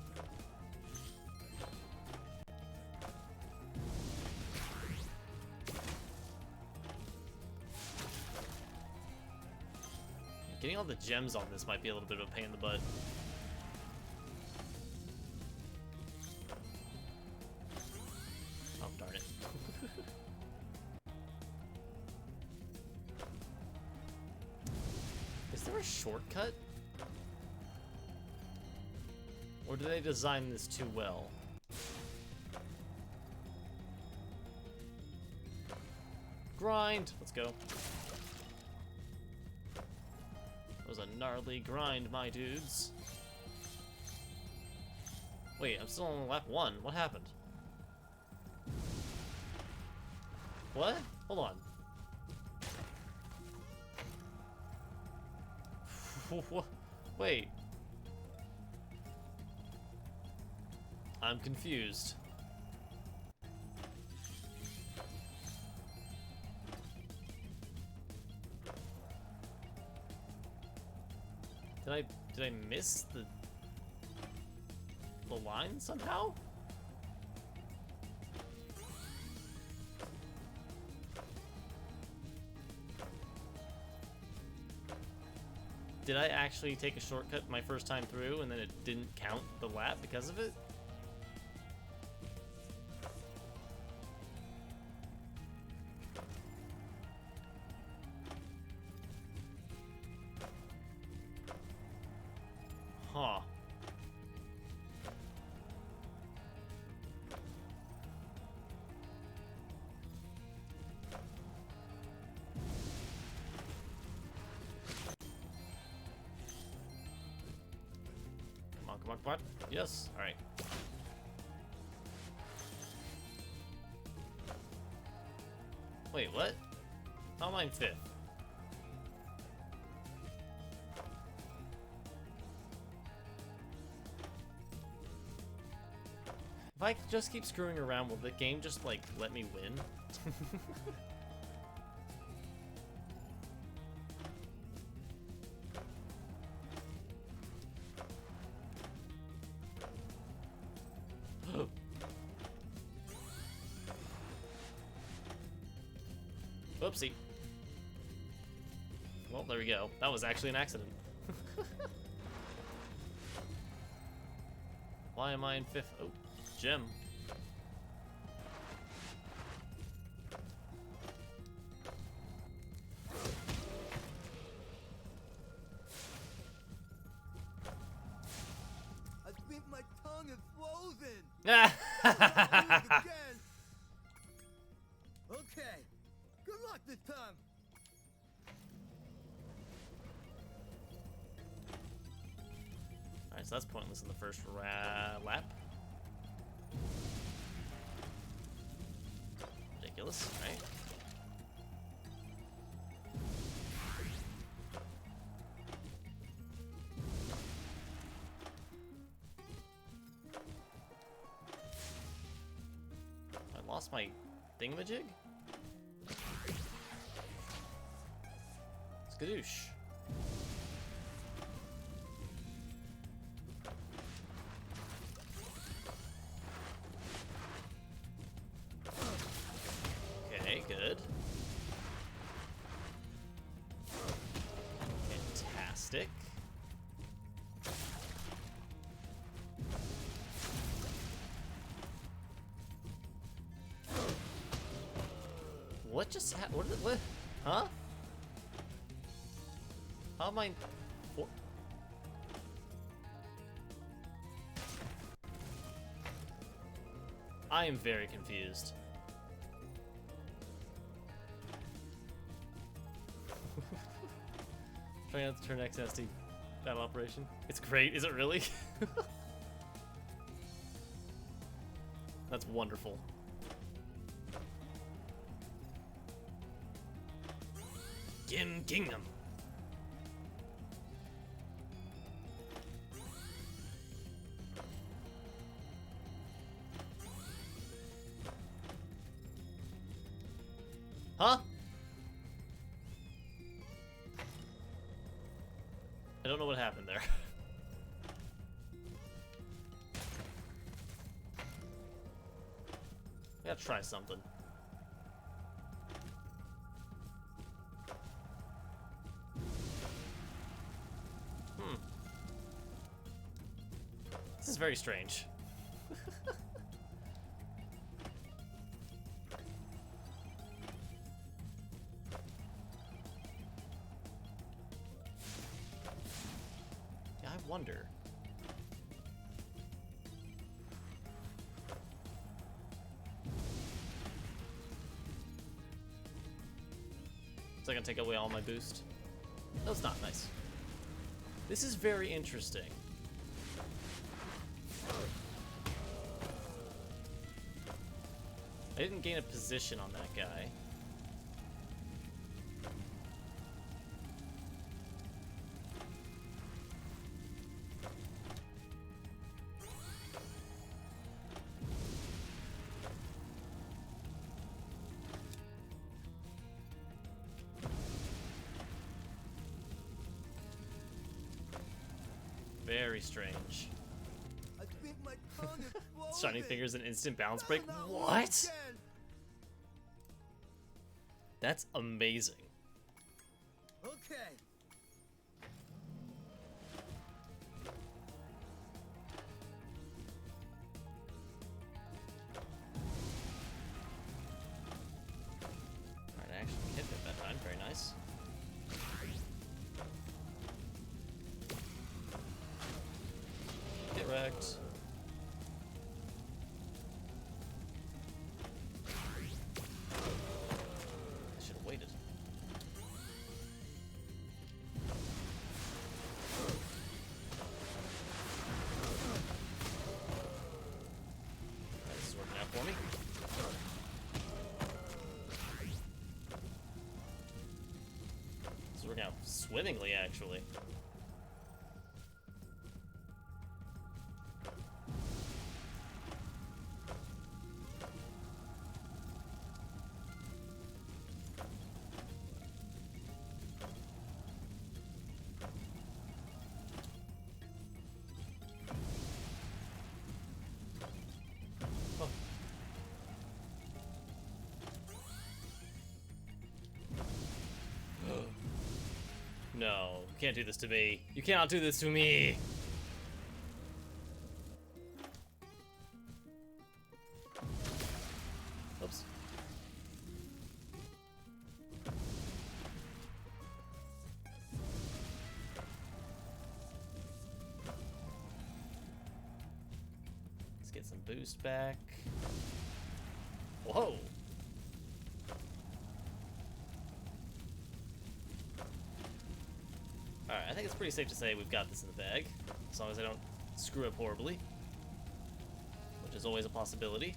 Getting all the gems on this might be a little bit of a pain in the butt. Oh, darn it. Is there a shortcut? Or do they design this too well? Grind! Let's go. That was a gnarly grind, my dudes. Wait, I'm still on lap 1. What happened? What? Hold on. Wait. I'm confused. Did I miss the line somehow? Did I actually take a shortcut my first time through and then it didn't count the lap because of it? Huh. Come on. Yes, alright. Wait, what? How am I in 5th? If I just keep screwing around, will the game just, like, let me win? Whoopsie. Well, there we go. That was actually an accident. Why am I in 5th? Oh, gem. I think my tongue is frozen. Okay. Good luck this time. Alright, so that's pointless in the first lap. Ridiculous, right? I lost my thingamajig? Skadoosh. Okay, good. Fantastic. What just happened? What? Huh? How am I? I am very confused. Trying out to turn XSD battle operation. It's great. Is it really? That's wonderful. Gim Kingdom. Huh? I don't know what happened there. I gotta try something. This is very strange. Yeah, I wonder. Is that gonna take away all my boost? No, it's not. Nice. This is very interesting. I didn't gain a position on that guy. Very strange. I think my tongue is Shining Fingers and instant bounce break? What? That's amazing. Okay. Alright, I actually hit it that time. Very nice. Get wrecked. I should have waited. This is working out for me. This is working out swimmingly, actually. No, you can't do this to me. You cannot do this to me. Oops. Let's get some boost back. Whoa. Alright, I think it's pretty safe to say we've got this in the bag. As long as I don't screw up horribly. Which is always a possibility.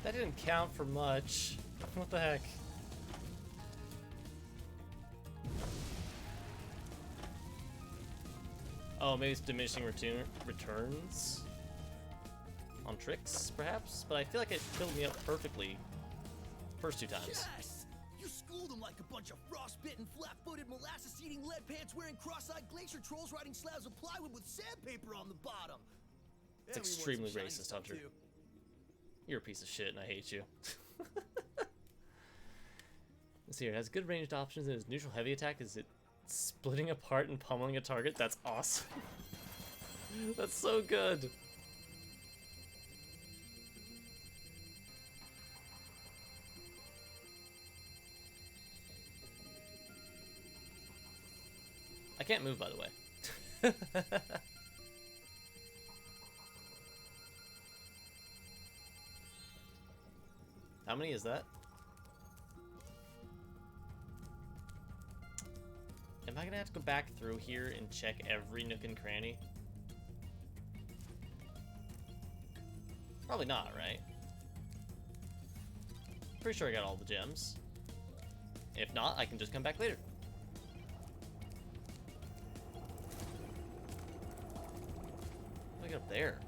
That didn't count for much. What the heck? Oh, maybe it's diminishing returns? On tricks, perhaps? But I feel like it filled me up perfectly first two times. Yes! You schooled them like a bunch of frostbitten, flat-footed, molasses-eating, lead-pants-wearing, cross-eyed glacier trolls riding slabs of plywood with sandpaper on the bottom. It's extremely racist, Hunter. You're a piece of shit and I hate you. Let's see here. It has good ranged options and its neutral heavy attack. Is it splitting apart and pummeling a target? That's awesome. That's so good. I can't move, by the way. How many is that? Am I gonna have to go back through here and check every nook and cranny? Probably not, right? Pretty sure I got all the gems. If not, I can just come back later. What do I get up there?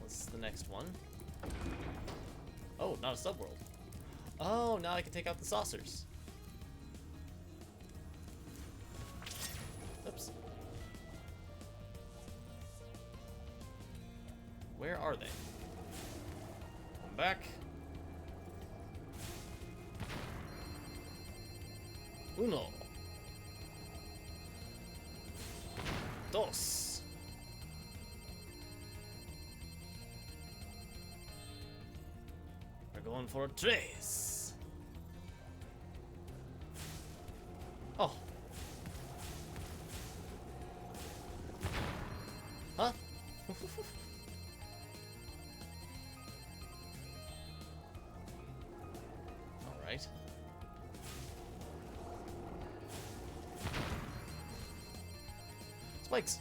What's the next one? Oh, not a subworld. Oh, now I can take out the saucers. Oops. Where are they? Come back. Uno. Dos. We're going for tres. Oh. Huh? All right. Spikes.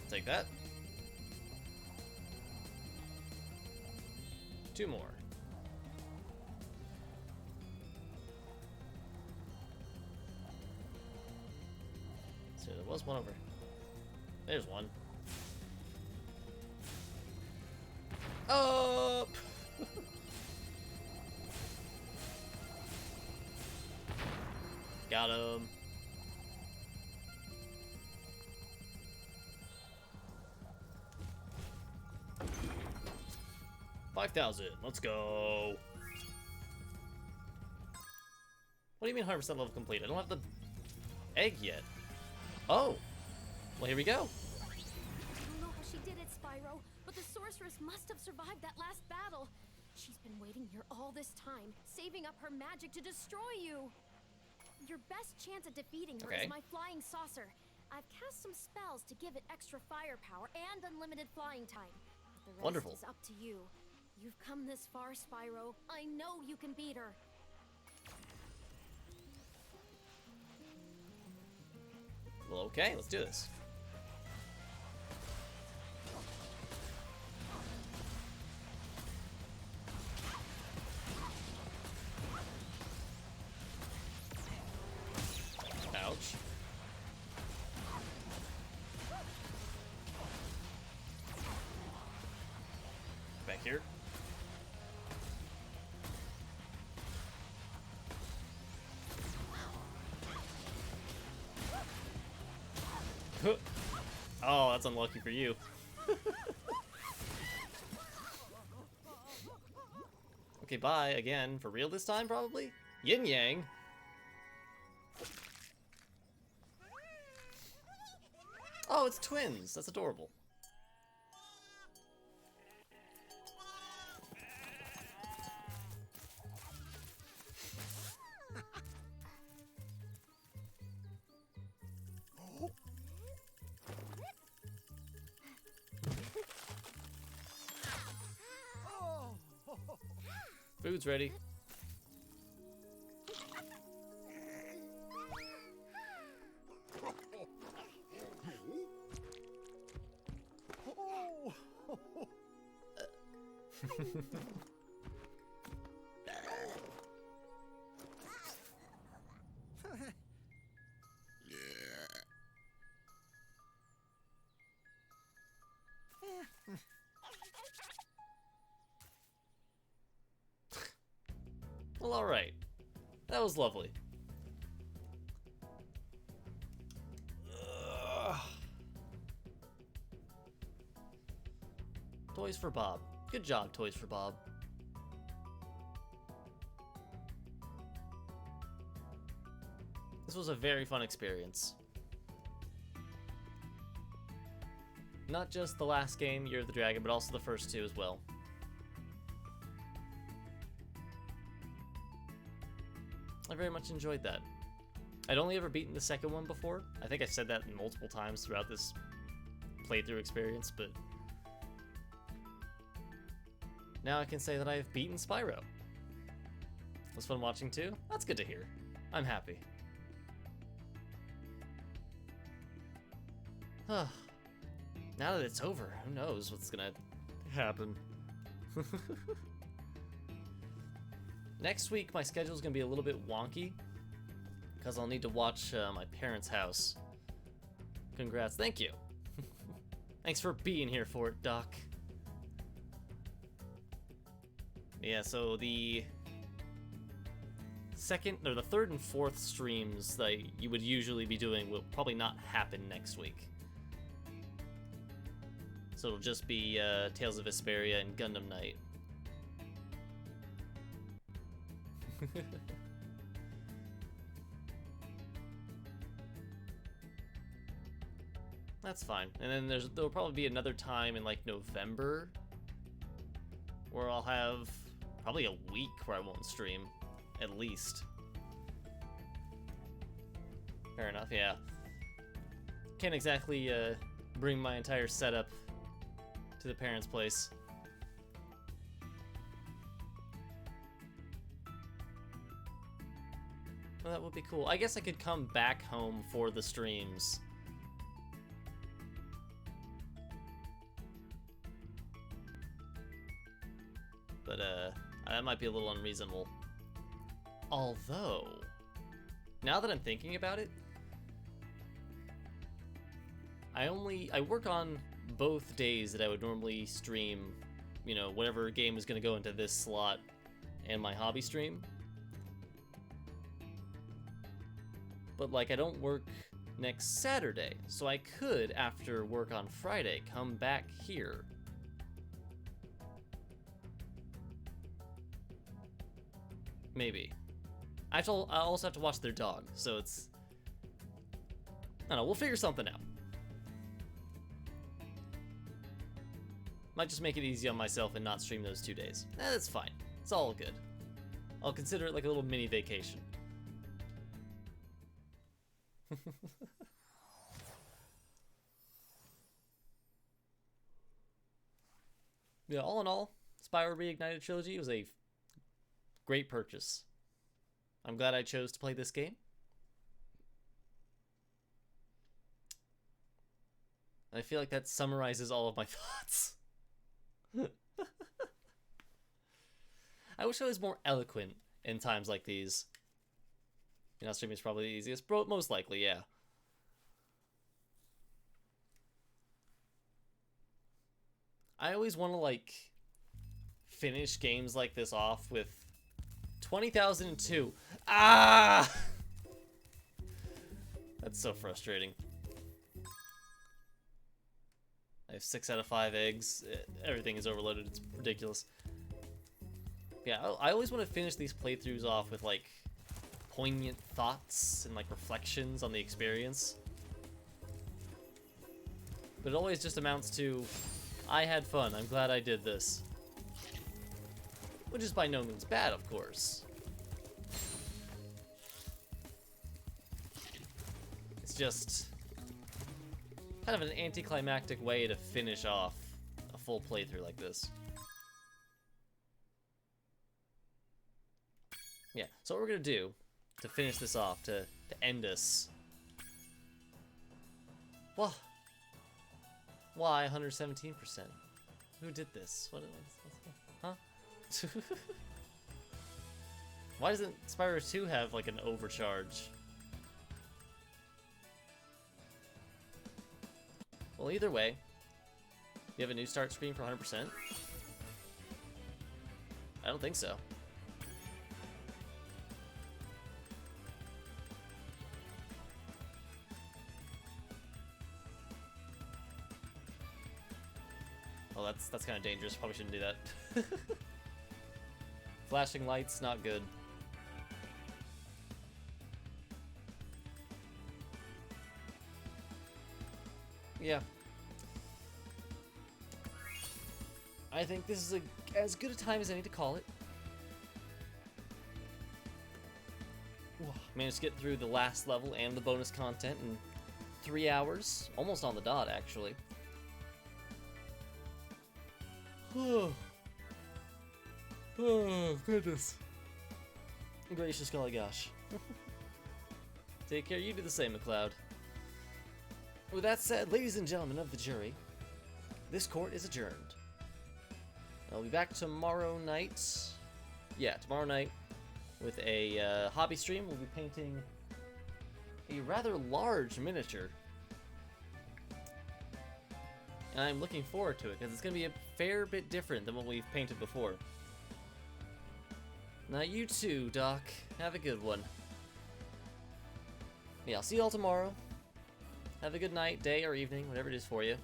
Take that. 2 more. So there was one over. There's one. Up. Got him. $5,000. Let's go. What do you mean 100% level complete? I don't have the egg yet. Oh. Well, here we go. I don't know how she did it, Spyro, but the Sorceress must have survived that last battle. She's been waiting here all this time, saving up her magic to destroy you. Your best chance at defeating her is my flying saucer. I've cast some spells to give it extra firepower and unlimited flying time. But the rest is up to you. You've come this far, Spyro. I know you can beat her. Well, okay, let's do this. Ouch. Back here. Oh, that's unlucky for you. Okay, bye again. For real this time, probably? Yin Yang. Oh, it's twins. That's adorable. Food's ready. Well, alright. That was lovely. Toys for Bob. Good job, Toys for Bob. This was a very fun experience. Not just the last game, Year of the Dragon, but also the first 2 as well. I very much enjoyed that. I'd only ever beaten the second one before. I think I said that multiple times throughout this playthrough experience, but now I can say that I've beaten Spyro. It was fun watching too. That's good to hear. I'm happy. Now that it's over, who knows what's gonna happen. Next week, my schedule's gonna be a little bit wonky because I'll need to watch my parents' house. Congrats, thank you. Thanks for being here for it, Doc. Yeah, so the third and fourth streams that you would usually be doing will probably not happen next week. So it'll just be Tales of Vesperia and Gundam Night. That's fine. And then there'll probably be another time in like November where I'll have probably a week where I won't stream, at least. Fair enough, yeah. Can't exactly bring my entire setup to the parents' place. Well, that would be cool. I guess I could come back home for the streams. But, that might be a little unreasonable. Although, now that I'm thinking about it, I work on both days that I would normally stream, you know, whatever game is going to go into this slot and my hobby stream. But, like, I don't work next Saturday, so I could, after work on Friday, come back here. Maybe. I also have to watch their dog, so it's... I don't know, we'll figure something out. Might just make it easy on myself and not stream those 2 days. That's fine. It's all good. I'll consider it like a little mini vacation. Yeah, all in all, Spyro Reignited Trilogy was a great purchase. I'm glad I chose to play this game. I feel like that summarizes all of my thoughts. I wish I was more eloquent in times like these. You know, streaming is probably the easiest, most likely, yeah. I always want to, like, finish games like this off with 20,002. Ah! That's so frustrating. I have 6 out of 5 eggs. Everything is overloaded. It's ridiculous. Yeah, I always want to finish these playthroughs off with, like, poignant thoughts and, like, reflections on the experience. But it always just amounts to, I had fun. I'm glad I did this. Which is by no means bad, of course. It's just kind of an anticlimactic way to finish off a full playthrough like this. Yeah, so what we're gonna do to finish this off, to end us. Well, why 117%? Who did this? What? Huh? Why doesn't Spyro 2 have like an overcharge? Well, either way, you have a new start screen for 100%? I don't think so. Well, that's kind of dangerous. Probably shouldn't do that. Flashing lights, not good. Yeah. I think this is as good a time as any to call it. Whoa. Managed to get through the last level and the bonus content in 3 hours. Almost on the dot, actually. Oh, goodness. Gracious golly gosh. Take care, you do the same, McLeod. With that said, ladies and gentlemen of the jury, this court is adjourned. I'll be back tomorrow night. Yeah, tomorrow night with a hobby stream. We'll be painting a rather large miniature. And I'm looking forward to it because it's going to be a fair bit different than what we've painted before. Now you too, Doc. Have a good one. Yeah, I'll see you all tomorrow. Have a good night, day, or evening, whatever it is for you.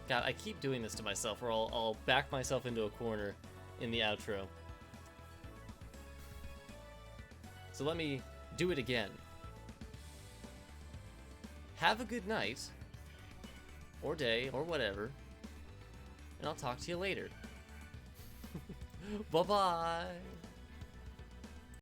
God, I keep doing this to myself, or I'll back myself into a corner in the outro. So let me do it again. Have a good night, or day, or whatever, and I'll talk to you later. Bye-bye!